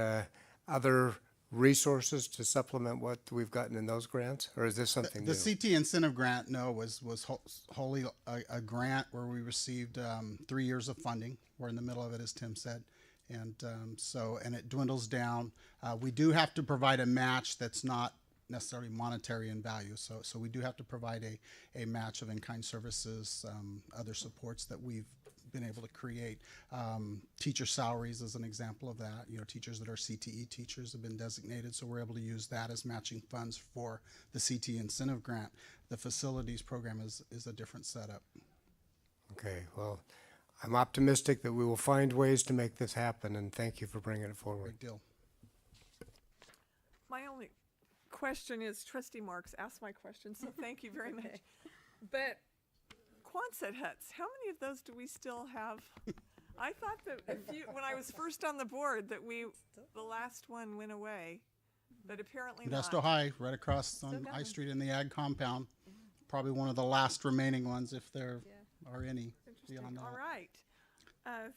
other resources to supplement what we've gotten in those grants, or is this something The new? CT incentive grant, no, was wholly a grant where we received 3 years of funding. We're in the middle of it, as Tim said. And and it dwindles down. We do have to provide a match that's not necessarily monetary in value. So we do have to provide a match of in-kind services, other supports that we've been able to create. Teacher salaries is an example of that. Teachers that are CTE teachers have been designated, so we're able to use that as matching funds for the CTE incentive grant. The facilities program is a different setup. Okay, well, I'm optimistic that we will find ways to make this happen, and thank you for bringing it forward. Big deal. My only question is, Trustee Marks asked my question, so thank you very much. But Quonset huts, how many of those do we still have? I thought that when I was first on the board, that the last one went away, but apparently Modesto not. High, right across on I Street in the Ag compound. Probably one of the last remaining ones, if there are any. Beyond that. All right.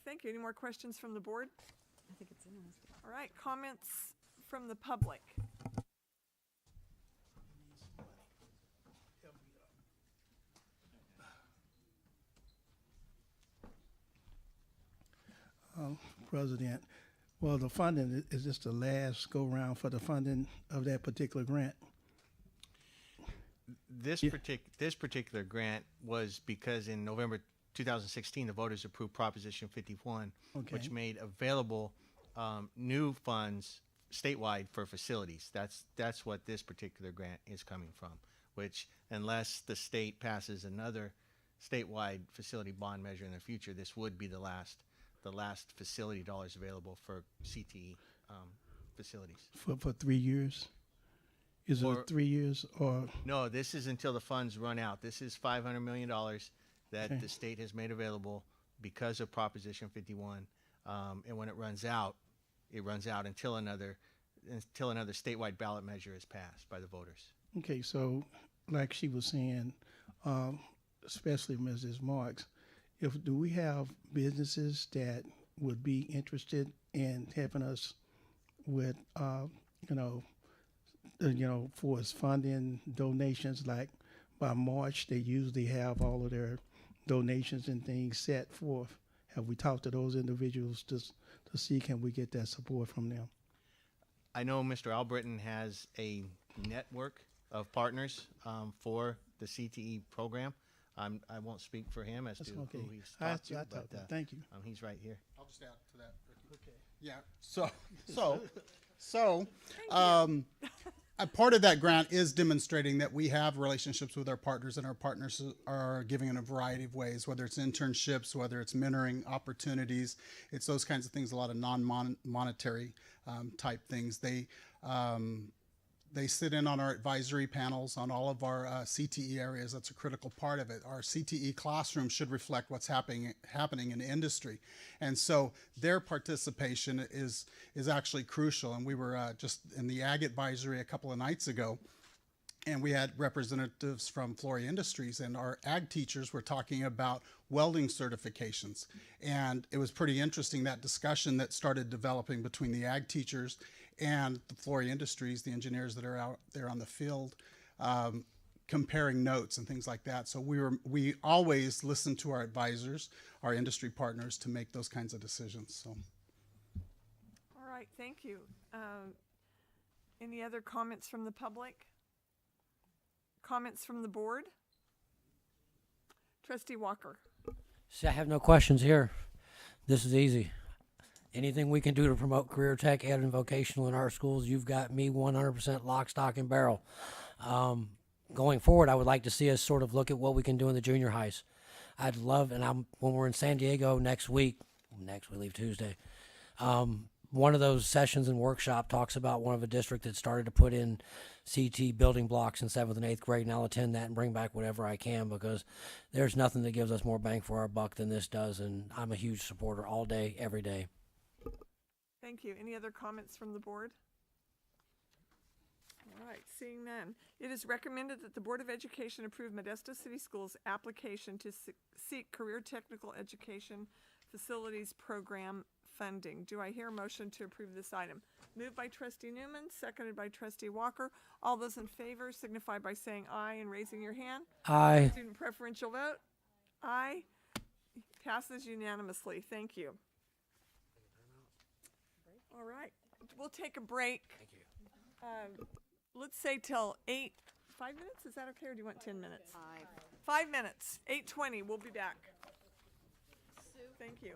Thank you. Any more questions from the board? I think it's interesting. All right. Comments from the public? President, well, the funding, is this the last go-round for the funding of that particular grant? This particular grant was because in November 2016, the voters approved Proposition 51, which made available new funds statewide for facilities. That's what this particular grant is coming from, which unless the state passes another statewide facility bond measure in the future, this would be the last facility dollars available for CTE facilities. For 3 years? Is it 3 years or? No, this is until the funds run out. This is $500 million that the state has made available because of Proposition 51. And when it runs out until another statewide ballot measure is passed by the voters. Okay, so like she was saying, especially Mrs. Marks, do we have businesses that would be interested in helping us with, for us funding donations, like by March, they usually have all of their donations and things set forth. Have we talked to those individuals to see can we get that support from them? I know Mr. Albritton has a network of partners for the CTE program. I won't speak for him as to who he's talked to, but thank you. He's right here. I'll just add to that. Okay. Yeah. So, a part of that grant is demonstrating that we have relationships with our partners, and our partners are giving in a variety of ways, whether it's internships, whether it's mentoring opportunities. It's those kinds of things, a lot of non-monetary type things. They sit in on our advisory panels on all of our CTE areas. That's a critical part of it. Our CTE classroom should reflect what's happening in industry. And so their participation is actually crucial. And we were just in the Ag Advisory a couple of nights ago, and we had representatives from Flory Industries, and our ag teachers were talking about welding certifications. And it was pretty interesting, that discussion that started developing between the ag teachers and the Flory Industries, the engineers that are out there on the field, comparing notes and things like that. So we always listen to our advisors, our industry partners, to make those kinds of decisions. So. All right, thank you. Any other comments from the public? comments from the board? Trustee Walker. See, I have no questions here. This is easy. Anything we can do to promote career tech, ed, and vocational in our schools, you've got me 100% lock, stock, and barrel. Going forward, I would like to see us sort of look at what we can do in the junior highs. I'd love, and when we're in San Diego next week, we leave Tuesday, one of those sessions and workshop talks about one of a district that started to put in CT building blocks in 7th and 8th grade, and I'll attend that and bring back whatever I can, because there's nothing that gives us more bang for our buck than this does, and I'm a huge supporter all day, every day. Thank you. Any other comments from the board? All right, seeing none. It is recommended that the Board of Education approve Modesto City Schools' application to seek career technical education facilities program funding. Do I hear a motion to approve this item? Moved by Trustee Newman, seconded by Trustee Walker. All those in favor signify by saying aye and raising your hand. Aye. Student preferential vote? Aye. Passes unanimously. Thank you. All right, we'll take a break. Thank you. Let's say till 5 minutes, is that okay, or do you want 10 minutes? 5 minutes, 8:20, we'll be back. Thank you.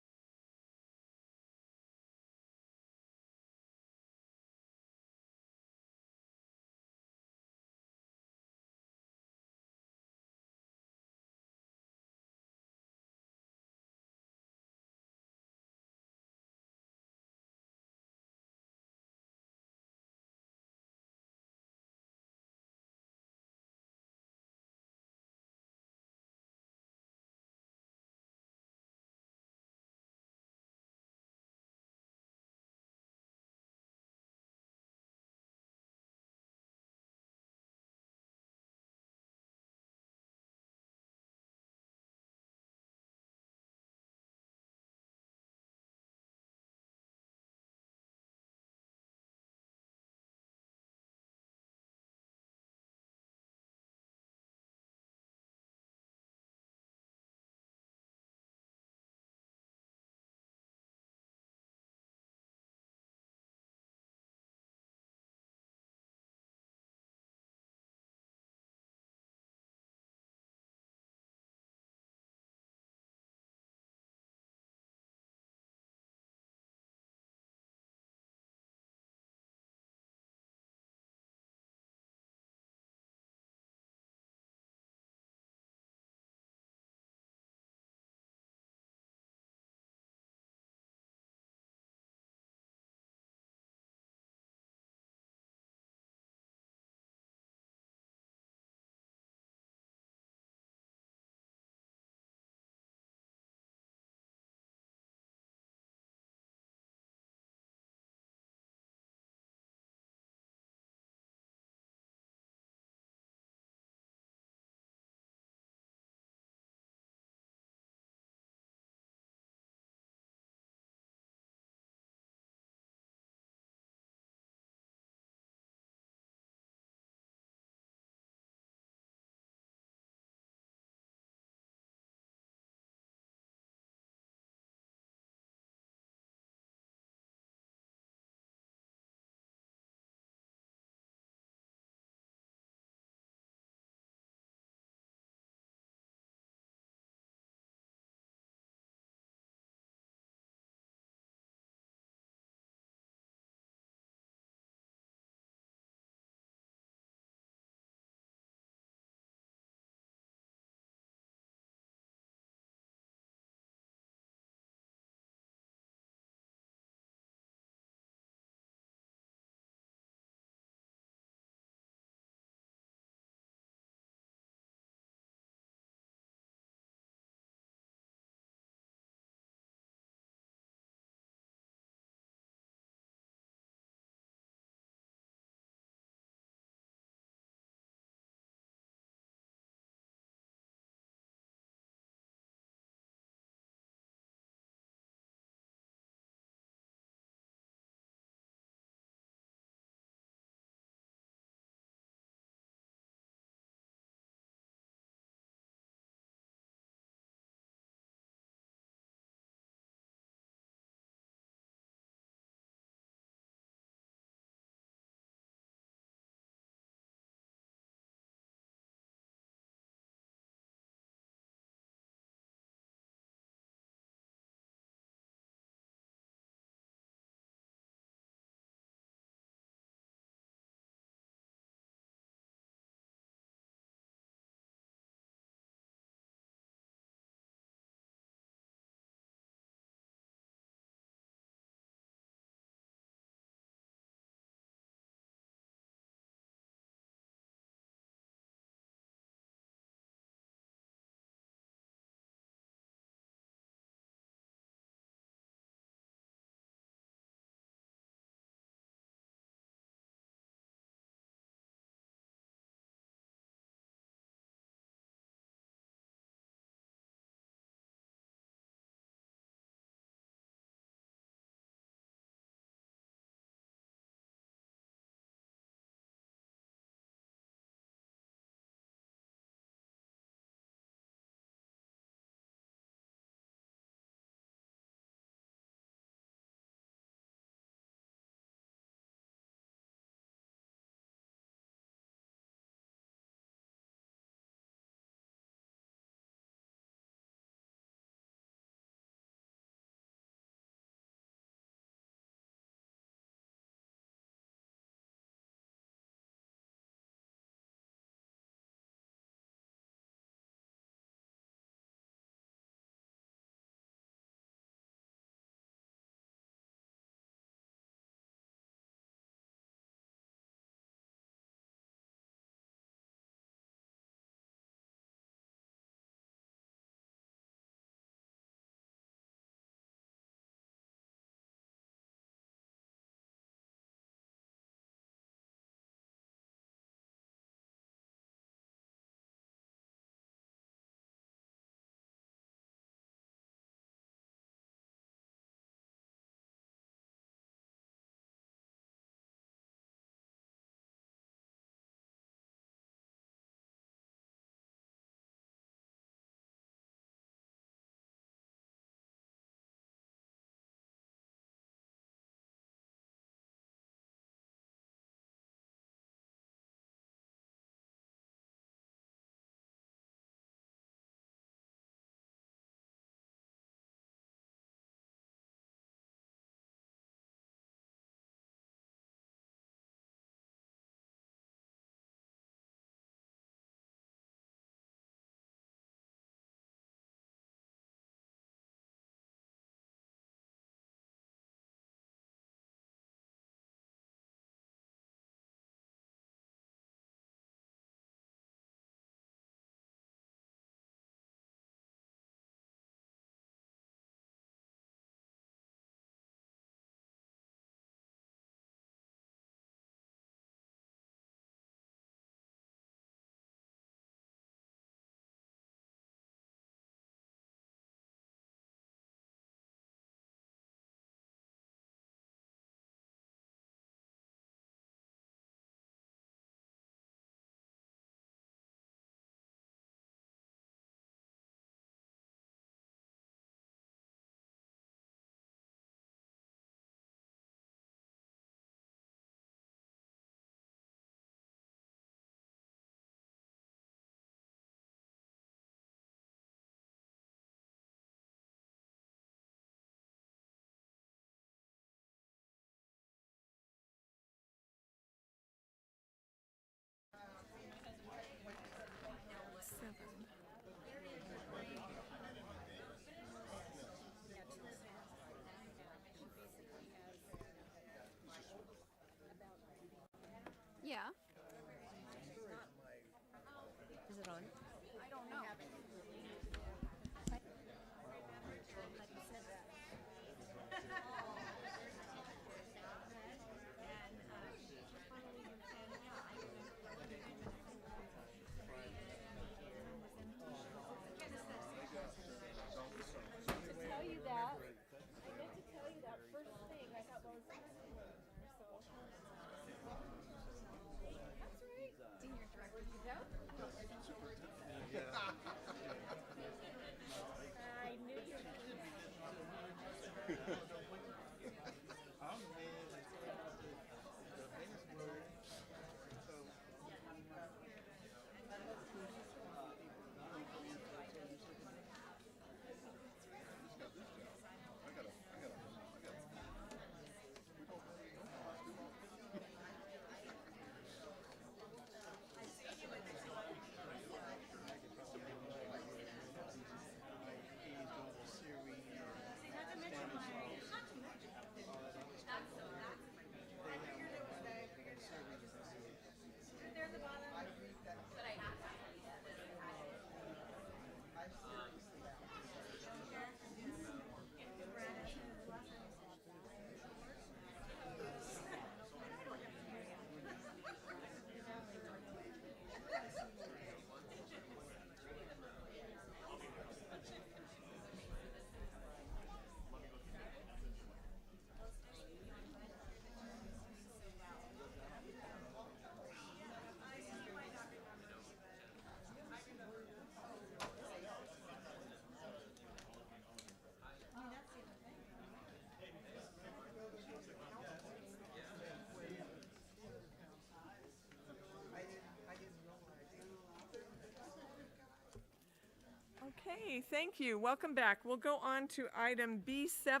Okay, thank you. Welcome back. We'll go on to item B7,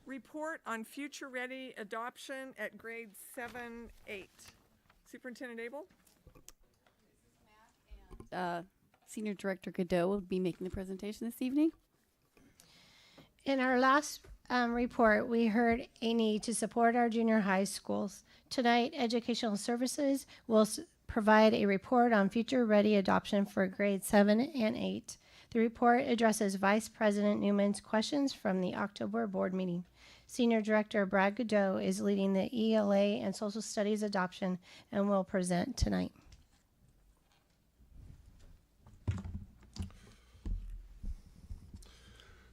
report on future ready adoption at grades 7, 8. Superintendent Abel? Senior Director Godot will be making the presentation this evening. In our last report, we heard a need to support our junior high schools. Tonight, Educational Services will provide a report on future ready adoption for grades 7 and 8. The report addresses Vice President Newman's questions from the October board meeting. Senior Director Brad Godot is leading the ELA and Social Studies adoption and will present tonight.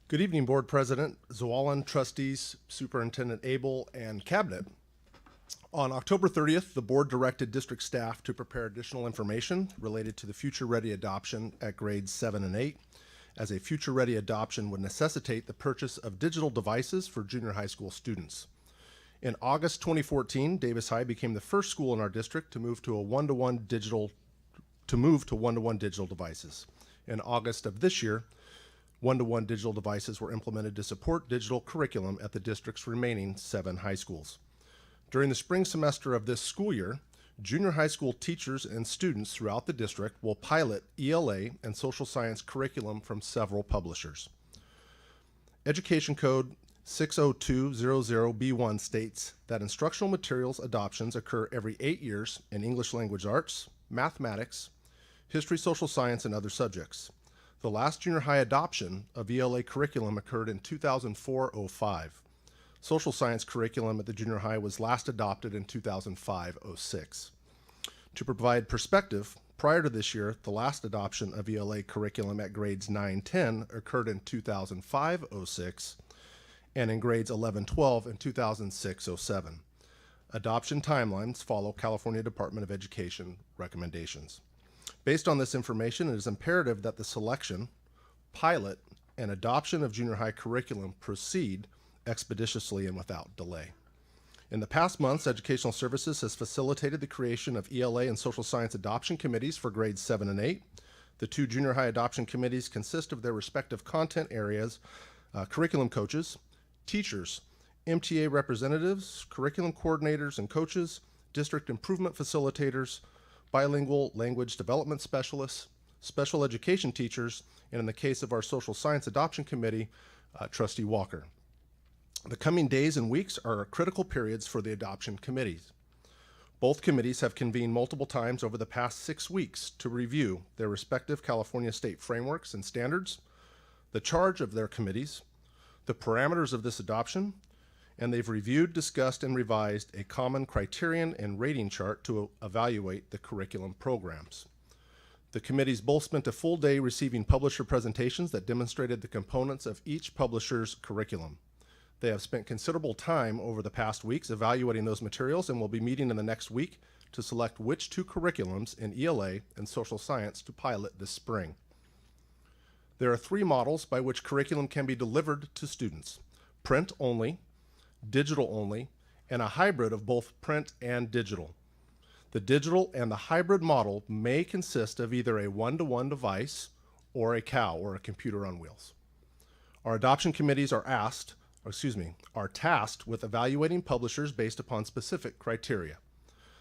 Good evening, Board President Zuwalin, trustees, Superintendent Abel, and Cabinet. On October 30th, the board directed district staff to prepare additional information related to the future-ready adoption at grades 7 and 8, as a future-ready adoption would necessitate the purchase of digital devices for junior high school students. In August 2014, Davis High became the first school in our district to move to one-to-one digital devices. In August of this year, one-to-one digital devices were implemented to support digital curriculum at the district's remaining 7 high schools. During the spring semester of this school year, junior high school teachers and students throughout the district will pilot ELA and social science curriculum from several publishers. Education Code 60200B1 states that instructional materials adoptions occur every 8 years in English language arts, mathematics, history, social science, and other subjects. The last junior high adoption of ELA curriculum occurred in 2004-05. Social science curriculum at the junior high was last adopted in 2005-06. To provide perspective, prior to this year, the last adoption of ELA curriculum at grades 9-10 occurred in 2005-06 and in grades 11-12 in 2006-07. Adoption timelines follow California Department of Education recommendations. Based on this information, it is imperative that the selection, pilot, and adoption of junior high curriculum proceed expeditiously and without delay. In the past months, Educational Services has facilitated the creation of ELA and social science adoption committees for grades 7 and 8. The 2 junior high adoption committees consist of their respective content areas, curriculum coaches, teachers, MTA representatives, curriculum coordinators and coaches, district improvement facilitators, bilingual language development specialists, special education teachers, and in the case of our social science adoption committee, Trustee Walker. The coming days and weeks are critical periods for the adoption committees. Both committees have convened multiple times over the past 6 weeks to review their respective California state frameworks and standards, the charge of their committees, the parameters of this adoption, and they've reviewed, discussed, and revised a common criterion and rating chart to evaluate the curriculum programs. The committees both spent a full day receiving publisher presentations that demonstrated the components of each publisher's curriculum. They have spent considerable time over the past weeks evaluating those materials and will be meeting in the next week to select which 2 curriculums in ELA and social science to pilot this spring. There are 3 models by which curriculum can be delivered to students: print only, digital only, and a hybrid of both print and digital. The digital and the hybrid model may consist of either a one-to-one device or a COW, or a computer on wheels. Our adoption committees are tasked with evaluating publishers based upon specific criteria.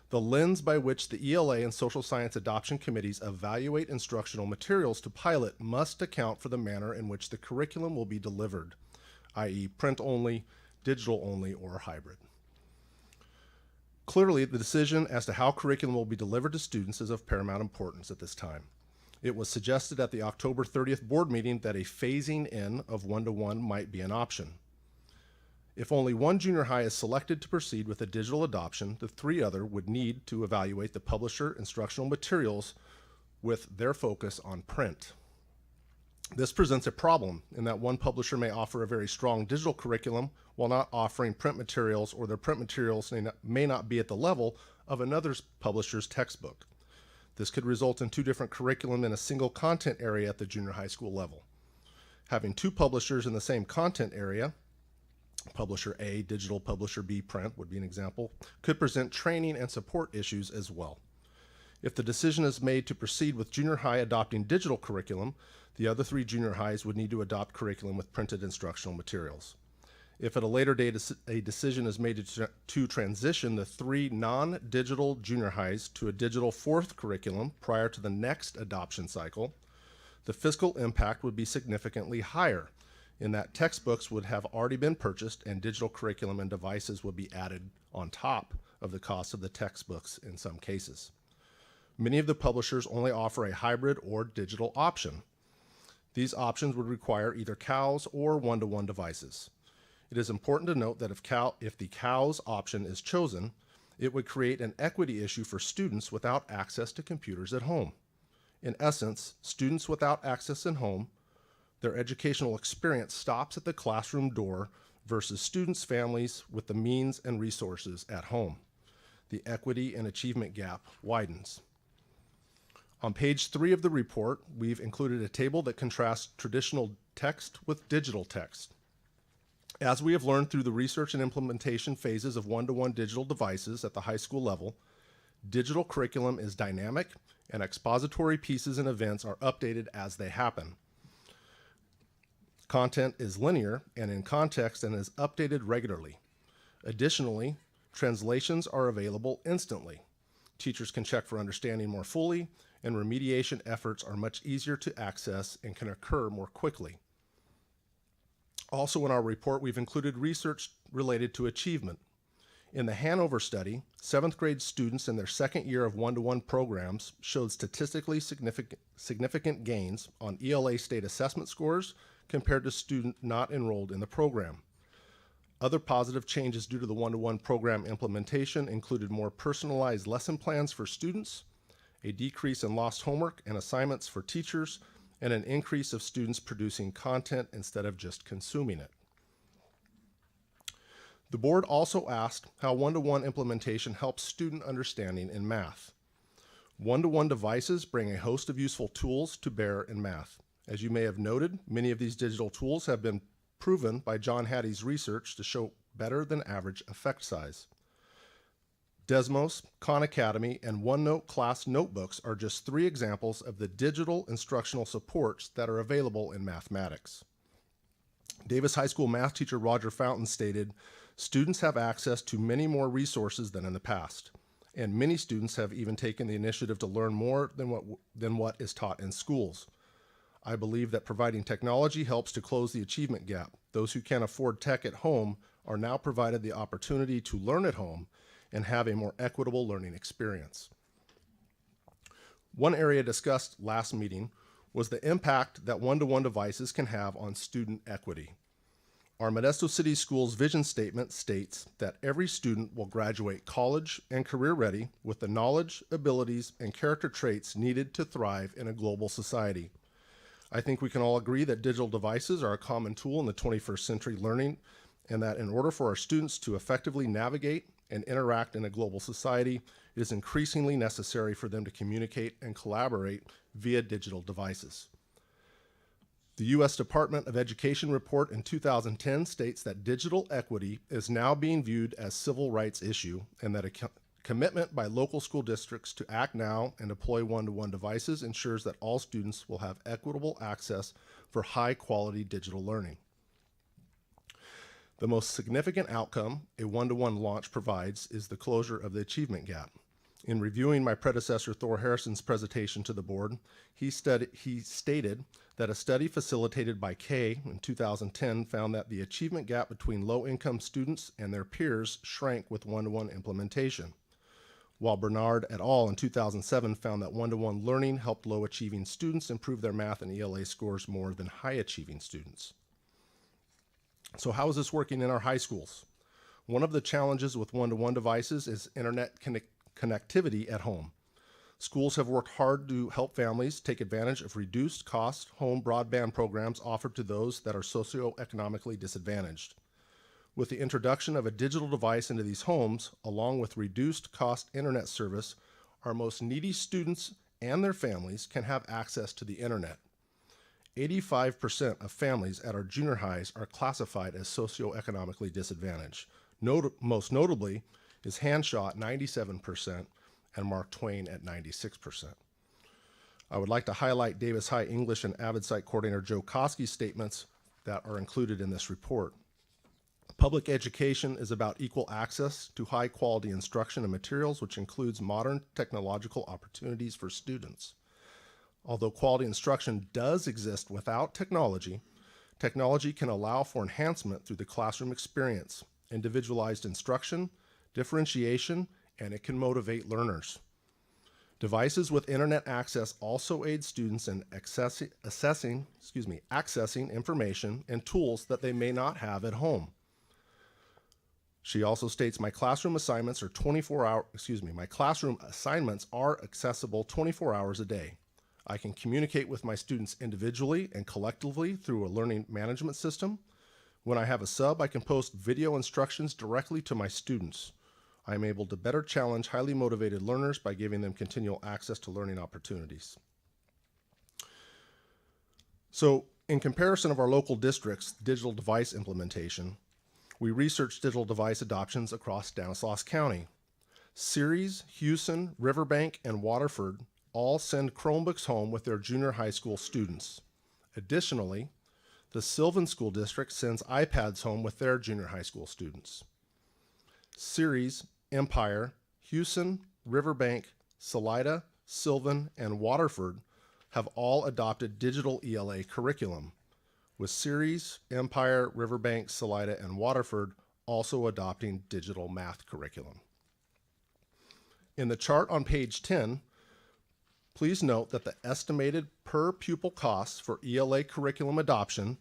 The lens by which the ELA and social science adoption committees evaluate instructional materials to pilot must account for the manner in which the curriculum will be delivered, i.e. print only, digital only, or hybrid. Clearly, the decision as to how curriculum will be delivered to students is of paramount importance at this time. It was suggested at the October 30th board meeting that a phasing in of one-to-one might be an option. If only one junior high is selected to proceed with a digital adoption, the 3 other would need to evaluate the publisher instructional materials with their focus on print. This presents a problem in that one publisher may offer a very strong digital curriculum while not offering print materials, or their print materials may not be at the level of another publisher's textbook. This could result in 2 different curriculum in a single content area at the junior high school level. Having 2 publishers in the same content area, publisher A digital, publisher B print would be an example, could present training and support issues as well. If the decision is made to proceed with junior high adopting digital curriculum, the other 3 junior highs would need to adopt curriculum with printed instructional materials. If at a later date a decision is made to transition the 3 non-digital junior highs to a digital 4th curriculum prior to the next adoption cycle, the fiscal impact would be significantly higher in that textbooks would have already been purchased and digital curriculum and devices would be added on top of the cost of the textbooks in some cases. Many of the publishers only offer a hybrid or digital option. These options would require either COWS or one-to-one devices. It is important to note that if the COWS option is chosen, it would create an equity issue for students without access to computers at home. In essence, students without access at home, their educational experience stops at the classroom door versus students' families with the means and resources at home. The equity and achievement gap widens. On page 3 of the report, we've included a table that contrasts traditional text with digital text. As we have learned through the research and implementation phases of one-to-one digital devices at the high school level, digital curriculum is dynamic and expository pieces and events are updated as they happen. Content is linear and in context and is updated regularly. Additionally, translations are available instantly. Teachers can check for understanding more fully, and remediation efforts are much easier to access and can occur more quickly. Also in our report, we've included research related to achievement. In the Hanover study, 7th grade students in their second year of one-to-one programs showed statistically significant gains on ELA state assessment scores compared to students not enrolled in the program. Other positive changes due to the one-to-one program implementation included more personalized lesson plans for students, a decrease in lost homework and assignments for teachers, and an increase of students producing content instead of just consuming it. The board also asked how one-to-one implementation helps student understanding in math. One-to-one devices bring a host of useful tools to bear in math. As you may have noted, many of these digital tools have been proven by John Hattie's research to show better than average effect size. Desmos, Khan Academy, and OneNote class notebooks are just 3 examples of the digital instructional supports that are available in mathematics. Davis High School math teacher Roger Fountain stated, "Students have access to many more resources than in the past, and many students have even taken the initiative to learn more than what is taught in schools. I believe that providing technology helps to close the achievement gap. Those who can't afford tech at home are now provided the opportunity to learn at home and have a more equitable learning experience." One area discussed last meeting was the impact that one-to-one devices can have on student equity. Our Modesto City Schools vision statement states that every student will graduate college and career ready with the knowledge, abilities, and character traits needed to thrive in a global society. I think we can all agree that digital devices are a common tool in the 21st century learning, and that in order for our students to effectively navigate and interact in a global society, it is increasingly necessary for them to communicate and collaborate via digital devices. The U.S. Department of Education report in 2010 states that digital equity is now being viewed as a civil rights issue, and that a commitment by local school districts to act now and deploy one-to-one devices ensures that all students will have equitable access for high-quality digital learning. The most significant outcome a one-to-one launch provides is the closure of the achievement gap. In reviewing my predecessor Thor Harrison's presentation to the board, he stated that a study facilitated by Kay in 2010 found that the achievement gap between low-income students and their peers shrank with one-to-one implementation, while Bernard et al. In 2007 found that one-to-one learning helped low-achieving students improve their math and ELA scores more than high-achieving students. So how is this working in our high schools? One of the challenges with one-to-one devices is internet connectivity at home. Schools have worked hard to help families take advantage of reduced cost home broadband programs offered to those that are socioeconomically disadvantaged. With the introduction of a digital device into these homes, along with reduced cost internet service, our most needy students and their families can have access to the internet. 85% of families at our junior highs are classified as socioeconomically disadvantaged. Most notably is Hanshot 97% and Mark Twain at 96%. I would like to highlight Davis High English and Avid Site Coordinator Joe Koski's statements that are included in this report. Public education is about equal access to high quality instruction and materials, which includes modern technological opportunities for students. Although quality instruction does exist without technology, technology can allow for enhancement through the classroom experience, individualized instruction, differentiation, and it can motivate learners. Devices with internet access also aid students in accessing information and tools that they may not have at home. She also states, my classroom assignments are accessible 24 hours a day. I can communicate with my students individually and collectively through a learning management system. When I have a sub, I can post video instructions directly to my students. I am able to better challenge highly motivated learners by giving them continual access to learning opportunities. So, in comparison of our local districts' digital device implementation, we researched digital device adoptions across Stanislaus County. Ceres, Houston, Riverbank, and Waterford all send Chromebooks home with their junior high school students. Additionally, the Sylvan School District sends iPads home with their junior high school students. Ceres, Empire, Houston, Riverbank, Salida, Sylvan, and Waterford have all adopted digital ELA curriculum, with Ceres, Empire, Riverbank, Salida, and Waterford also adopting digital math curriculum. In the chart on page 10, please note that the estimated per pupil costs for ELA curriculum adoption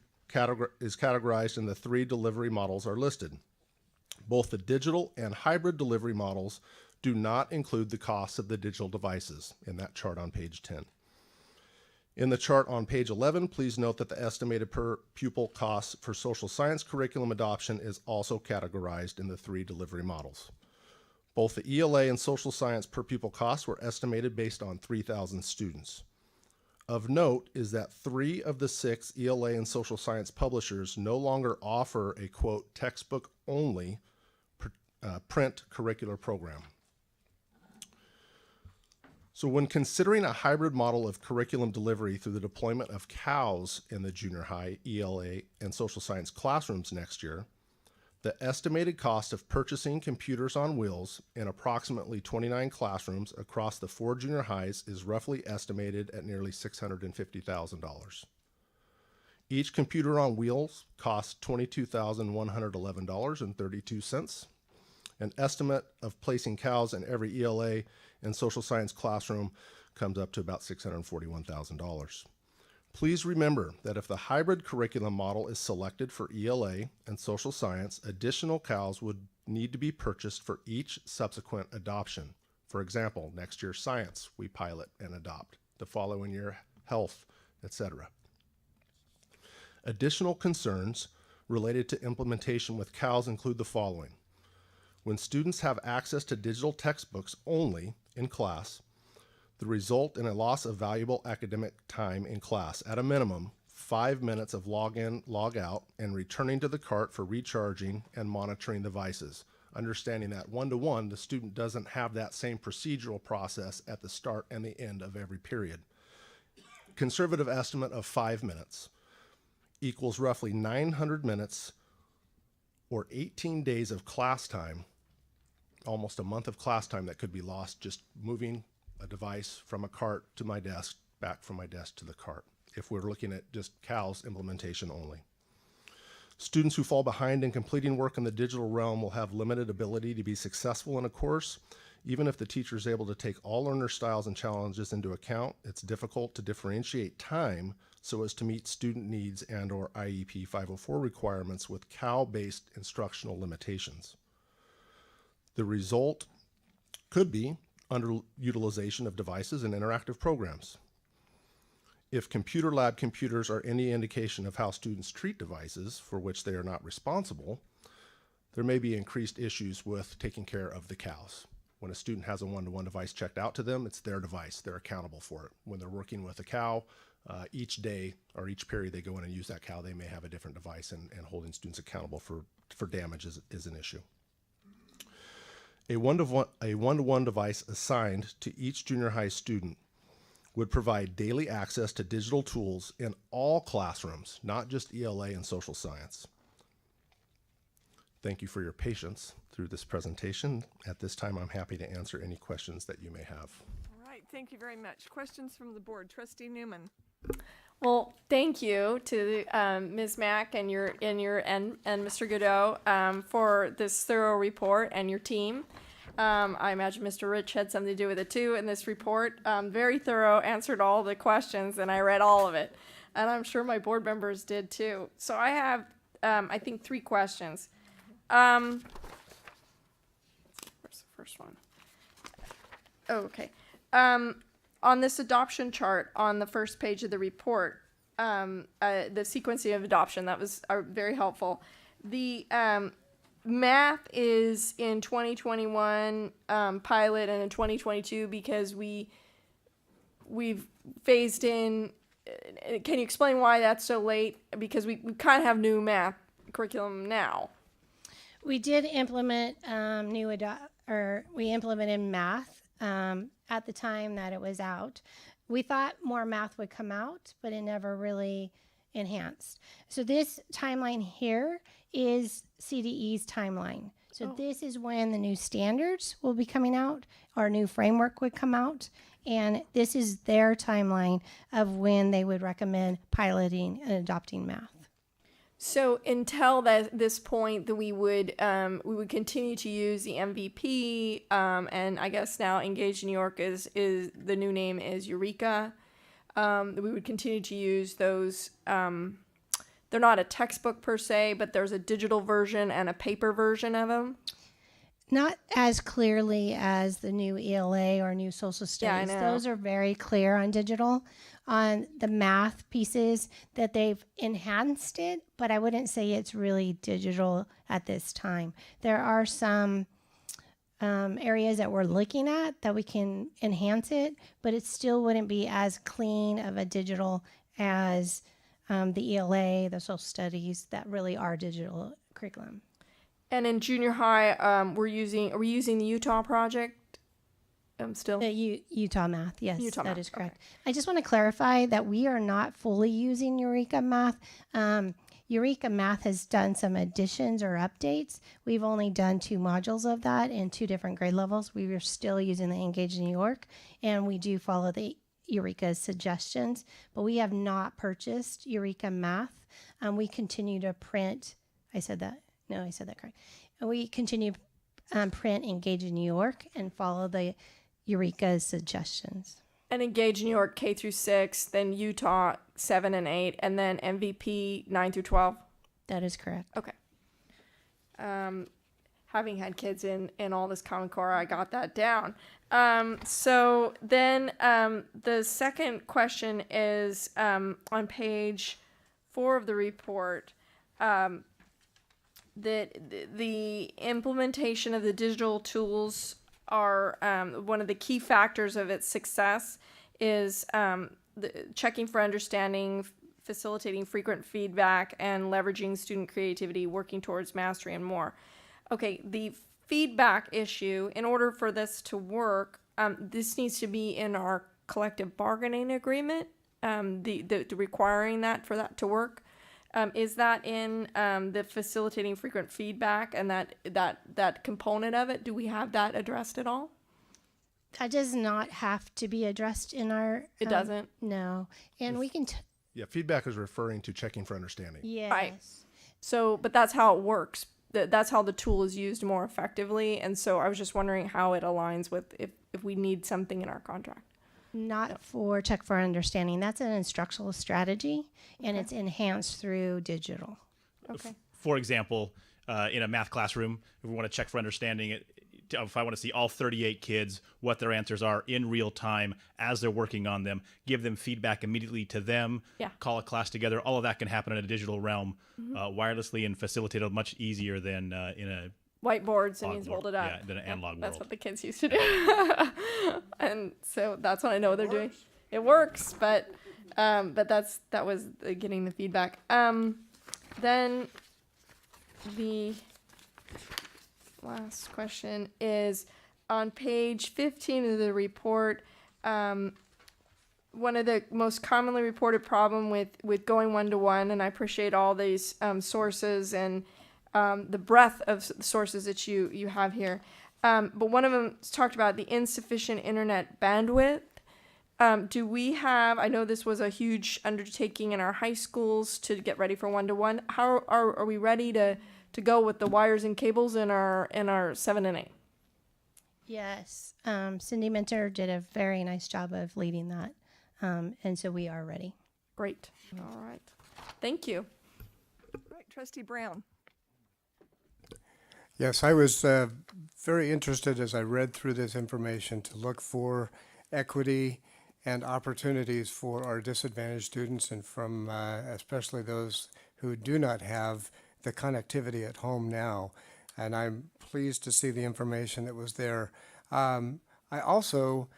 is categorized in the 3 delivery models are listed. Both the digital and hybrid delivery models do not include the costs of the digital devices in that chart on page 10. In the chart on page 11, please note that the estimated per pupil costs for social science curriculum adoption is also categorized in the 3 delivery models. Both the ELA and social science per pupil costs were estimated based on 3,000 students. Of note is that 3 of the 6 ELA and social science publishers no longer offer a, quote, textbook only print curricular program. So when considering a hybrid model of curriculum delivery through the deployment of cows in the junior high, ELA, and social science classrooms next year, the estimated cost of purchasing computers on wheels in approximately 29 classrooms across the 4 junior highs is roughly estimated at nearly $650,000. Each computer on wheels costs $22,111.32. An estimate of placing cows in every ELA and social science classroom comes up to about $641,000. Please remember that if the hybrid curriculum model is selected for ELA and social science, additional cows would need to be purchased for each subsequent adoption. For example, next year science we pilot and adopt, the following year health, etc. Additional concerns related to implementation with cows include the following. When students have access to digital textbooks only in class, the result in a loss of valuable academic time in class, at a minimum, 5 minutes of log in, log out, and returning to the cart for recharging and monitoring devices. Understanding that one-to-one, the student doesn't have that same procedural process at the start and the end of every period. Conservative estimate of 5 minutes equals roughly 900 minutes or 18 days of class time, almost a month of class time that could be lost just moving a device from a cart to my desk, back from my desk to the cart, if we're looking at just CALS implementation only. Students who fall behind in completing work in the digital realm will have limited ability to be successful in a course. Even if the teacher is able to take all learner styles and challenges into account, it's difficult to differentiate time so as to meet student needs and or IEP 504 requirements with CAL-based instructional limitations. The result could be underutilization of devices and interactive programs. If computer lab computers are any indication of how students treat devices for which they are not responsible, there may be increased issues with taking care of the cows. When a student has a one-to-one device checked out to them, it's their device. They're accountable for it. When they're working with a cow, each day or each period they go in and use that cow, they may have a different device, and holding students accountable for damage is an issue. A one-to-one device assigned to each junior high student would provide daily access to digital tools in all classrooms, not just ELA and social science. Thank you for your patience through this presentation. At this time, I'm happy to answer any questions that you may have. All right, thank you very much. Questions from the board. Trustee Newman. Well, thank you to Ms. Mack and Mr. Godot for this thorough report, and your team. I imagine Mr. Rich had something to do with it too in this report. Very thorough, answered all the questions, and I read all of it. And I'm sure my board members did too. So I have, I think, 3 questions. Where's the first one? Oh, okay. On this adoption chart on the first page of the report, the sequencing of adoption, that was very helpful. The math is in 2021 pilot and in 2022 because we've phased in. Can you explain why that's so late? Because we kind of have new math curriculum now. We did implement we implemented math at the time that it was out. We thought more math would come out, but it never really enhanced. So this timeline here is CDE's timeline. So this is when the new standards will be coming out, or new framework would come out, and this is their timeline of when they would recommend piloting and adopting math. So until this point, that we would continue to use the MVP, and I guess now Engage New York is the new name is Eureka. We would continue to use those. They're not a textbook per se, but there's a digital version and a paper version of them. Not as clearly as the new ELA or new social studies. Yeah, I know. Those are very clear on digital. On the math pieces, that they've enhanced it, but I wouldn't say it's really digital at this time. There are some areas that we're looking at that we can enhance it, but it still wouldn't be as clean of a digital as the ELA, the social studies that really are digital curriculum. And in junior high, are we using the Utah project? Still? Utah Math, yes, Utah that Math, is correct. I just want to clarify that we are not fully using Eureka Math. Eureka Math has done some additions or updates. We've only done 2 modules of that in 2 different grade levels. We are still using the Engage New York, and we do follow the Eureka's suggestions, but we have not purchased Eureka Math. We continue to print, I said that correct. And we continue print Engage New York and follow the Eureka's suggestions. And Engage New York K through 6, then Utah 7 and 8, and then MVP 9 through 12. That is correct. Okay. Having had kids in all this Common Core, I got that down. So then the second question is on page 4 of the report. That the implementation of the digital tools are one of the key factors of its success is checking for understanding, facilitating frequent feedback, and leveraging student creativity, working towards mastery, and more. Okay, the feedback issue, in order for this to work, this needs to be in our collective bargaining agreement, the requiring that for that to work. Is that in the facilitating frequent feedback and that component of it? Do we have that addressed at all? That does not have to be addressed in our... It doesn't? No. And we can... Yeah, feedback is referring to checking for understanding. Yes. Right. So, but that's how it works. That's how the tool is used more effectively. And so I was just wondering how it aligns with if we need something in our contract. Not for check for understanding. That's an instructional strategy, and it's enhanced through digital. Okay. For example, in a math classroom, if we want to check for understanding, if I want to see all 38 kids, what their answers are in real time as they're working on them, give them feedback immediately to them, call a class together, all of that can happen in a digital realm wirelessly and facilitated much easier than in a whiteboards and you hold it up. Yeah, than an analog That's world. what the kids used to do. And so that's what I know they're doing. It works, but that was getting the feedback. Then the last question is on page 15 of the report. One of the most commonly reported problem with going one-to-one, and I appreciate all these sources and the breadth of sources that you have here. But one of them talked about the insufficient internet bandwidth. Do we have, I know this was a huge undertaking in our high schools to get ready for one-to-one. How are we ready to go with the wires and cables in our 7 and 8? Yes. Cindy Minter did a very nice job of leading that. And so we are ready. Great. All right. Thank you. Right, Trustee Brown. Yes, I was very interested as I read through this information to look for equity and opportunities for our disadvantaged students and from especially those who do not have the connectivity at home now. And I'm pleased to see the information that was there. I also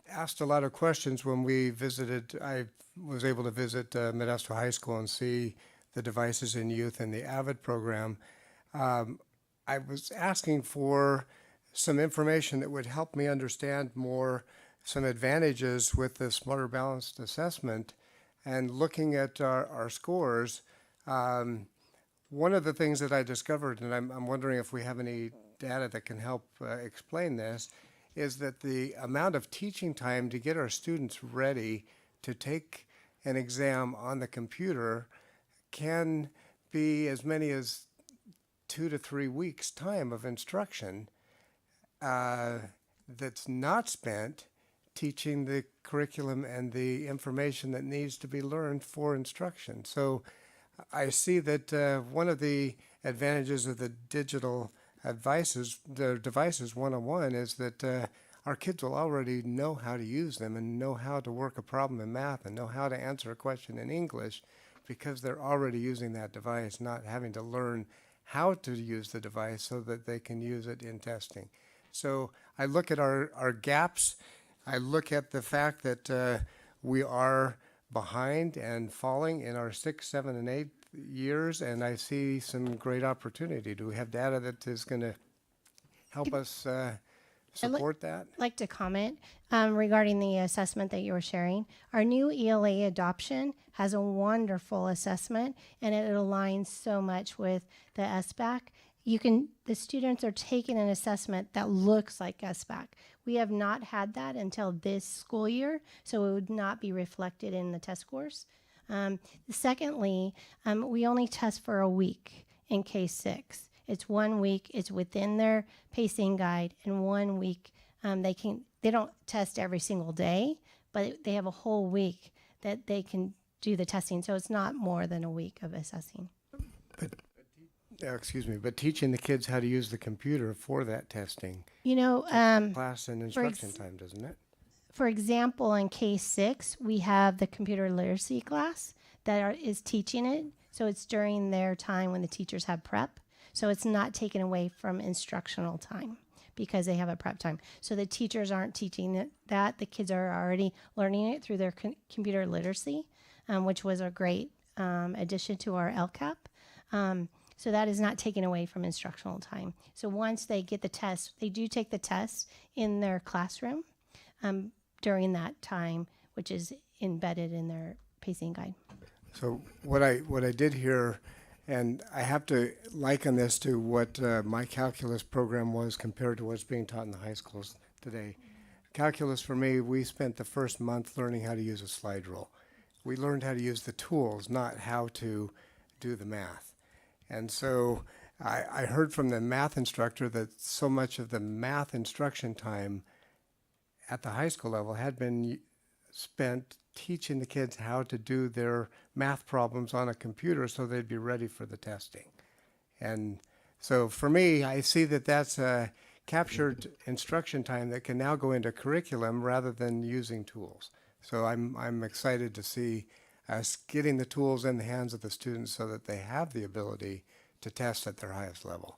asked a lot of questions when we visited. I was able to visit Modesto High School and see the devices in youth and the AVID program. I was asking for some information that would help me understand more some advantages with the Smarter Balanced Assessment and looking at our scores. One of the things that I discovered, and I'm wondering if we have any data that can help explain this, is that the amount of teaching time to get our students ready to take an exam on the computer can be as many as 2 to 3 weeks time of instruction that's not spent teaching the curriculum and the information that needs to be learned for instruction. So I see that one of the advantages of the digital devices one-on-one is that our kids will already know how to use them and know how to work a problem in math and know how to answer a question in English because they're already using that device, not having to learn how to use the device so that they can use it in testing. So I look at our gaps. I look at the fact that we are behind and falling in our 6, 7, and 8 years, and I see some great opportunity. Do we have data that is going to help us support that? I'd like to comment regarding the assessment that you were sharing. Our new ELA adoption has a wonderful assessment, and it aligns so much with the SBAC. The students are taking an assessment that looks like SBAC. We have not had that until this school year, so it would not be reflected in the test scores. Secondly, we only test for a week in case 6. It's 1 week. It's within their pacing guide, and 1 week they don't test every single day, but they have a whole week that they can do the testing. So it's not more than a week of assessing. But teaching the kids how to use the computer for that testing. Class and instruction time, doesn't it? For example, in case 6, we have the computer literacy class that is teaching it. So it's during their time when the teachers have prep. So it's not taken away from instructional time because they have a prep time. So the teachers aren't teaching that. The kids are already learning it through their computer literacy, which was a great addition to our LCAP. So that is not taken away from instructional time. So once they get the test, they do take the test in their classroom during that time, which is embedded in their pacing guide. So what I did hear, and I have to liken this to what my calculus program was compared to what's being taught in the high schools today. Calculus for me, we spent the first month learning how to use a slide rule. We learned how to use the tools, not how to do the math. And so I heard from the math instructor that so much of the math instruction time at the high school level had been spent teaching the kids how to do their math problems on a computer so they'd be ready for the testing. And so for me, I see that that's a captured instruction time that can now go into curriculum rather than using tools. So I'm excited to see us getting the tools in the hands of the students so that they have the ability to test at their highest level.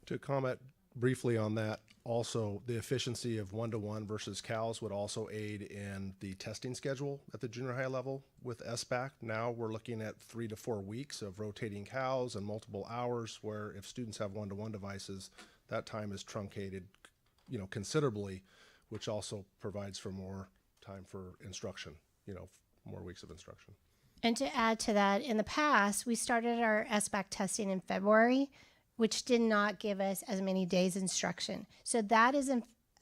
To comment briefly on that, also the efficiency of one-to-one versus CALS would also aid in the testing schedule at the junior high level with SBAC. Now we're looking at 3 to 4 weeks of rotating CALS and multiple hours, where if students have one-to-one devices, that time is truncated, considerably, which also provides for more time for instruction, more weeks of instruction. And to add to that, in the past, we started our SBAC testing in February, which did not give us as many days instruction. So that is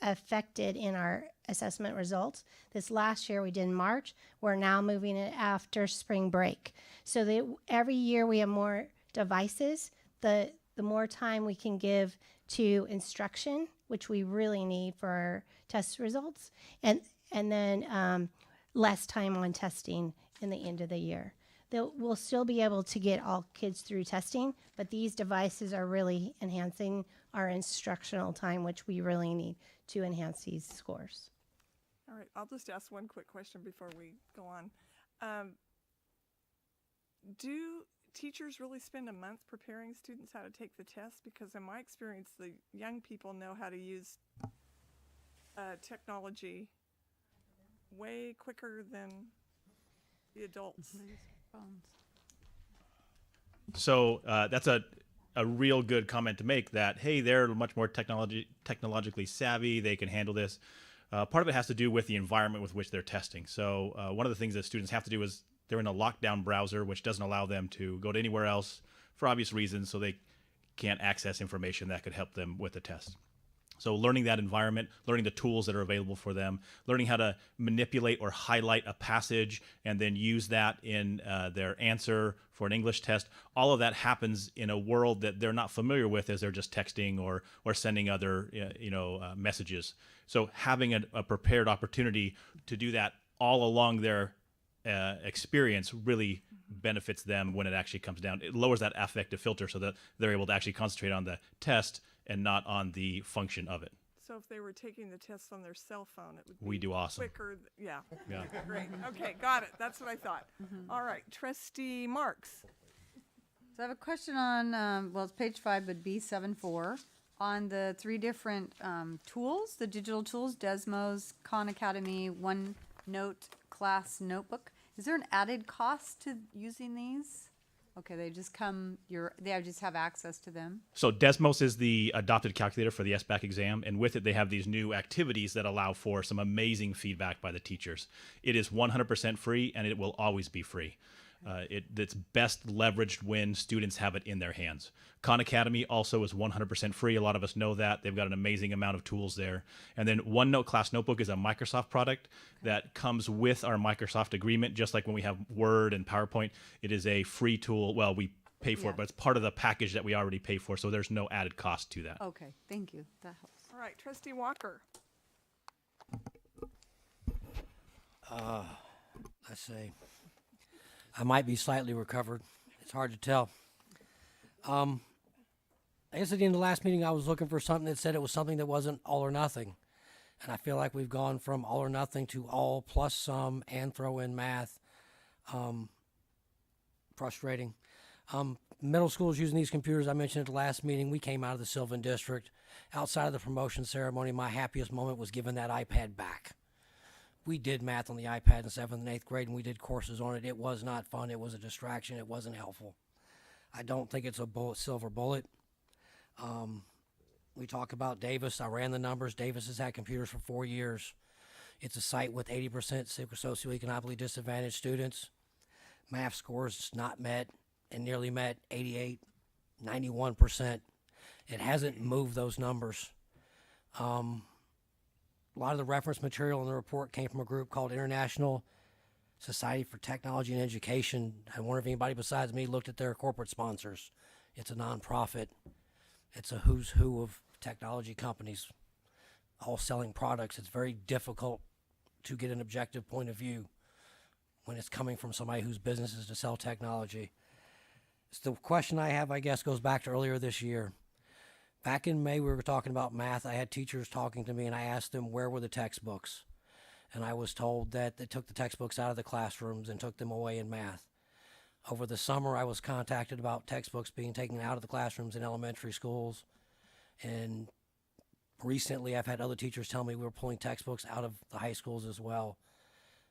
affected in our assessment results. This last year we did in March. We're now moving it after spring break. So every year we have more devices, the more time we can give to instruction, which we really need for our test results, and then less time on testing in the end of the year. We'll still be able to get all kids through testing, but these devices are really enhancing our instructional time, which we really need to enhance these scores. All right, I'll just ask one quick question before we go on. Do teachers really spend a month preparing students how to take the test? Because in my experience, the young people know how to use technology way quicker than the adults. So that's a real good comment to make, that, hey, they're much more technologically savvy. They can handle this. Part of it has to do with the environment with which they're testing. So one of the things that students have to do is they're in a lockdown browser, which doesn't allow them to go to anywhere else for obvious reasons. So they can't access information that could help them with the test. So learning that environment, learning the tools that are available for them, learning how to manipulate or highlight a passage and then use that in their answer for an English test, all of that happens in a world that they're not familiar with as they're just texting or sending other messages. So having a prepared opportunity to do that all along their experience really benefits them when it actually comes down. It lowers that affective filter so that they're able to actually concentrate on the test and not on the function of it. So if they were taking the test on their cell phone, it would be We do awesome. quicker. Yeah. Yeah. Great. Okay, got it. That's what I thought. All right, Trustee Marks. So I have a question on, it's page 5, but B74, on the 3 different tools, the digital tools, Desmos, Khan Academy, OneNote Class Notebook. Is there an added cost to using these? Okay, they just they just have access to them. So Desmos is the adopted calculator for the SBAC exam, and with it they have these new activities that allow for some amazing feedback by the teachers. It is 100% free, and it will always be free. It's best leveraged when students have it in their hands. Khan Academy also is 100% free. A lot of us know that. They've got an amazing amount of tools there. And then OneNote Class Notebook is a Microsoft product that comes with our Microsoft agreement, just like when we have Word and PowerPoint. It is a free tool. Well, we pay for it, but it's part of the package that we already pay for, so there's no added cost to that. Okay, thank you. That helps. All right, Trustee Walker. Let's see. I might be slightly recovered. It's hard to tell. I guess at the end of the last meeting, I was looking for something that said it was something that wasn't all or nothing. And I feel like we've gone from all or nothing to all plus some and throw in math. Frustrating. Middle schools using these computers, I mentioned at the last meeting, we came out of the Sylvan District. Outside of the promotion ceremony, my happiest moment was giving that iPad back. We did math on the iPad in 7th and 8th grade, and we did courses on it. It was not fun. It was a distraction. It wasn't helpful. I don't think it's a silver bullet. We talk about Davis. I ran the numbers. Davis has had computers for 4 years. It's a site with 80% socioeconomically disadvantaged students. Math scores not met and nearly met 88, 91%. It hasn't moved those numbers. A lot of the reference material in the report came from a group called International Society for Technology and Education. I wonder if anybody besides me looked at their corporate sponsors. It's a nonprofit. It's a who's who of technology companies, all selling products. It's very difficult to get an objective point of view when it's coming from somebody whose business is to sell technology. So the question I have, I guess, goes back to earlier this year. Back in May, we were talking about math. I had teachers talking to me, and I asked them where were the textbooks. And I was told that they took the textbooks out of the classrooms and took them away in math. Over the summer, I was contacted about textbooks being taken out of the classrooms in elementary schools and Recently, I've had other teachers tell me we were pulling textbooks out of the high schools as well.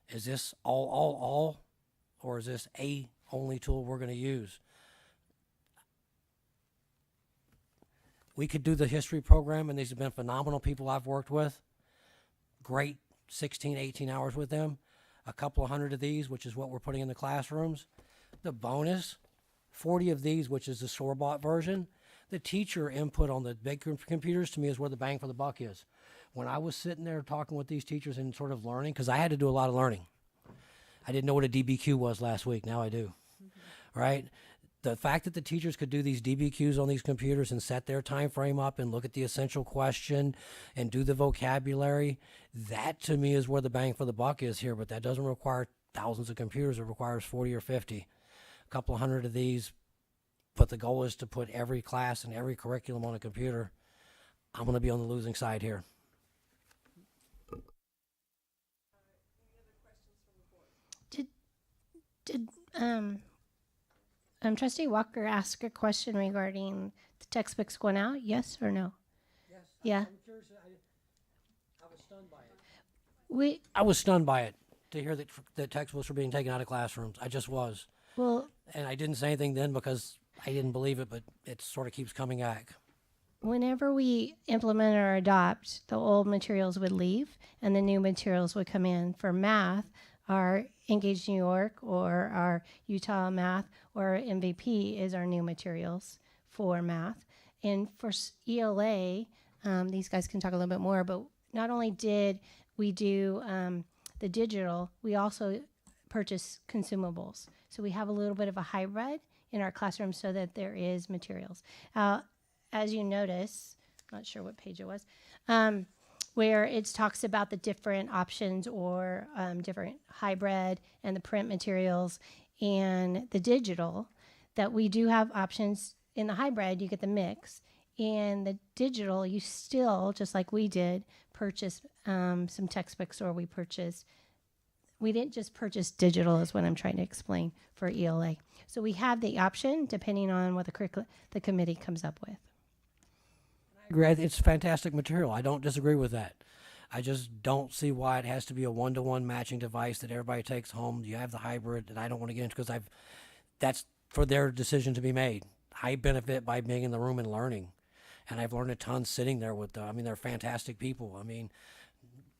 Is this all, or is this a only tool we're going to use? We could do the history program, and these have been phenomenal people I've worked with. Great 16, 18 hours with them. A couple of hundred of these, which is what we're putting in the classrooms. The bonus, 40 of these, which is the store-bought version. The teacher input on the big computers, to me, is where the bang for the buck is. When I was sitting there talking with these teachers and sort of learning, because I had to do a lot of learning. I didn't know what a DBQ was last week. Now I do. Right? The fact that the teachers could do these DBQs on these computers and set their time frame up and look at the essential question and do the vocabulary, that to me is where the bang for the buck is here. But that doesn't require thousands of computers. It requires 40 or 50. A couple of hundred of these. But the goal is to put every class and every curriculum on a computer. I'm going to be on the losing side here. Did Trustee Walker ask a question regarding the textbooks going out? Yes or no? Yes. Yeah. I'm curious. I was stunned by it. I was stunned by it to hear that textbooks were being taken out of classrooms. I just was. Well, and I didn't say anything then because I didn't believe it, but it sort of keeps coming back. whenever we implement or adopt, the old materials would leave and the new materials would come in. For math, our Engage New York or our Utah Math or MVP is our new materials for math. And for ELA, these guys can talk a little bit more, but not only did we do the digital, we also purchase consumables. So we have a little bit of a hybrid in our classroom so that there is materials. As you notice, not sure what page it was, where it talks about the different options or different hybrid and the print materials and the digital, that we do have options. In the hybrid, you get the mix. In the digital, you still, just like we did, purchase some textbooks, or we didn't just purchase digital is what I'm trying to explain for ELA. So we have the option depending on what the committee comes up with. I agree. It's fantastic material. I don't disagree with that. I just don't see why it has to be a one-to-one matching device that everybody takes home. You have the hybrid that I don't want to get into because that's for their decision to be made. I benefit by being in the room and learning. And I've learned a ton sitting there with them. They're fantastic people.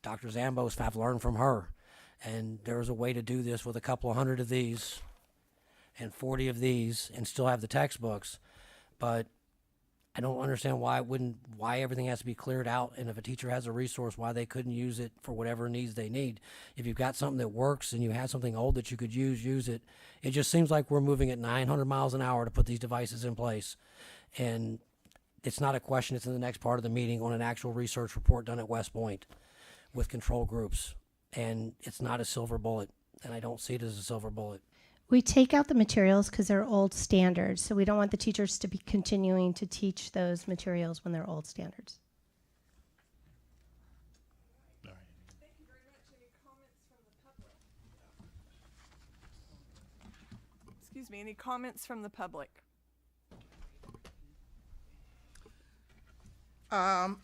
Dr. Zambos, I've learned from her. And there's a way to do this with a couple of hundred of these and 40 of these and still have the textbooks. But I don't understand why everything has to be cleared out. And if a teacher has a resource, why they couldn't use it for whatever needs they need. If you've got something that works and you have something old that you could use it. It just seems like we're moving at 900 miles an hour to put these devices in place. And it's not a question. It's in the next part of the meeting on an actual research report done at West Point with control groups. And it's not a silver bullet. And I don't see it as a silver bullet. We take out the materials because they're old standards, so we don't want the teachers to be continuing to teach those materials when they're old standards. Thank you very much. Any comments from the public? Excuse me, any comments from the public?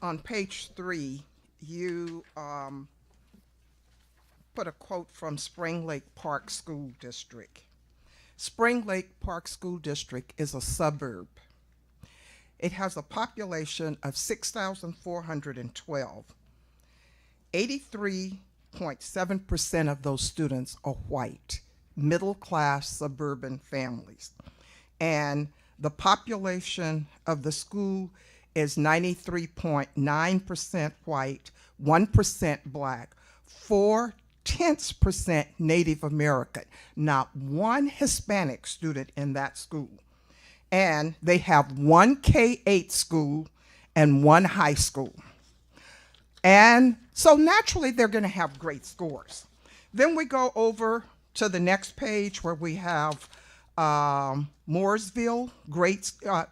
On page 3, you put a quote from Spring Lake Park School District. Spring Lake Park School District is a suburb. It has a population of 6,412. 83.7% of those students are white, middle-class suburban families. And the population of the school is 93.9% white, 1% black, 0.4% Native American, not one Hispanic student in that school. And they have one K-8 school and one high school. And so naturally they're going to have great scores. Then we go over to the next page where we have Mooresville,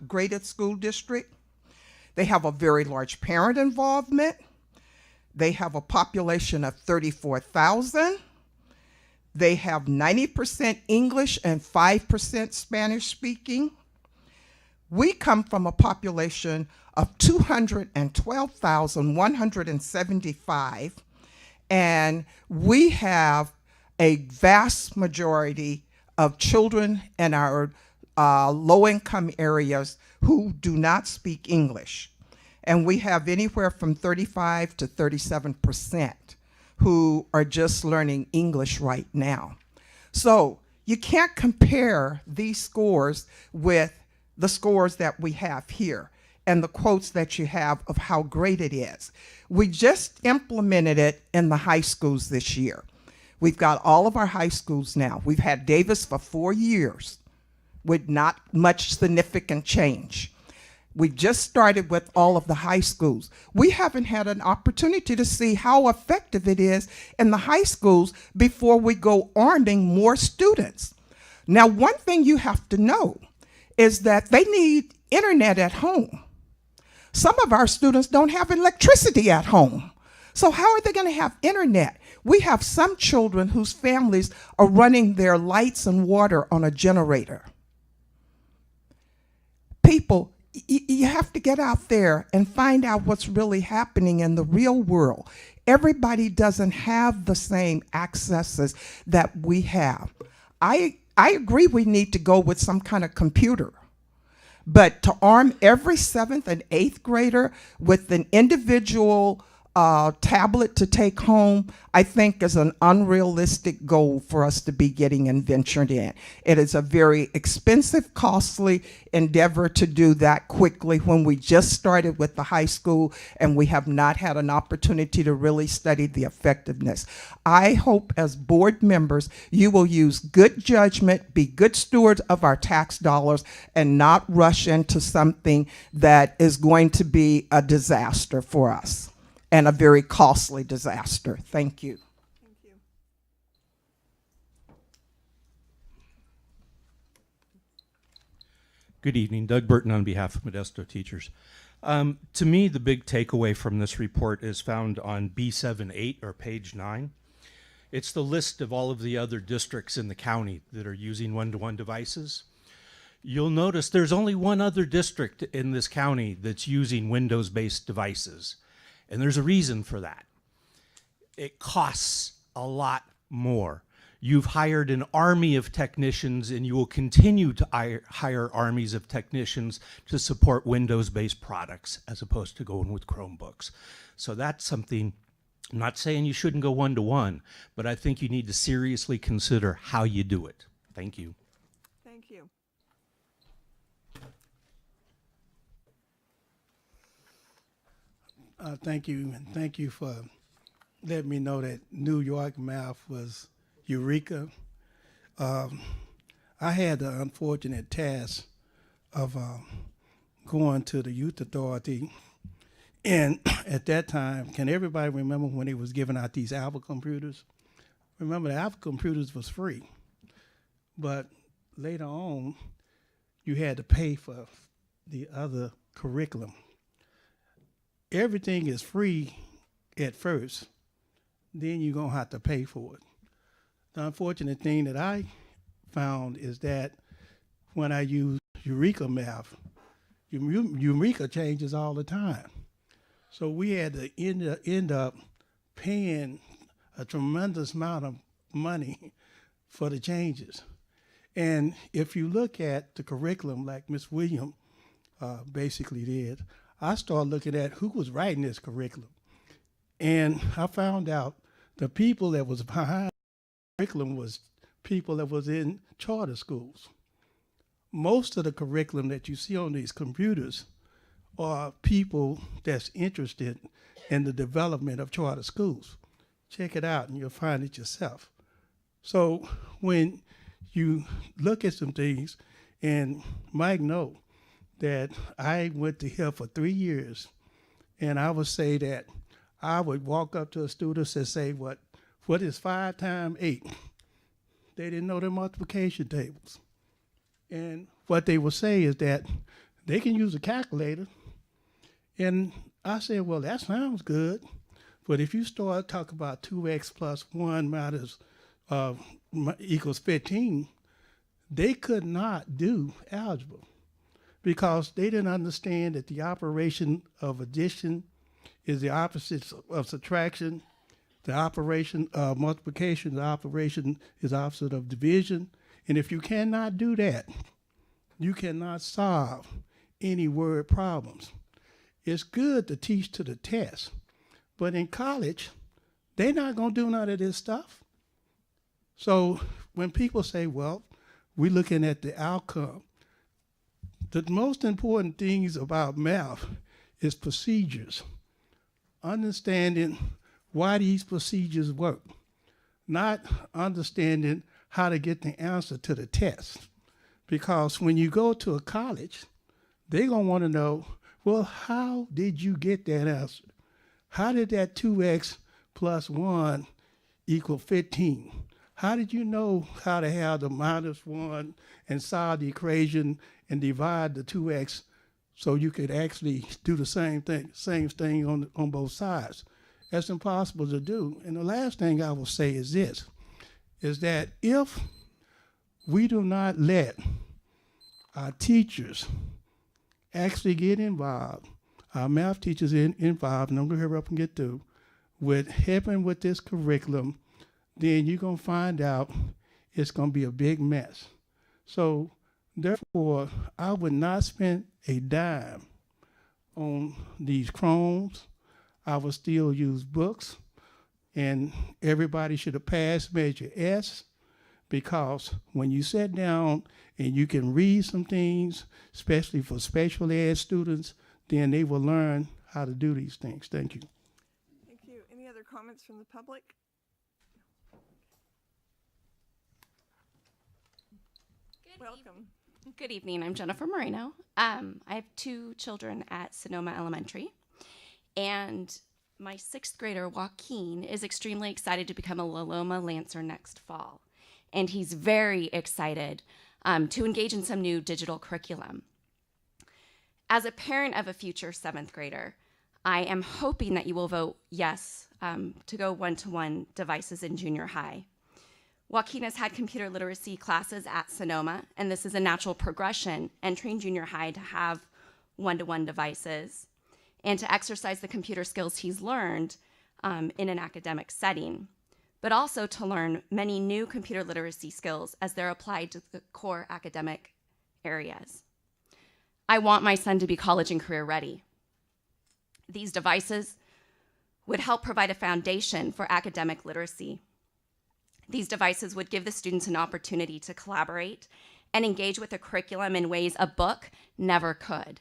graded school district. They have a very large parent involvement. They have a population of 34,000. They have 90% English and 5% Spanish speaking. We come from a population of 212,175, and we have a vast majority of children in our low-income areas who do not speak English. And we have anywhere from 35 to 37% who are just learning English right now. So you can't compare these scores with the scores that we have here and the quotes that you have of how great it is. We just implemented it in the high schools this year. We've got all of our high schools now. We've had Davis for 4 years with not much significant change. We just started with all of the high schools. We haven't had an opportunity to see how effective it is in the high schools before we go arming more students. Now, one thing you have to know is that they need internet at home. Some of our students don't have electricity at home. So how are they going to have internet? We have some children whose families are running their lights and water on a generator. People, you have to get out there and find out what's really happening in the real world. Everybody doesn't have the same accesses that we have. I agree we need to go with some kind of computer, but to arm every 7th and 8th grader with an individual tablet to take home, I think is an unrealistic goal for us to be getting and ventured in. It is a very expensive, costly endeavor to do that quickly when we just started with the high school and we have not had an opportunity to really study the effectiveness. I hope as board members you will use good judgment, be good stewards of our tax dollars, and not rush into something that is going to be a disaster for us. And a very costly disaster. Thank you. Thank you. Good evening. Doug Burton on behalf of Modesto teachers. To me, the big takeaway from this report is found on B78 or page 9. It's the list of all of the other districts in the county that are using one-to-one devices. You'll notice there's only one other district in this county that's using Windows-based devices. And there's a reason for that. It costs a lot more. You've hired an army of technicians and you will continue to hire armies of technicians to support Windows-based products as opposed to going with Chromebooks. So that's something, I'm not saying you shouldn't go one-to-one, but I think you need to seriously consider how you do it. Thank you. Thank you. Thank you, and thank you for letting me know that New York math was Eureka. I had the unfortunate task of going to the Youth Authority, and at that time, can everybody remember when they was giving out these Apple computers? Remember, the Apple computers was free, but later on, you had to pay for the other curriculum. Everything is free at first, then you're going to have to pay for it. The unfortunate thing that I found is that when I use Eureka Math, Eureka changes all the time. So we had to end up paying a tremendous amount of money for the changes. And if you look at the curriculum like Ms. Williams basically did, I started looking at who was writing this curriculum. And I found out the people that was behind the curriculum was people that was in charter schools. Most of the curriculum that you see on these computers are people that's interested in the development of charter schools. Check it out and you'll find it yourself. So when you look at some things, and Mike knows that I went to Hill for 3 years, and I would say that I would walk up to a student and say, what is 5 times 8? They didn't know their multiplication tables. And what they would say is that they can use a calculator. And I said, well, that sounds good. But if you start talking about 2x plus 1 minus equals 15, they could not do algebra. because they didn't understand that the operation of addition is the opposite of subtraction. The operation of multiplication, the operation is opposite of division. And if you cannot do that, you cannot solve any word problems. It's good to teach to the test, but in college, they're not going to do none of this stuff. So when people say, well, we're looking at the outcome, the most important things about math is procedures, understanding why these procedures work, not understanding how to get the answer to the test. Because when you go to a college, they're going to want to know, well, how did you get that answer? How did that 2x plus 1 equal 15? How did you know how to have the -1 and solve the equation and divide the 2x so you could actually do the same thing on both sides? That's impossible to do. And the last thing I will say is this, is that if we do not let our teachers actually get involved, our math teachers involved, and I'm going to hurry up and get through, with helping with this curriculum, then you're going to find out it's going to be a big mess. So therefore, I would not spend a dime on these Chromes. I would still use books, and everybody should have passed Measure S, because when you sit down and you can read some things, especially for special ed students, then they will learn how to do these things. Thank you. Thank you. Any other comments from the public? Welcome. Good evening. I'm Jennifer Moreno. I have 2 children at Sonoma Elementary, and my 6th grader, Joaquin, is extremely excited to become a Loma Lancer next fall, and he's very excited to engage in some new digital curriculum. As a parent of a future 7th grader, I am hoping that you will vote yes to go one-to-one devices in junior high. Joaquin has had computer literacy classes at Sonoma, and this is a natural progression entering junior high to have one-to-one devices and to exercise the computer skills he's learned in an academic setting, but also to learn many new computer literacy skills as they're applied to the core academic areas. I want my son to be college and career ready. These devices would help provide a foundation for academic literacy. These devices would give the students an opportunity to collaborate and engage with the curriculum in ways a book never could.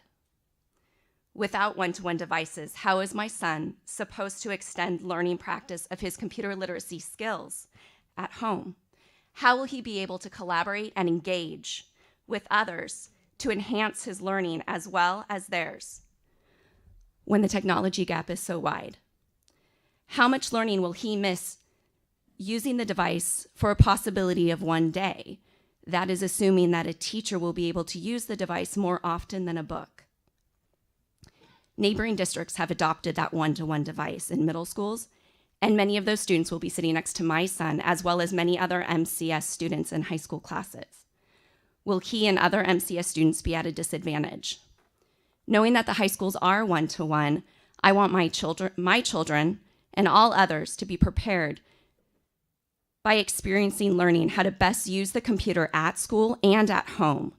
Without one-to-one devices, how is my son supposed to extend learning practice of his computer literacy skills at home? How will he be able to collaborate and engage with others to enhance his learning as well as theirs when the technology gap is so wide? How much learning will he miss using the device for a possibility of one day? That is assuming that a teacher will be able to use the device more often than a book. Neighboring districts have adopted that one-to-one device in middle schools, and many of those students will be sitting next to my son, as well as many other MCS students in high school classes. Will he and other MCS students be at a disadvantage? Knowing that the high schools are one-to-one, I want my children and all others to be prepared by experiencing learning how to best use the computer at school and at home.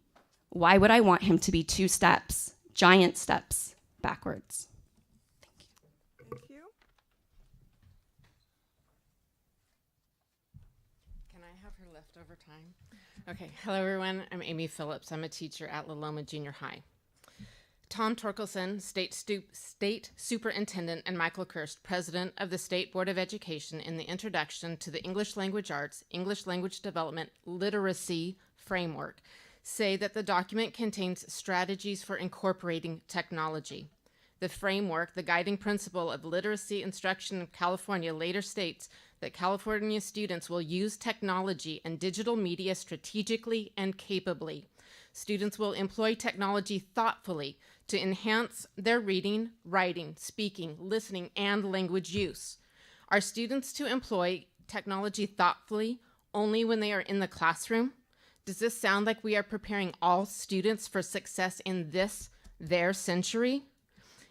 Why would I want him to be 2 steps, giant steps, backwards? Thank you. Can I have her leftover time? Okay. Hello, everyone. I'm Amy Phillips. I'm a teacher at La Loma Junior High. Tom Torkelson, State Superintendent, and Michael Kirst, President of the State Board of Education, in the introduction to the English Language Arts, English Language Development Literacy Framework, say that the document contains strategies for incorporating technology. The framework, the guiding principle of literacy instruction in California, later states that California students will use technology and digital media strategically and capably. Students will employ technology thoughtfully to enhance their reading, writing, speaking, listening, and language use. Are students to employ technology thoughtfully only when they are in the classroom? Does this sound like we are preparing all students for success in this, their century?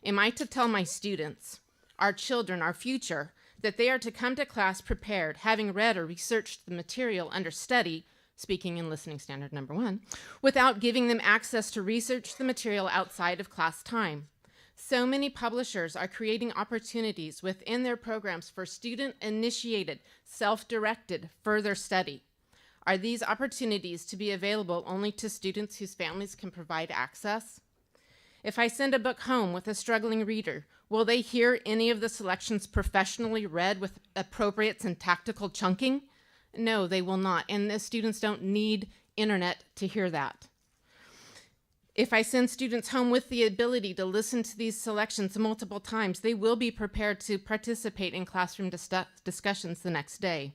Am I to tell my students, our children, our future, that they are to come to class prepared, having read or researched the material under study, speaking and listening standard number 1, without giving them access to research the material outside of class time? So many publishers are creating opportunities within their programs for student-initiated, self-directed further study. Are these opportunities to be available only to students whose families can provide access? If I send a book home with a struggling reader, will they hear any of the selections professionally read with appropriate syntactical chunking? No, they will not, and the students don't need internet to hear that. If I send students home with the ability to listen to these selections multiple times, they will be prepared to participate in classroom discussions the next day.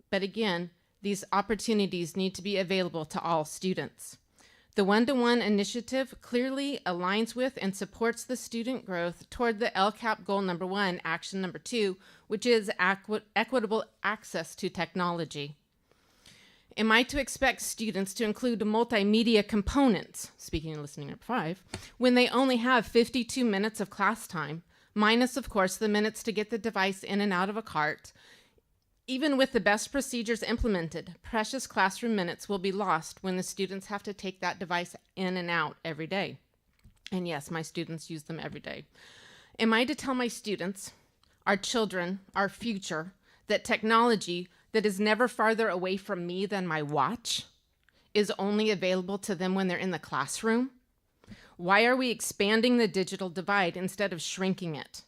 But again, these opportunities need to be available to all students. The one-to-one initiative clearly aligns with and supports the student growth toward the LCAP goal number 1, action number 2, which is equitable access to technology. Am I to expect students to include multimedia components, speaking and listening number 5, when they only have 52 minutes of class time, minus, of course, the minutes to get the device in and out of a cart? Even with the best procedures implemented, precious classroom minutes will be lost when the students have to take that device in and out every day. And yes, my students use them every day. Am I to tell my students, our children, our future, that technology that is never farther away from me than my watch is only available to them when they're in the classroom? Why are we expanding the digital divide instead of shrinking it?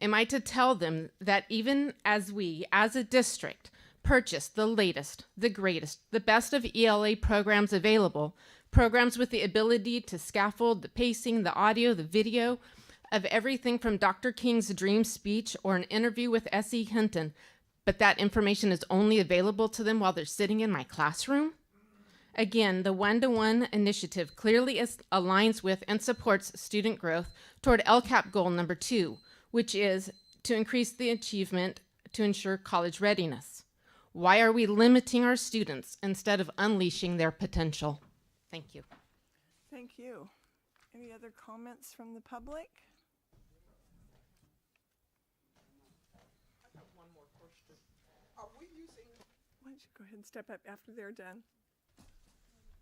Am I to tell them that even as we, as a district, purchase the latest, the greatest, the best of ELA programs available, programs with the ability to scaffold the pacing, the audio, the video, of everything from Dr. King's dream speech or an interview with S.E. Hinton, but that information is only available to them while they're sitting in my classroom? Again, the one-to-one initiative clearly aligns with and supports student growth toward LCAP goal number 2, which is to increase the achievement to ensure college readiness. Why are we limiting our students instead of unleashing their potential? Thank you. Thank you. Any other comments from the public? Why don't you go ahead and step up after they're done?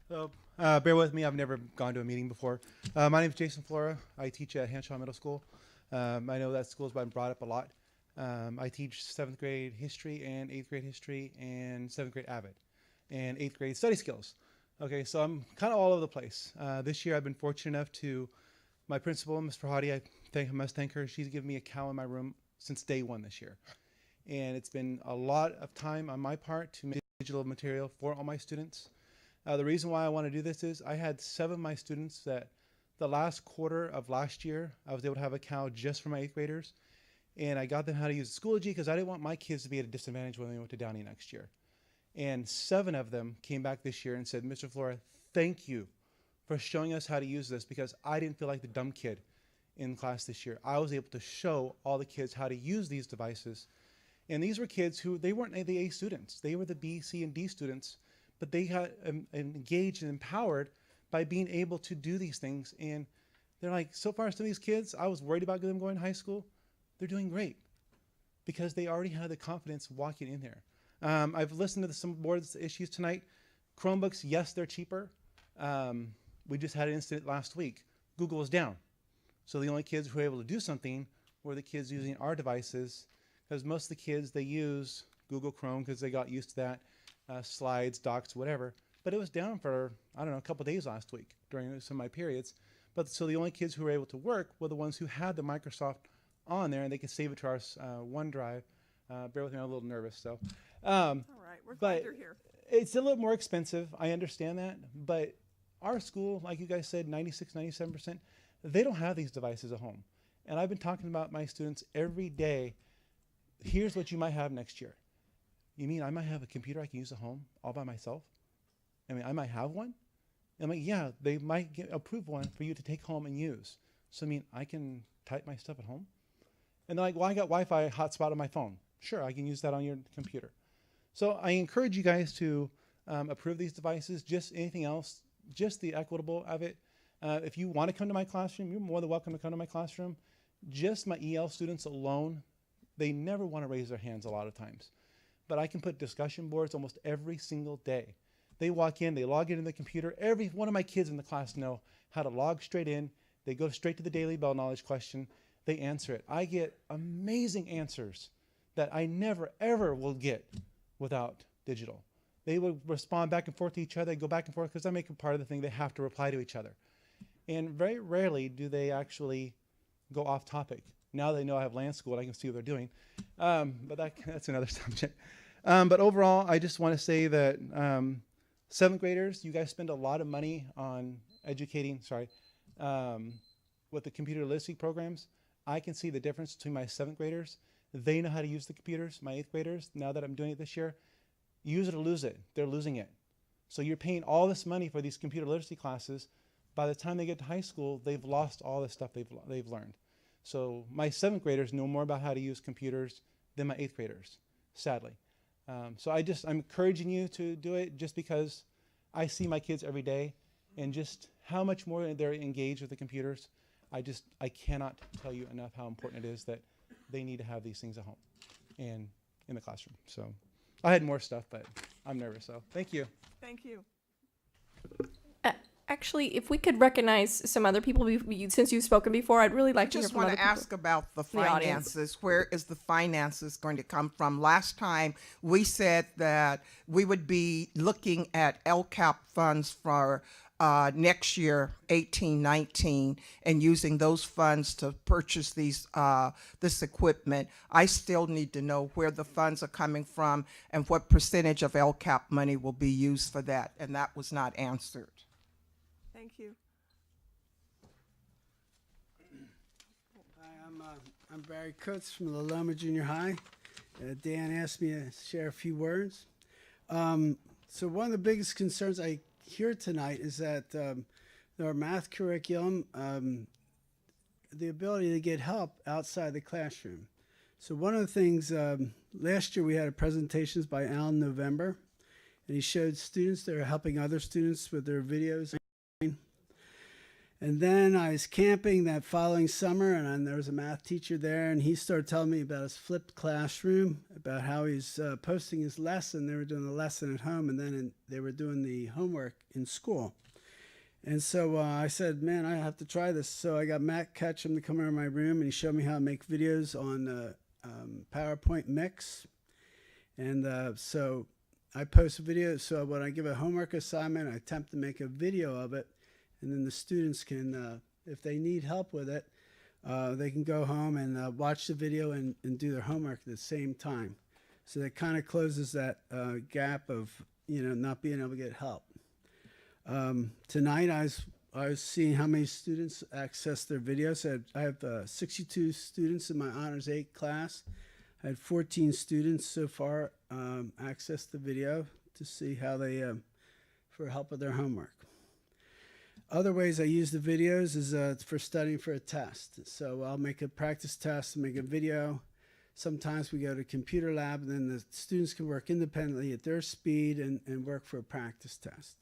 Hello. Bear with me. I've never gone to a meeting before. My name is Jason Flora. I teach at Hanshaw Middle School. I know that school's been brought up a lot. I teach 7th grade history and 8th grade history and 7th grade AVID and 8th grade study skills. Okay, so I'm kind of all over the place. This year I've been fortunate enough to, my principal, Ms. Farhadi, I must thank her. She's given me a cow in my room since day 1 this year. And it's been a lot of time on my part to make digital material for all my students. The reason why I want to do this is I had 7 of my students that the last quarter of last year, I was able to have a cow just for my 8th graders. And I got them how to use Schoology because I didn't want my kids to be at a disadvantage when they went to Downey next year. And 7 of them came back this year and said, Mr. Flora, thank you for showing us how to use this because I didn't feel like the dumb kid in class this year. I was able to show all the kids how to use these devices. And these were kids who, they weren't the A students. They were the B, C, and D students, but they got engaged and empowered by being able to do these things. And they're like, so far some of these kids, I was worried about them going to high school. They're doing great because they already had the confidence walking in there. I've listened to some board's issues tonight. Chromebooks, yes, they're cheaper. We just had an incident last week. Google is down. So the only kids who were able to do something were the kids using our devices, because most of the kids, they use Google Chrome because they got used to that, slides, docs, whatever. But it was down for, I don't know, a couple days last week during some of my periods. But so the only kids who were able to work were the ones who had the Microsoft on there and they could save it to our OneDrive. Bear with me, I'm a little nervous. So, all right, we're glad you're here. It's a little more expensive. I understand that. But our school, like you guys said, 96, 97%, they don't have these devices at home. And I've been talking about my students every day. Here's what you might have next year. You mean I might have a computer I can use at home all by myself? I mean, I might have one. I'm like, yeah, they might approve one for you to take home and use. So I mean, I can type my stuff at home. And they're like, well, I got Wi-Fi hotspot on my phone. Sure, I can use that on your computer. So I encourage you guys to approve these devices, just anything else, just the equitable of it. If you want to come to my classroom, you're more than welcome to come to my classroom. Just my EL students alone, they never want to raise their hands a lot of times. But I can put discussion boards almost every single day. They walk in, they log into the computer. Every one of my kids in the class know how to log straight in. They go straight to the Daily Bell knowledge question. They answer it. I get amazing answers that I never, ever will get without digital. They will respond back and forth to each other, go back and forth, because I make it part of the thing. They have to reply to each other. And very rarely do they actually go off topic. Now they know I have land school and I can see what they're doing. But that's another subject. But overall, I just want to say that 7th graders, you guys spend a lot of money on educating, with the computer literacy programs. I can see the difference between my 7th graders. They know how to use the computers. My 8th graders, now that I'm doing it this year, use it or lose it. They're losing it. So you're paying all this money for these computer literacy classes. By the time they get to high school, they've lost all the stuff they've learned. So my 7th graders know more about how to use computers than my 8th graders, sadly. So I'm encouraging you to do it just because I see my kids every day and just how much more they're engaged with the computers. I cannot tell you enough how important it is that they need to have these things at home and in the classroom. So I had more stuff, but I'm nervous, so thank you. Thank you. Actually, if we could recognize some other people, since you've spoken before, I'd really like to hear just from want other to people ask about the in the audience. finances. Where is the finances going to come from? Last time we said that we would be looking at LCAP funds for next year, 18-19, and using those funds to purchase this equipment. I still need to know where the funds are coming from and what percentage of LCAP money will be used for that, and that was not answered. Thank you. Hi, I'm Barry Coates from La Loma Junior High. Dan asked me to share a few words. So one of the biggest concerns I hear tonight is that our math curriculum, the ability to get help outside the classroom. So one of the things, last year we had presentations by Alan November, and he showed students that are helping other students with their videos. And then I was camping that following summer, and there was a math teacher there, and he started telling me about his flipped classroom, about how he's posting his lesson. They were doing the lesson at home, and then they were doing the homework in school. And so I said, man, I have to try this. So I got Matt Ketchum to come over my room, and he showed me how to make videos on PowerPoint Mix. And so I post videos. So when I give a homework assignment, I attempt to make a video of it. And then the students can, if they need help with it, they can go home and watch the video and do their homework at the same time. So that kind of closes that gap of, not being able to get help. Tonight I was seeing how many students access their videos. I have 62 students in my Honors 8 class. I had 14 students so far access the video to see how they, for help with their homework. Other ways I use the videos is for studying for a test. So I'll make a practice test and make a video. Sometimes we go to computer lab, and then the students can work independently at their speed and work for a practice test.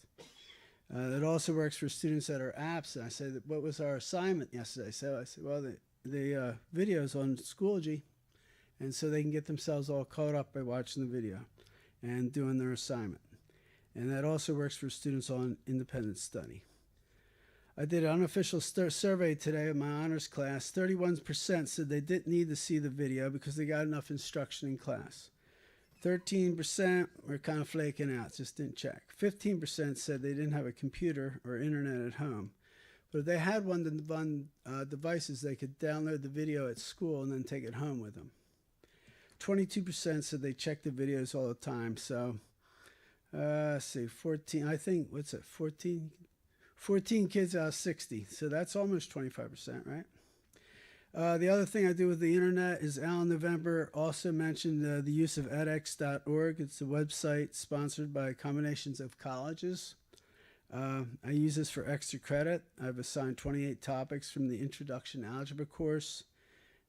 It also works for students that are absent. I say, what was our assignment yesterday? So I said, well, the video's on Schoology, and so they can get themselves all caught up by watching the video and doing their assignment. And that also works for students on independent study. I did an unofficial survey today of my honors class. 31% said they didn't need to see the video because they got enough instruction in class. 13% were kind of flaking out, just didn't check. 15% said they didn't have a computer or internet at home. But if they had one of the devices, they could download the video at school and then take it home with them. 22% said they checked the videos all the time. So, let's see, 14, I think, 14 kids out of 60, so that's almost 25%, right? The other thing I do with the internet is Alan November also mentioned the use of edX.org. It's a website sponsored by combinations of colleges. I use this for extra credit. I've assigned 28 topics from the Introduction Algebra course.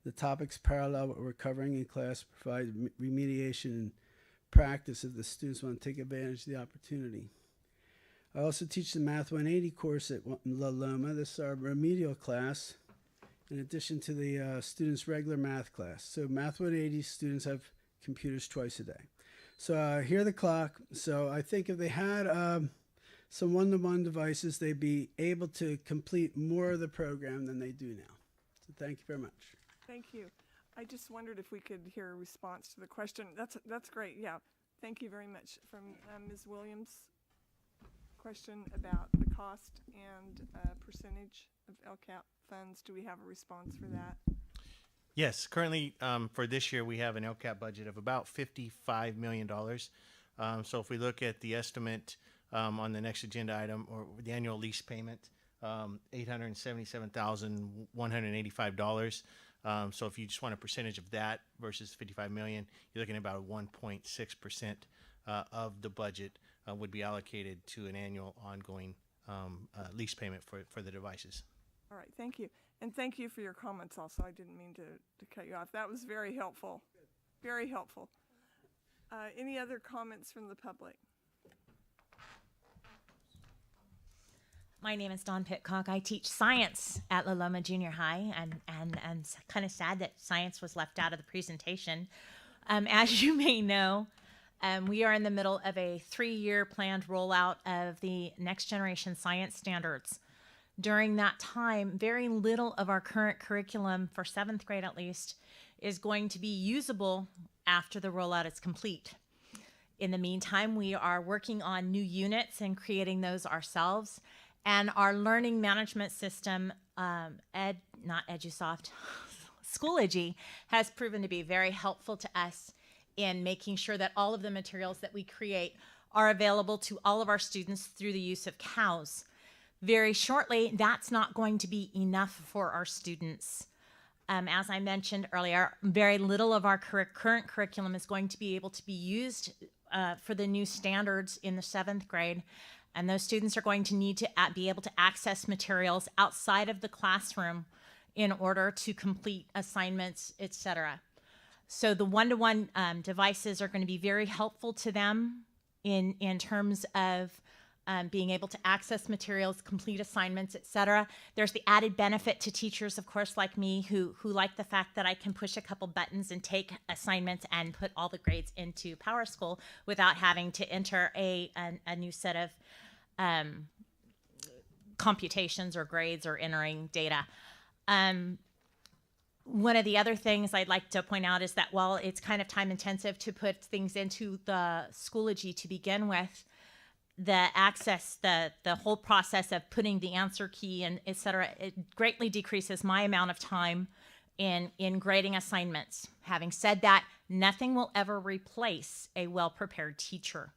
The topics parallel what we're covering in class, provide remediation and practice if the students want to take advantage of the opportunity. I also teach the Math 180 course at La Loma. This is our remedial class, in addition to the students' regular math class. So Math 180 students have computers twice a day. So I hear the clock. So I think if they had some one-to-one devices, they'd be able to complete more of the program than they do now. So thank you very much. Thank you. I just wondered if we could hear a response to the question. That's great. Yeah. Thank you very much. From Ms. Williams, question about the cost and percentage of LCAP funds. Do we have a response for that? Yes, currently for this year we have an LCAP budget of about $55 million. So if we look at the estimate on the next agenda item, or the annual lease payment, $877,185. So if you just want a percentage of that versus 55 million, you're looking at about 1.6% of the budget would be allocated to an annual ongoing lease payment for the devices. All right. Thank you. And thank you for your comments also. I didn't mean to cut you off. That was very helpful. Very helpful. Any other comments from the public? My name is Dawn Pitcock. I teach science at La Loma Junior High, and kind of sad that science was left out of the presentation. As you may know, we are in the middle of a 3-year planned rollout of the next generation science standards. During that time, very little of our current curriculum, for 7th grade at least, is going to be usable after the rollout is complete. In the meantime, we are working on new units and creating those ourselves. And our learning management system, Schoology, has proven to be very helpful to us in making sure that all of the materials that we create are available to all of our students through the use of COWS. Very shortly, that's not going to be enough for our students. As I mentioned earlier, very little of our current curriculum is going to be able to be used for the new standards in the 7th grade. And those students are going to need to be able to access materials outside of the classroom in order to complete assignments, etc. So the one-to-one devices are going to be very helpful to them in terms of being able to access materials, complete assignments, etc. There's the added benefit to teachers, of course, like me, who like the fact that I can push a couple buttons and take assignments and put all the grades into PowerSchool without having to enter a new set of computations or grades or entering data. One of the other things I'd like to point out is that while it's kind of time intensive to put things into the Schoology to begin with, the access, the whole process of putting the answer key and et cetera, it greatly decreases my amount of time in grading assignments. Having said that, nothing will ever replace a well-prepared teacher.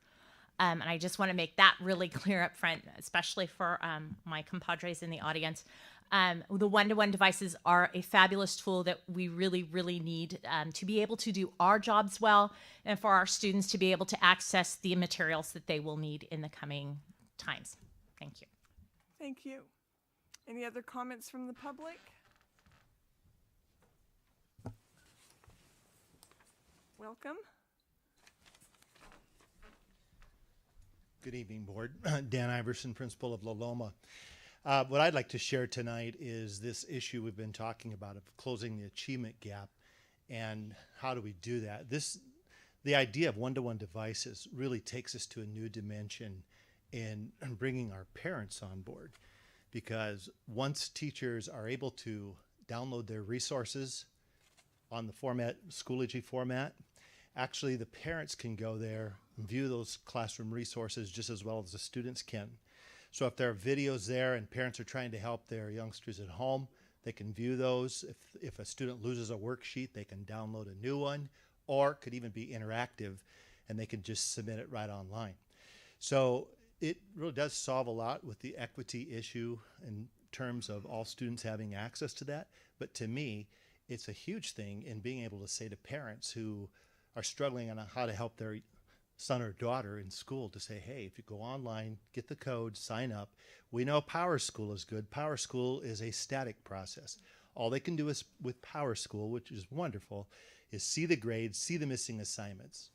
And I just want to make that really clear up front, especially for my compadres in the audience. The one-to-one devices are a fabulous tool that we really, really need to be able to do our jobs well and for our students to be able to access the materials that they will need in the coming times. Thank you. Thank you. Any other comments from the public? Welcome. Good evening, Board. Dan Iverson, Principal of La Loma. What I'd like to share tonight is this issue we've been talking about of closing the achievement gap and how do we do that. The idea of one-to-one devices really takes us to a new dimension in bringing our parents on board, because once teachers are able to download their resources on the Schoology format, actually the parents can go there and view those classroom resources just as well as the students can. So if there are videos there and parents are trying to help their youngsters at home, they can view those. If a student loses a worksheet, they can download a new one, or it could even be interactive and they can just submit it right online. So it really does solve a lot with the equity issue in terms of all students having access to that. But to me, it's a huge thing in being able to say to parents who are struggling on how to help their son or daughter in school to say, hey, if you go online, get the code, sign up. We know PowerSchool is good. PowerSchool is a static process. All they can do is with PowerSchool, which is wonderful, is see the grades, see the missing assignments.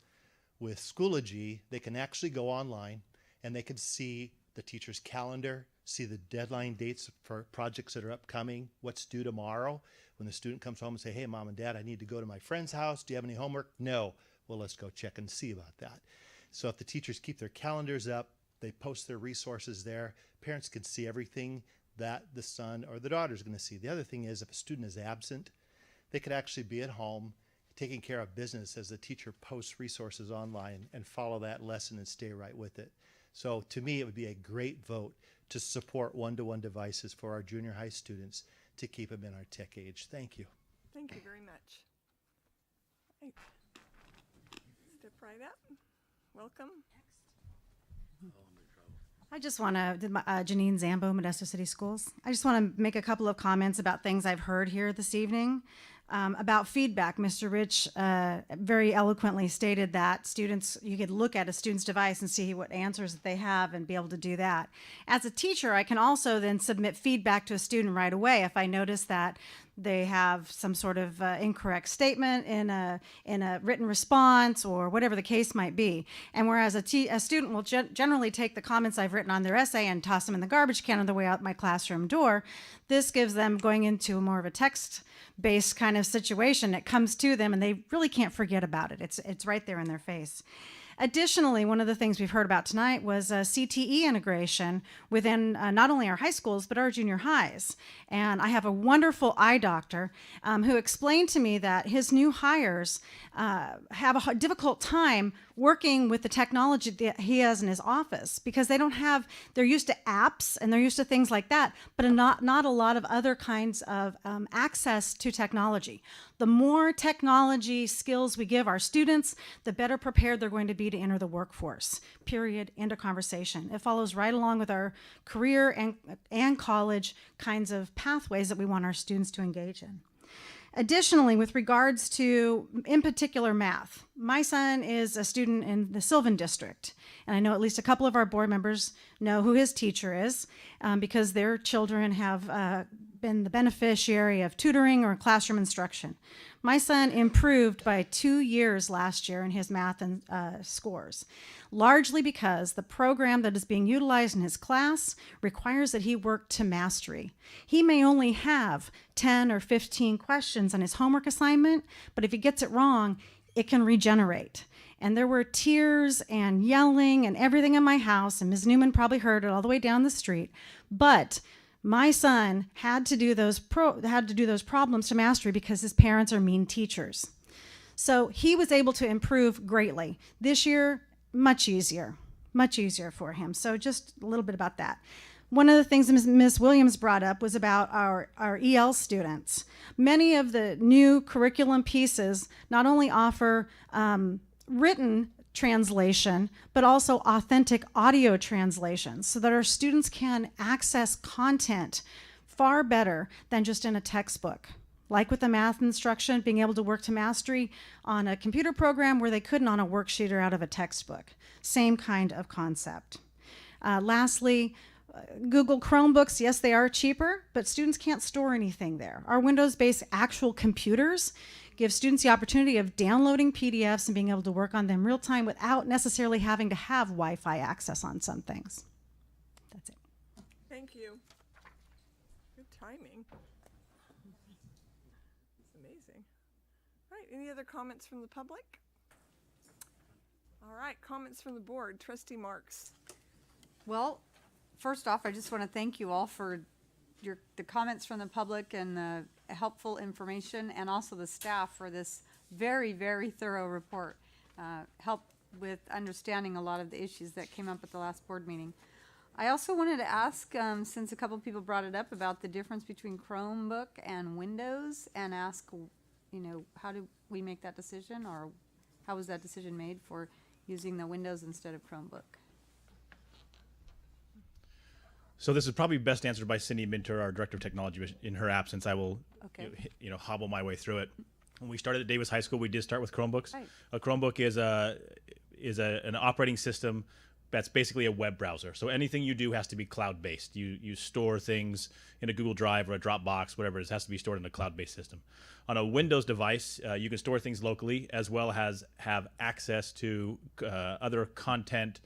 With Schoology, they can actually go online and they can see the teacher's calendar, see the deadline dates for projects that are upcoming, what's due tomorrow. When the student comes home and say, hey, mom and dad, I need to go to my friend's house. Do you have any homework? No. Well, let's go check and see about that. So if the teachers keep their calendars up, they post their resources there, parents can see everything that the son or the daughter is going to see. The other thing is if a student is absent, they could actually be at home taking care of business as the teacher posts resources online and follow that lesson and stay right with it. So to me, it would be a great vote to support one-to-one devices for our junior high students to keep them in our tech age. Thank you. Thank you very much. Right. Step right up. Welcome. I just want to, Janine Zambo, Modesto City Schools. I just want to make a couple of comments about things I've heard here this evening. About feedback, Mr. Rich very eloquently stated that students, you could look at a student's device and see what answers that they have and be able to do that. As a teacher, I can also then submit feedback to a student right away if I notice that they have some sort of incorrect statement in a written response or whatever the case might be. And whereas a student will generally take the comments I've written on their essay and toss them in the garbage can on the way out my classroom door, this gives them going into more of a text-based kind of situation. It comes to them and they really can't forget about it. It's right there in their face. Additionally, one of the things we've heard about tonight was CTE integration within not only our high schools, but our junior highs. And I have a wonderful eye doctor who explained to me that his new hires have a difficult time working with the technology that he has in his office because they're used to apps and they're used to things like that, but not a lot of other kinds of access to technology. The more technology skills we give our students, the better prepared they're going to be to enter the workforce, period, end of conversation. It follows right along with our career and college kinds of pathways that we want our students to engage in. Additionally, with regards to, in particular, math, my son is a student in the Sylvan District, and I know at least a couple of our board members know who his teacher is because their children have been the beneficiary of tutoring or classroom instruction. My son improved by 2 years last year in his math and scores, largely because the program that is being utilized in his class requires that he work to mastery. He may only have 10 or 15 questions on his homework assignment, but if he gets it wrong, it can regenerate. And there were tears and yelling and everything in my house, and Ms. Newman probably heard it all the way down the street. But my son had to do those problems to mastery because his parents are mean teachers. So he was able to improve greatly. This year, much easier for him. So just a little bit about that. One of the things Ms. Williams brought up was about our EL students. Many of the new curriculum pieces not only offer written translation, but also authentic audio translation so that our students can access content far better than just in a textbook. Like with the math instruction, being able to work to mastery on a computer program where they couldn't on a worksheet or out of a textbook. Same kind of concept. Lastly, Google Chromebooks, yes, they are cheaper, but students can't store anything there. Our Windows-based actual computers give students the opportunity of downloading PDFs and being able to work on them real time without necessarily having to have Wi-Fi access on some things. That's it. Thank you. Good timing. It's amazing. All right, any other comments from the public? All right, comments from the board. Trustee Marks. Well, first off, I just want to thank you all for the comments from the public and the helpful information, and also the staff for this very, very thorough report. Helped with understanding a lot of the issues that came up at the last board meeting. I also wanted to ask, since a couple people brought it up, about the difference between Chromebook and Windows, and ask, how do we make that decision, or how was that decision made for using the Windows instead of Chromebook? So this is probably best answered by Cindy Minter, our director of technology. But in her absence, I will, hobble my way through it. When we started at Davis High School, we did start with Chromebooks. Right. A Chromebook is an operating system that's basically a web browser. So anything you do has to be cloud-based. You store things in a Google Drive or a Dropbox, whatever. It has to be stored in a cloud-based system. On a Windows device, you can store things locally as well as have access to other content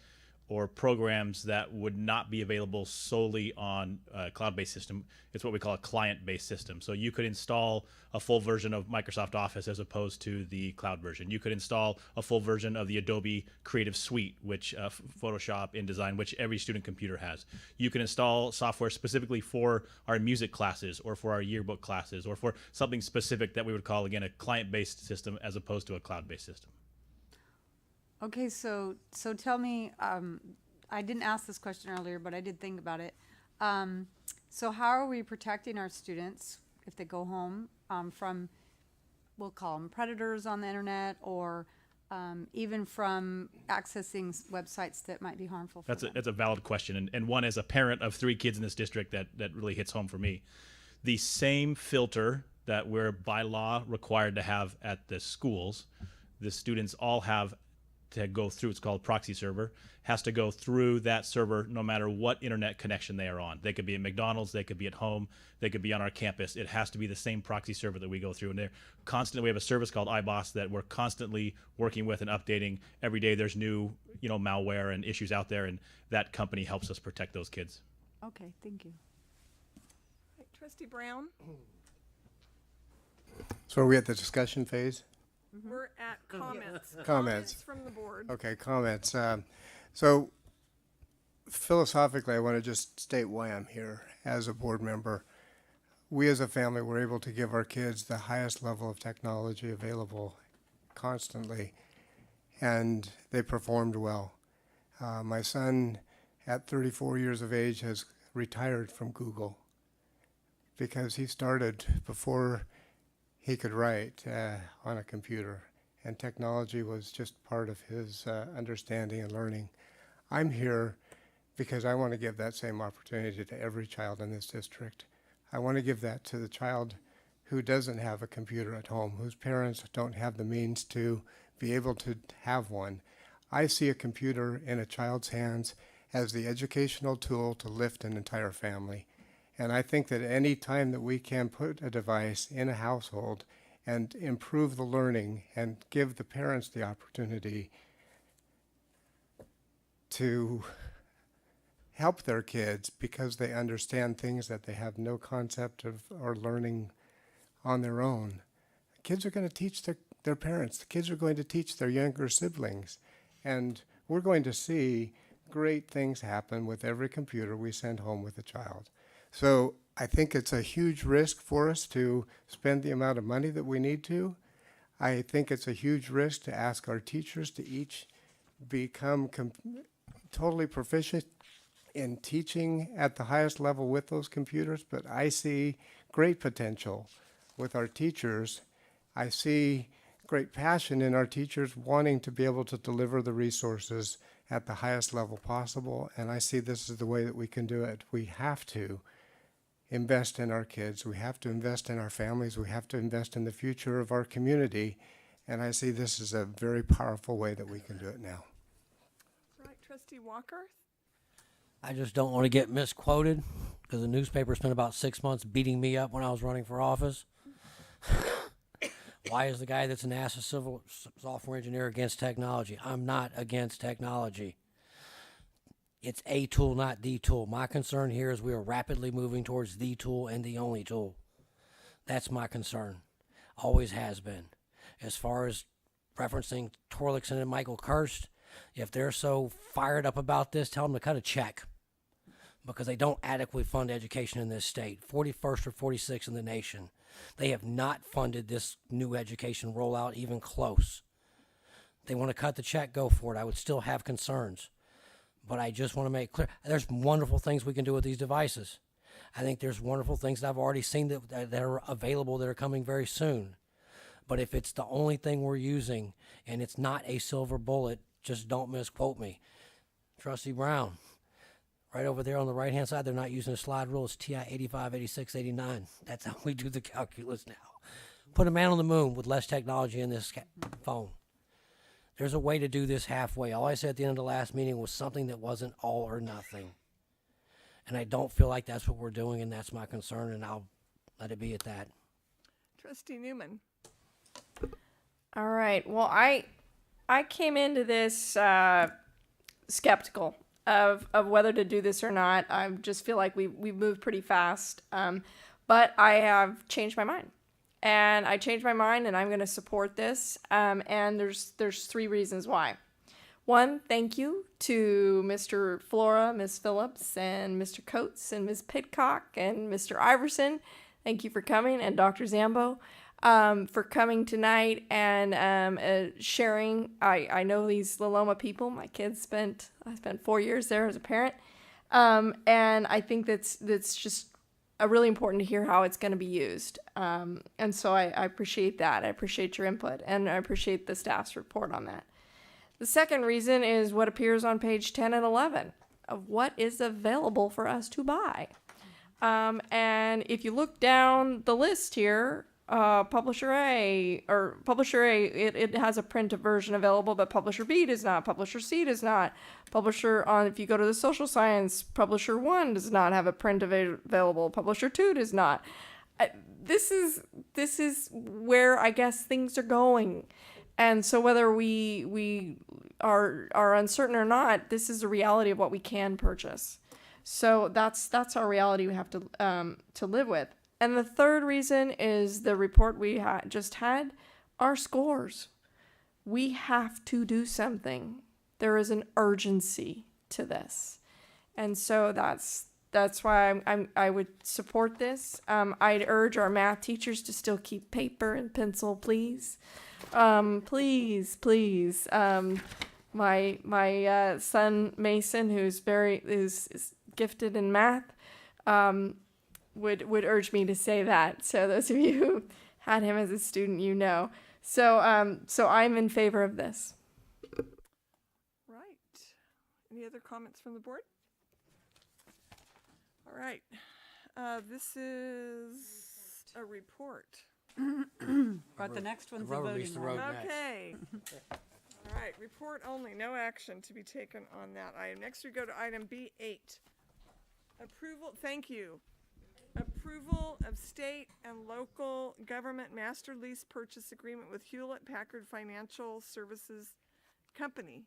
or programs that would not be available solely on a cloud-based system. It's what we call a client-based system. So you could install a full version of Microsoft Office as opposed to the cloud version. You could install a full version of the Adobe Creative Suite, which Photoshop, InDesign, which every student computer has. You can install software specifically for our music classes or for our yearbook classes or for something specific that we would call, again, a client-based system as opposed to a cloud-based system. Okay, so tell me, I didn't ask this question earlier, but I did think about it. So how are we protecting our students if they go home from, we'll call them predators on the internet, or even from accessing websites that might be harmful for them? That's a valid question, and one as a parent of 3 kids in this district that really hits home for me. The same filter that we're by law required to have at the schools, the students all have to go through. It's called proxy server, has to go through that server no matter what internet connection they are on. They could be at McDonald's, they could be at home, they could be on our campus. It has to be the same proxy server that we go through. And they're constantly, we have a service called iBoss that we're constantly working with and updating. Every day there's new, malware and issues out there, and that company helps us protect those kids. Okay, thank you. Right, Trustee Brown? So are we at the discussion phase? We're at comments. Comments. From the board. Okay, comments. So philosophically, I want to just state why I'm here as a board member. We as a family were able to give our kids the highest level of technology available constantly, and they performed well. My son, at 34 years of age, has retired from Google because he started before he could write on a computer, and technology was just part of his understanding and learning. I'm here because I want to give that same opportunity to every child in this district. I want to give that to the child who doesn't have a computer at home, whose parents don't have the means to be able to have one. I see a computer in a child's hands as the educational tool to lift an entire family. And I think that any time that we can put a device in a household and improve the learning and give the parents the opportunity to help their kids because they understand things that they have no concept of or learning on their own. Kids are going to teach their parents. The kids are going to teach their younger siblings. And we're going to see great things happen with every computer we send home with a child. So I think it's a huge risk for us to spend the amount of money that we need to. I think it's a huge risk to ask our teachers to each become totally proficient in teaching at the highest level with those computers, but I see great potential with our teachers. I see great passion in our teachers wanting to be able to deliver the resources at the highest level possible, and I see this is the way that we can do it. We have to invest in our kids. We have to invest in our families. We have to invest in the future of our community, and I see this as a very powerful way that we can do it now. Right, Trustee Walker? I just don't want to get misquoted because the newspaper spent about 6 months beating me up when I was running for office. Why is the guy that's an NASA civil software engineer against technology? I'm not against technology. It's a tool, not the tool. My concern here is we are rapidly moving towards the tool and the only tool. That's my concern. Always has been. As far as referencing Torlakson and Michael Kirst, if they're so fired up about this, tell them to cut a check because they don't adequately fund education in this state. 41st or 46th in the nation. They have not funded this new education rollout even close. They want to cut the check, go for it. I would still have concerns. But I just want to make clear, there's wonderful things we can do with these devices. I think there's wonderful things that I've already seen that are available that are coming very soon. But if it's the only thing we're using and it's not a silver bullet, just don't misquote me. Trustee Brown, right over there on the right-hand side, they're not using a slide rule. It's TI 85, 86, 89. That's how we do the calculus now. Put a man on the moon with less technology in this phone. There's a way to do this halfway. All I said at the end of the last meeting was something that wasn't all or nothing. And I don't feel like that's what we're doing, and that's my concern, and I'll let it be at that. Trustee Newman. All right. Well, I came into this skeptical of whether to do this or not. I just feel like we moved pretty fast, but I have changed my mind, and I changed my mind, and I'm going to support this. And there's 3 reasons why. One, thank you to Mr. Flora, Ms. Phillips, and Mr. Coates, and Ms. Pidcock, and Mr. Iverson. Thank you for coming, and Dr. Zambo. For coming tonight and sharing. I know these Loma people. My kids I spent 4 years there as a parent, and I think that's just really important to hear how it's going to be used. And so I appreciate that. I appreciate your input, and I appreciate the staff's report on that. The second reason is what appears on page 10 and 11 of what is available for us to buy. And if you look down the list here, Publisher A, it has a print version available, but Publisher B does not. Publisher C does not. If you go to the social science, Publisher 1 does not have a print available. Publisher 2 does not. This is where I guess things are going. And so whether we are uncertain or not, this is the reality of what we can purchase. So that's our reality we have to live with. And the third reason is the report we just had, our scores. We have to do something. There is an urgency to this. And so that's why I would support this. I'd urge our math teachers to still keep paper and pencil, please. Please. My son Mason, who's is gifted in math, would urge me to say that. So those of you who had him as a student, you know. So I'm in favor of this. Right. Any other comments from the board? All right. This is a report. But the next one's a Rubber meets voting the one. road. Okay. All right. Report only. No action to be taken on that item. Next, we go to item B8. Approval. Thank you. Approval of state and local government master lease purchase agreement with Hewlett Packard Financial Services Company.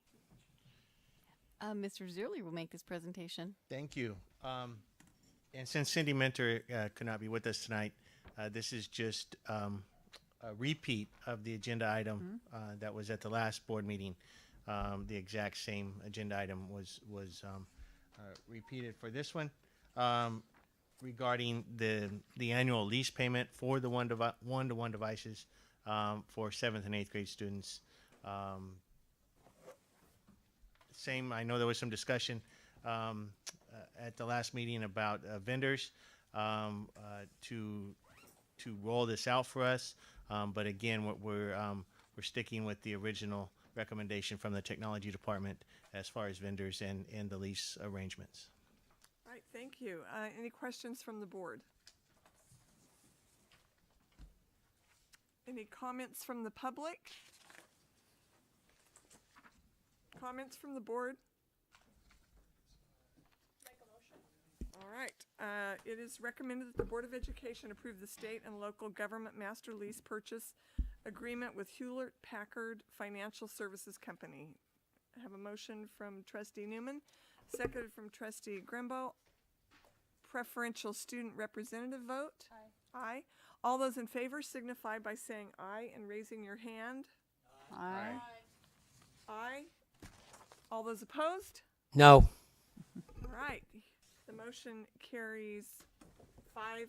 Mr. Zerly will make this presentation. Thank you. And since Cindy Mentor could not be with us tonight, this is just a repeat of the agenda item that was at the last board meeting. The exact same agenda item was repeated for this one regarding the annual lease payment for the one-to-one devices for 7th and 8th grade students. I know there was some discussion at the last meeting about vendors to roll this out for us, but again, we're sticking with the original recommendation from the technology department as far as vendors and the lease arrangements. All right, thank you. Any questions from the board? Any comments from the public? Comments from the board? All right. It is recommended that the Board of Education approve the state and local government master lease purchase agreement with Hewlett Packard Financial Services Company. I have a motion from Trustee Newman, seconded from Trustee Grimbo. Preferential student representative vote? Aye. Aye. All those in favor signify by saying aye and raising your hand. Aye. Aye. All those opposed? No. All right. The motion carries 5-1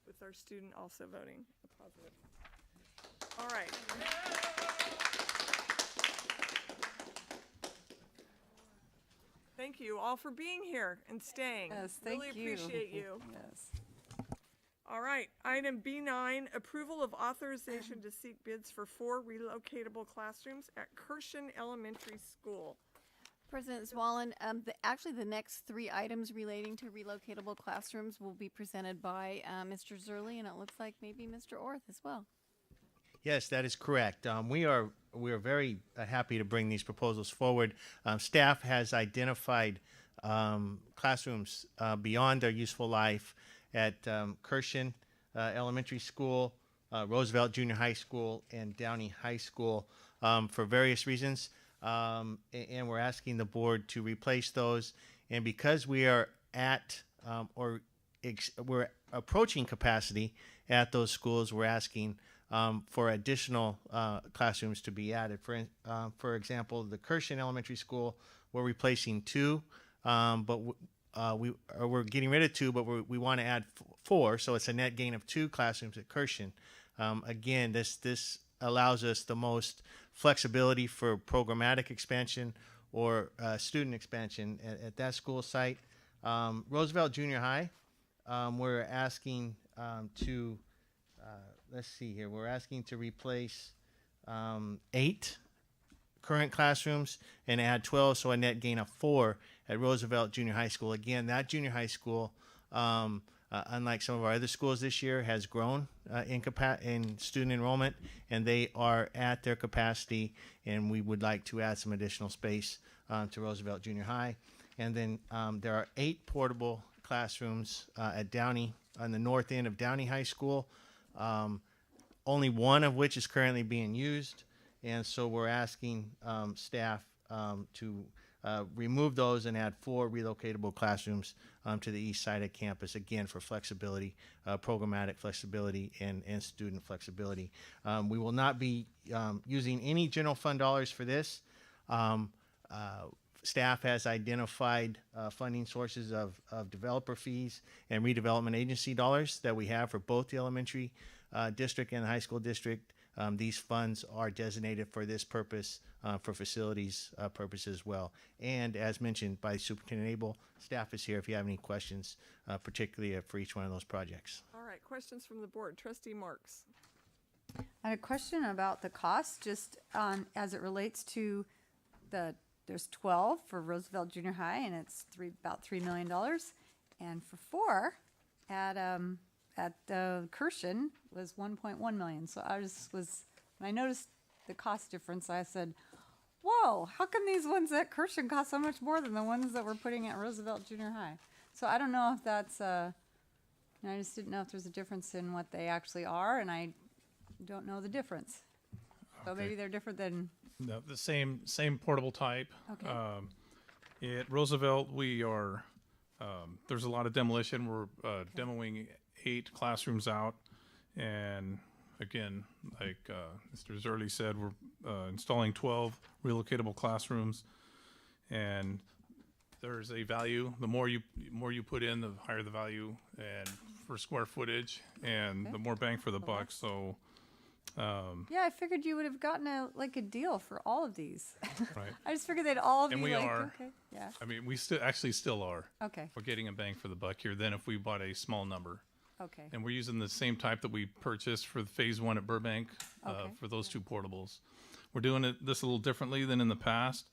with our student also voting a positive. All right. Thank you all for being here and staying. Yes, thank really you. Appreciate you. Yes. All right, item B9, approval of authorization to seek bids for 4 relocatable classrooms at Kirshen Elementary School. President Zwallen, actually the next 3 items relating to relocatable classrooms will be presented by Mr. Zerly, and it looks like maybe Mr. Orth as well. Yes, that is correct. We are we're very happy to bring these proposals forward. Staff has identified classrooms beyond their useful life at Kirshen Elementary School, Roosevelt Junior High School, and Downey High School for various reasons. And we're asking the board to replace those. And because we are at we're approaching capacity at those schools, we're asking for additional classrooms to be added. For example, the Kirshen Elementary School, we're replacing 2, but we're getting rid of 2, but we want to add 4, so it's a net gain of 2 classrooms at Kirshen. Again, this allows us the most flexibility for programmatic expansion or student expansion at that school site. Roosevelt Junior High, we're asking to let's see here. We're asking to replace 8 current classrooms and add 12, so a net gain of 4 at Roosevelt Junior High School. Again, that junior high school, unlike some of our other schools this year, has grown in student enrollment, and they are at their capacity, and we would like to add some additional space to Roosevelt Junior High. And then there are 8 portable classrooms at Downey, on the north end of Downey High School, only 1 of which is currently being used. And so we're asking staff to remove those and add 4 relocatable classrooms to the east side of campus, again, for flexibility, programmatic flexibility, and student flexibility. We will not be using any general fund dollars for this. Staff has identified funding sources of developer fees and redevelopment agency dollars that we have for both the elementary district and the high school district. These funds are designated for this purpose, for facilities purposes as well. And as mentioned by Superintendent Abel, staff is here if you have any questions, particularly for each one of those projects. All right, questions from the board. Trustee Marks. I had a question about the cost, just as it relates to there's 12 for Roosevelt Junior High, and it's about $3 million, and for 4 at Kirshen was 1.1 million. So when I noticed the cost difference, I said, "Whoa! How come these ones at Kirshen cost so much more than the ones that we're putting at Roosevelt Junior High?" So I don't know if that's I just didn't know if there's a difference in what they actually are, and I don't know the difference. So maybe they're different than. No, the same portable type. Okay. At Roosevelt, we are there's a lot of demolition. We're demoing 8 classrooms out, and again, like Mr. Zerly said, we're installing 12 relocatable classrooms, and there's a value. The more you put in, the higher the value, and for square footage, and the more bang for the buck. So. Yeah, I figured you would have gotten a deal for all of these. Right. I just figured they'd all And be we like, are. okay, yeah. I mean, we still are. Okay. We're getting a bang for the buck here than if we bought a small number. Okay. And we're using the same type that we purchased for phase 1 at Burbank Okay. for those 2 portables. We're doing this a little differently than in the past.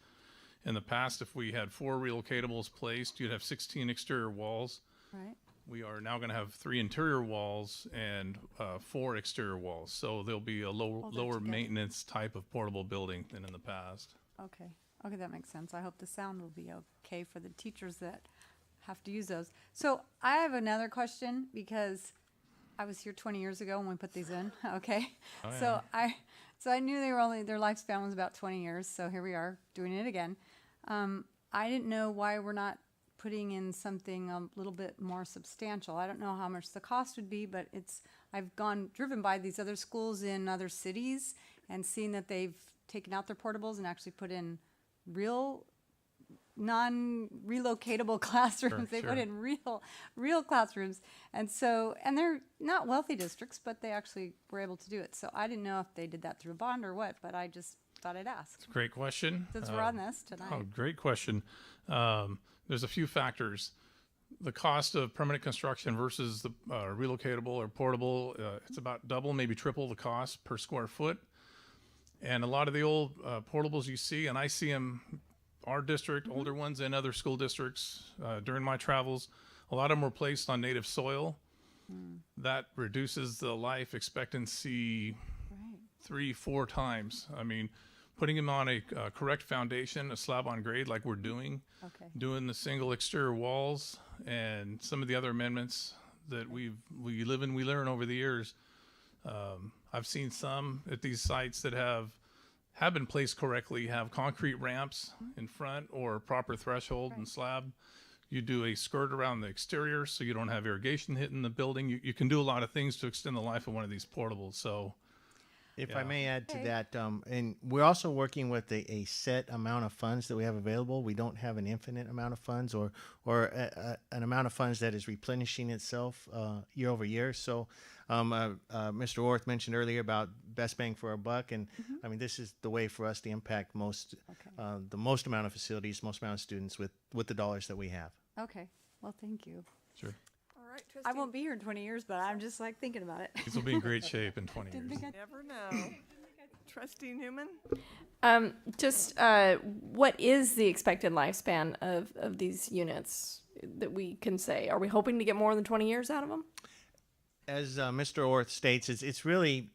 In the past, if we had 4 relocatables placed, you'd have 16 exterior walls. Right. We are now going to have 3 interior walls and 4 exterior walls. So there'll be a lower together. maintenance type of portable building than in the past. Okay. Okay, that makes sense. I hope the sound will be okay for the teachers that have to use those. So I have another question because I was here 20 years ago when we put these in. Okay. Oh, So I knew their lifespan was about 20 years. So here we are doing it again. I didn't know why we're not putting in something a little bit more substantial. I don't know how much the cost would be, but I've driven by these other schools in other cities and seen that they've taken out their portables and actually put in real non-relocatable classrooms. They put in real classrooms. And they're not wealthy districts, but they actually were able to do it. So I didn't know if they did that through a bond or what, but I just thought I'd ask. It's a great question. Since we're on this tonight. Oh, great question. There's a few factors. The cost of permanent construction versus the relocatable or portable, it's about double, maybe triple the cost per square foot. And a lot of the old portables you see, and I see them, our district, older ones in other school districts during my travels, a lot of them were placed on native soil. That reduces the life expectancy 3-4 times. I mean, putting them on a correct foundation, a slab on grade like we're doing, doing the single exterior walls, and some of the other amendments that we live and we learn over the years. I've seen some at these sites that have been placed correctly, have concrete ramps in front or proper threshold and slab. You do a skirt around the exterior so you don't have irrigation hitting the building. You can do a lot of things to extend the life of one of these portables. So, If I may add to that, and we're also working with a set amount of funds that we have available. We don't have an infinite amount of funds or an amount of funds that is replenishing itself year over year. So Mr. Orth mentioned earlier about best bang for our buck, and I mean, this is the way for us to impact the most amount of facilities, most amount of students with the dollars that we have. Okay. Well, thank you. Sure. All right, I trustee. won't be here in 20 years, but I'm just like thinking about it. These will be in great shape in 20 years. Never know. Trustee Newman? What is the expected lifespan of these units that we can say? Are we hoping to get more than 20 years out of them? As Mr. Orth states, it's really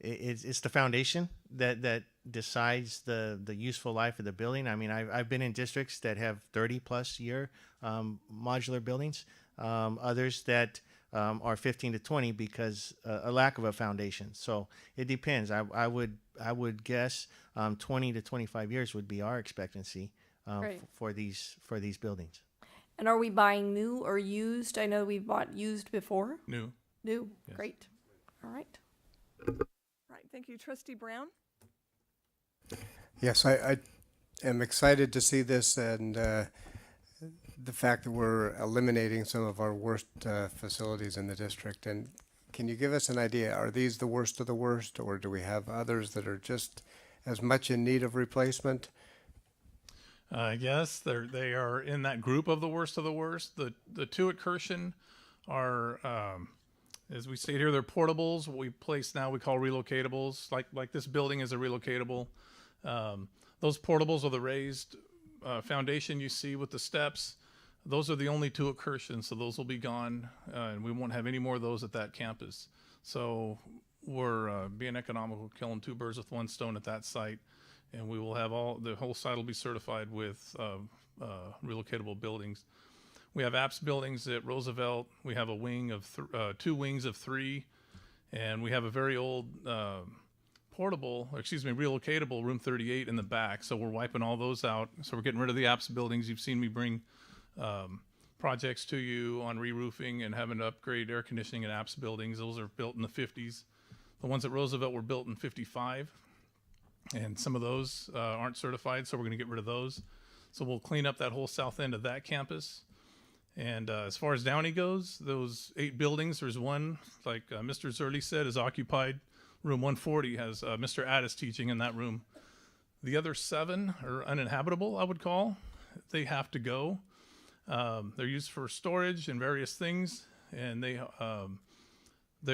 it's the foundation that decides the useful life of the building. I mean, I've been in districts that have 30+ year modular buildings, others that are 15 to 20 because a lack of a foundation. So it depends. I would guess 20 to 25 years would be our expectancy Right. for these buildings. And are we buying new or used? I know we've bought used before. New. New. Yes. Great. All right. Right, thank you. Trustee Brown? Yes, I am excited to see this and the fact that we're eliminating some of our worst facilities in the district. And can you give us an idea? Are these the worst of the worst, or do we have others that are just as much in need of replacement? Yes, they are in that group of the worst of the worst. The two at Kirshen are, as we state here, they're portables. What we place now we call relocatables. Like this building is a relocatable. Those portables are the raised foundation you see with the steps. Those are the only two at Kirshen, so those will be gone, and we won't have any more of those at that campus. So we're being economical, killing two birds with one stone at that site, and we will have the whole site will be certified with relocatable buildings. We have apps buildings at Roosevelt. We have a wing of 2 wings of 3, and we have a very old relocatable room 38 in the back. So we're wiping all those out. So we're getting rid of the apps buildings. You've seen me bring projects to you on re-roofing and having to upgrade air conditioning in apps buildings. Those are built in the 50s. The ones at Roosevelt were built in 55, and some of those aren't certified, so we're going to get rid of those. So we'll clean up that whole south end of that campus. And as far as Downey goes, those 8 buildings, there's one, like Mr. Zerly said, is occupied. Room 140 has Mr. Addis teaching in that room. The other 7 are uninhabitable, I would call. They have to go. They're used for storage and various things, and they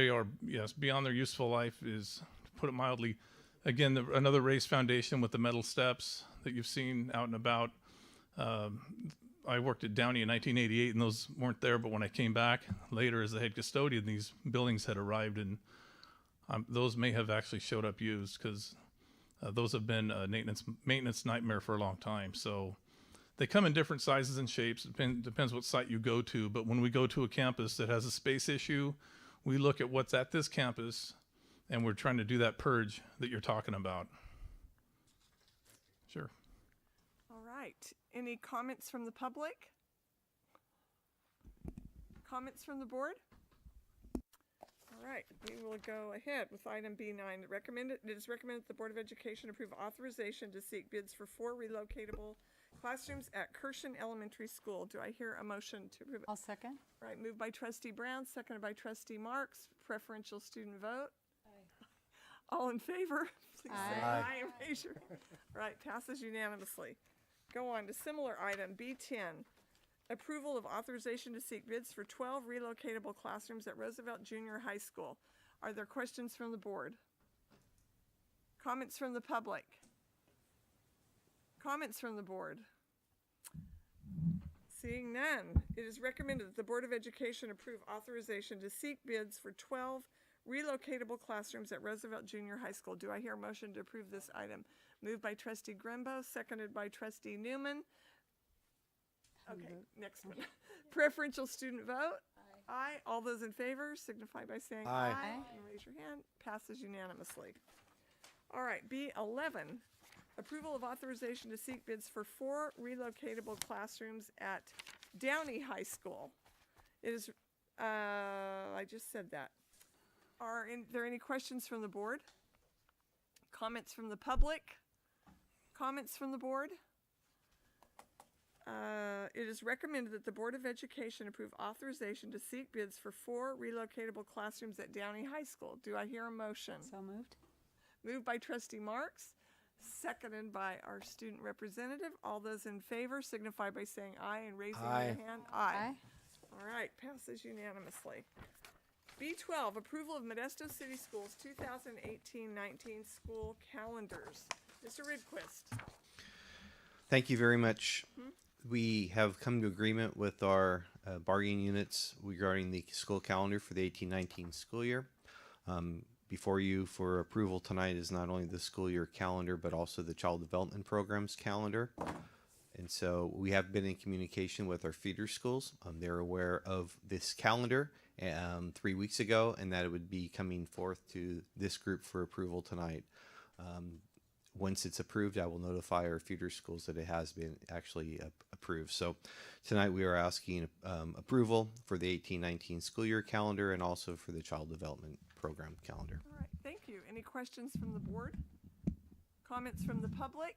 are, yes, beyond their useful life, is, to put it mildly. Again, another raised foundation with the metal steps that you've seen out and about. I worked at Downey in 1988, and those weren't there, but when I came back later as the head custodian, these buildings had arrived, and those may have actually showed up used, because those have been a maintenance nightmare for a long time. So they come in different sizes and shapes. Depends what site you go to. But when we go to a campus that has a space issue, we look at what's at this campus, and we're trying to do that purge that you're talking about. Sure. All right. Any comments from the public? Comments from the board? All right, we will go ahead with item B9. It is recommended that the Board of Education approve authorization to seek bids for 4 relocatable classrooms at Kirshen Elementary School. Do I hear a motion to approve it? I'll second. All right, moved by Trustee Brown, seconded by Trustee Marks. Preferential student vote. All in favor, please say Aye. aye and raise your. All right, passes unanimously. Go on to similar item B10. Approval of authorization to seek bids for 12 relocatable classrooms at Roosevelt Junior High School. Are there questions from the board? Comments from the public? Comments from the board? Seeing none, it is recommended that the Board of Education approve authorization to seek bids for 12 relocatable classrooms at Roosevelt Junior High School. Do I hear a motion to approve this item? Moved by trustee Grimbo, seconded by trustee Newman. Okay, next one. Preferential student vote? Aye. All those in favor signify by saying Aye. aye. And raise your hand. Passes unanimously. All right, B11. Approval of authorization to seek bids for 4 relocatable classrooms at Downey High School. It is, I just said that. Are there any questions from the board? Comments from the public? Comments from the board? It is recommended that the Board of Education approve authorization to seek bids for 4 relocatable classrooms at Downey High School. Do I hear a motion? So moved. Moved by trustee Marks, seconded by our student representative. All those in favor signify by saying aye and raising Aye. your hand. Aye. All right, passes unanimously. B12, approval of Modesto City Schools 2018-19 school calendars. Mr. Ridquist. Thank you very much. We have come to agreement with our bargaining units regarding the school calendar for the 18-19 school year. Before you for approval tonight is not only the school year calendar, but also the child development programs calendar. And so we have been in communication with our feeder schools. They're aware of this calendar 3 weeks ago, and that it would be coming forth to this group for approval tonight. Once it's approved, I will notify our feeder schools that it has been actually approved. So tonight we are asking approval for the 18-19 school year calendar and also for the child development program calendar. All right, thank you. Any questions from the board? Comments from the public?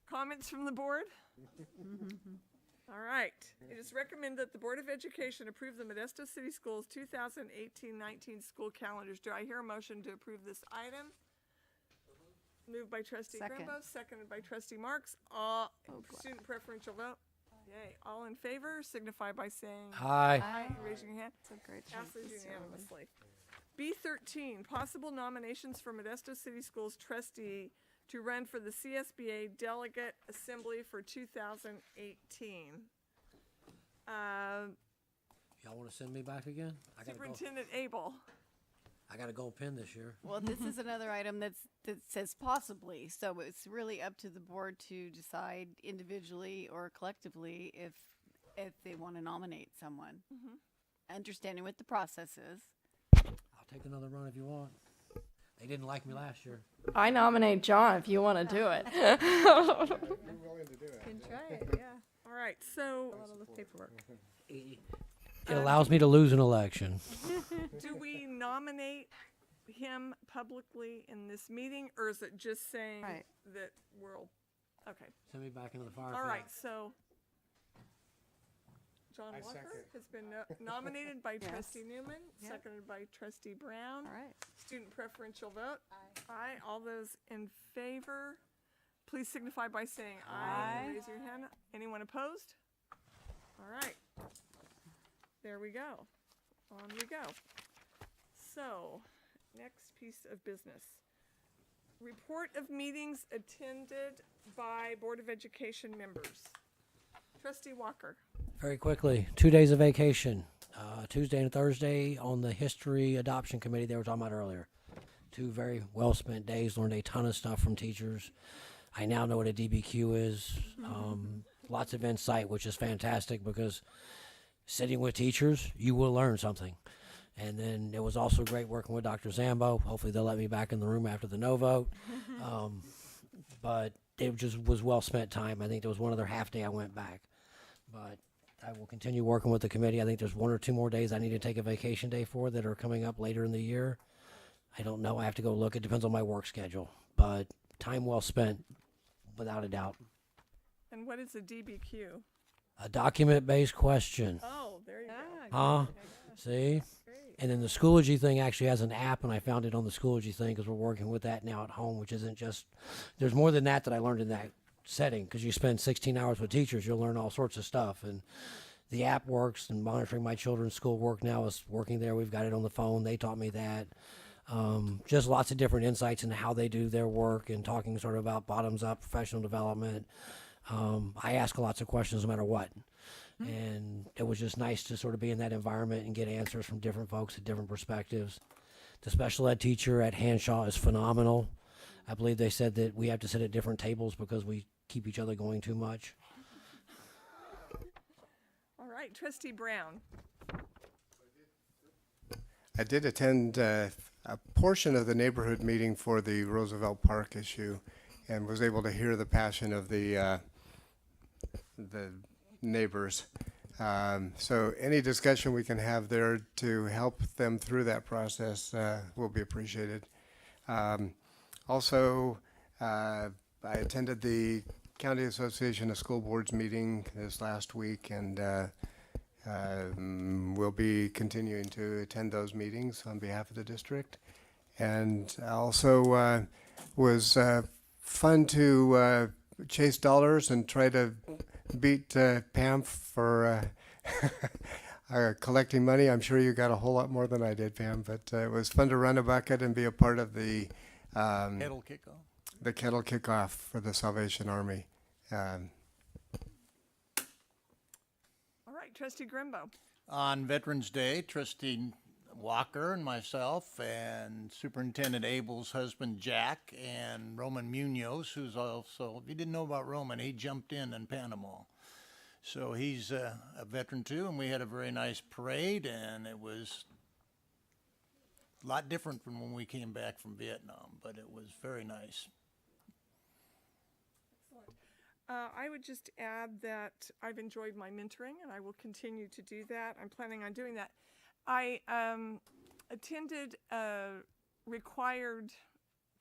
Comments from the board? All right. It is recommended that the Board of Education approve the Modesto City Schools 2018-19 school calendars. Do I hear a motion to approve this item? Moved by trustee Second. Grimbo, seconded by trustee Marks. Student preferential vote. Yay. All in favor signify by saying Aye. Aye. Raising your hand. Passes unanimously. B13, possible nominations for Modesto City Schools trustee to run for the CSBA Delegate Assembly for 2018. Y'all want to send me back again? Superintendent Abel. I got a gold pin this year. Well, this is another item that says possibly, so it's really up to the board to decide individually or collectively if they want to nominate someone. Understanding what the process is. I'll take another run if you want. They didn't like me last year. I nominate John if you want to do it. Can try it, yeah. All right, so. A lot of the paperwork. It allows me to lose an election. Do we nominate him publicly in this meeting, or is it just saying that okay. Send me back into the fire. All right, so John I Walker second. has been nominated by Yes. trustee Newman, Yep. seconded by trustee Brown. All right. Student preferential vote. Aye. All those in favor, please signify by saying aye. Aye. Raise your hand. Anyone opposed? All right. There we go. On we go. So, next piece of business. Report of meetings attended by Board of Education members. Trustee Walker. Very quickly, 2 days of vacation. Tuesday and Thursday on the history adoption committee they were talking about earlier. 2 very well spent days, learned a ton of stuff from teachers. I now know what a DBQ is. Lots of insight, which is fantastic because sitting with teachers, you will learn something. And then it was also great working with Dr. Zambo. Hopefully they'll let me back in the room after the no vote. But it just was well spent time. I think there was one other half day I went back. But I will continue working with the committee. I think there's 1 or 2 more days I need to take a vacation day for that are coming up later in the year. I don't know. I have to go look. It depends on my work schedule. But time well spent, without a doubt. And what is a DBQ? A document-based question. Oh, there you go. See? And then the Schoology thing actually has an app, and I found it on the Schoology thing because we're working with that now at home, which isn't just, there's more than that I learned in that setting because you spend 16 hours with teachers, you'll learn all sorts of stuff. And the app works, and monitoring my children's schoolwork now is working there. We've got it on the phone. They taught me that. Just lots of different insights into how they do their work and talking sort of about bottoms-up professional development. I ask lots of questions no matter what. And it was just nice to sort of be in that environment and get answers from different folks at different perspectives. The special ed teacher at Hanshaw is phenomenal. I believe they said that we have to sit at different tables because we keep each other going too much. All right, Trustee Brown. I did attend a portion of the neighborhood meeting for the Roosevelt Park issue and was able to hear the passion of the neighbors. So any discussion we can have there to help them through that process will be appreciated. Also, I attended the County Association of School Boards meeting this last week, and we'll be continuing to attend those meetings on behalf of the district. And also was fun to chase dollars and try to beat Pam for collecting money. I'm sure you got a whole lot more than I did, Pam, but it was fun to run a bucket and be a part of the Kettle kickoff. the kettle kickoff for the Salvation Army. All right, Trustee Grimbo. On Veterans Day, Trustee Walker and myself and Superintendent Abel's husband Jack and Roman Munoz, who's also, if you didn't know about Roman, he jumped in Panama. So he's a veteran too, and we had a very nice parade, and it was a lot different from when we came back from Vietnam, but it was very nice. I would just add that I've enjoyed my mentoring, and I will continue to do that. I'm planning on doing that. I attended a required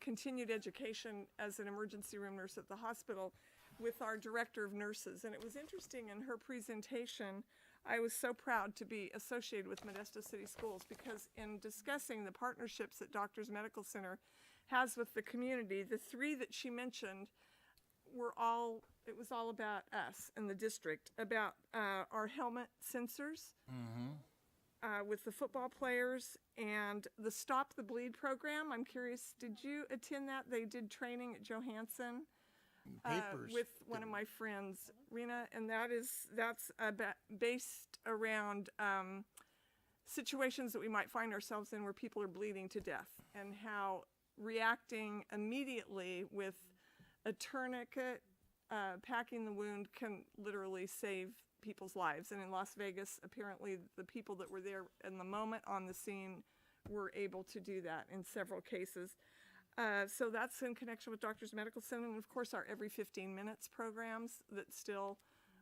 continued education as an emergency room nurse at the hospital with our director of nurses, and it was interesting in her presentation. I was so proud to be associated with Modesto City Schools because in discussing the partnerships that Doctors Medical Center has with the community, the three that she mentioned it was all about us in the district, about our helmet sensors with the football players and the Stop the Bleed program. I'm curious, did you attend that? They did training at Johansson with one of my friends, Rena, and that's based around situations that we might find ourselves in where people are bleeding to death and how reacting immediately with a tourniquet, packing the wound can literally save people's lives. And in Las Vegas, apparently the people that were there in the moment on the scene were able to do that in several cases. So that's in connection with Doctors Medical Center, and of course our every 15 minutes programs that still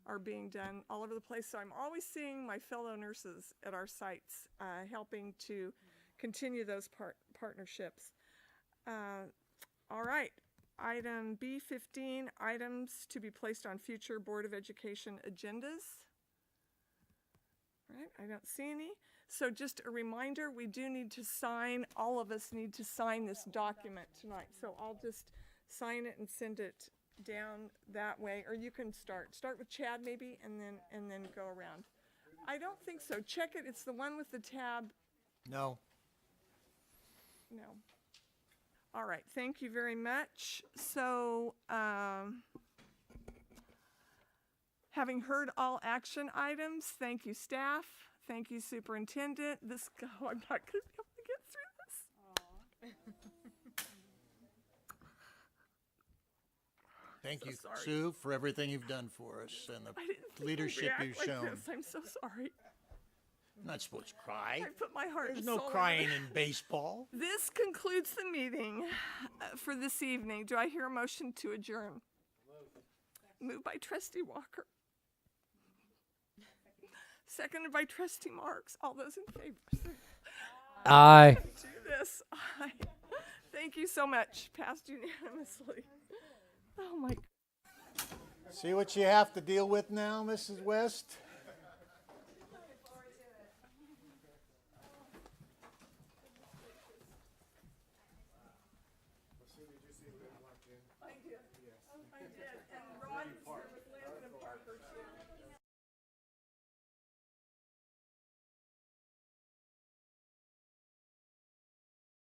are being done all over the place. So I'm always seeing my fellow nurses at our sites helping to continue those partnerships. All right. Item B15, items to be placed on future Board of Education agendas. All right, I don't see any. So just a reminder, we do need to sign, all of us need to sign this document tonight. So I'll just sign it and send it down that way, or you can start with Chad maybe, and then go around. I don't think so. Check it. It's the one with the tab. No. No. All right, thank you very much. So, having heard all action items, thank you staff, thank you superintendent. I'm not gonna be able to get through this. Thank So you, sorry. Sue, for everything you've done for us and I the didn't think leadership you'd react you've like shown. this. I'm so sorry. I'm not supposed to cry. I put my heart There's and no soul into crying it. in baseball. This concludes the meeting for this evening. Do I hear a motion to adjourn? Moved by Trustee Walker. Seconded by Trustee Marks. All those in favor? Aye. Do this. Aye. Thank you so much. Passed unanimously. Oh my. See what you have to deal with now, Mrs. West? I did. I did.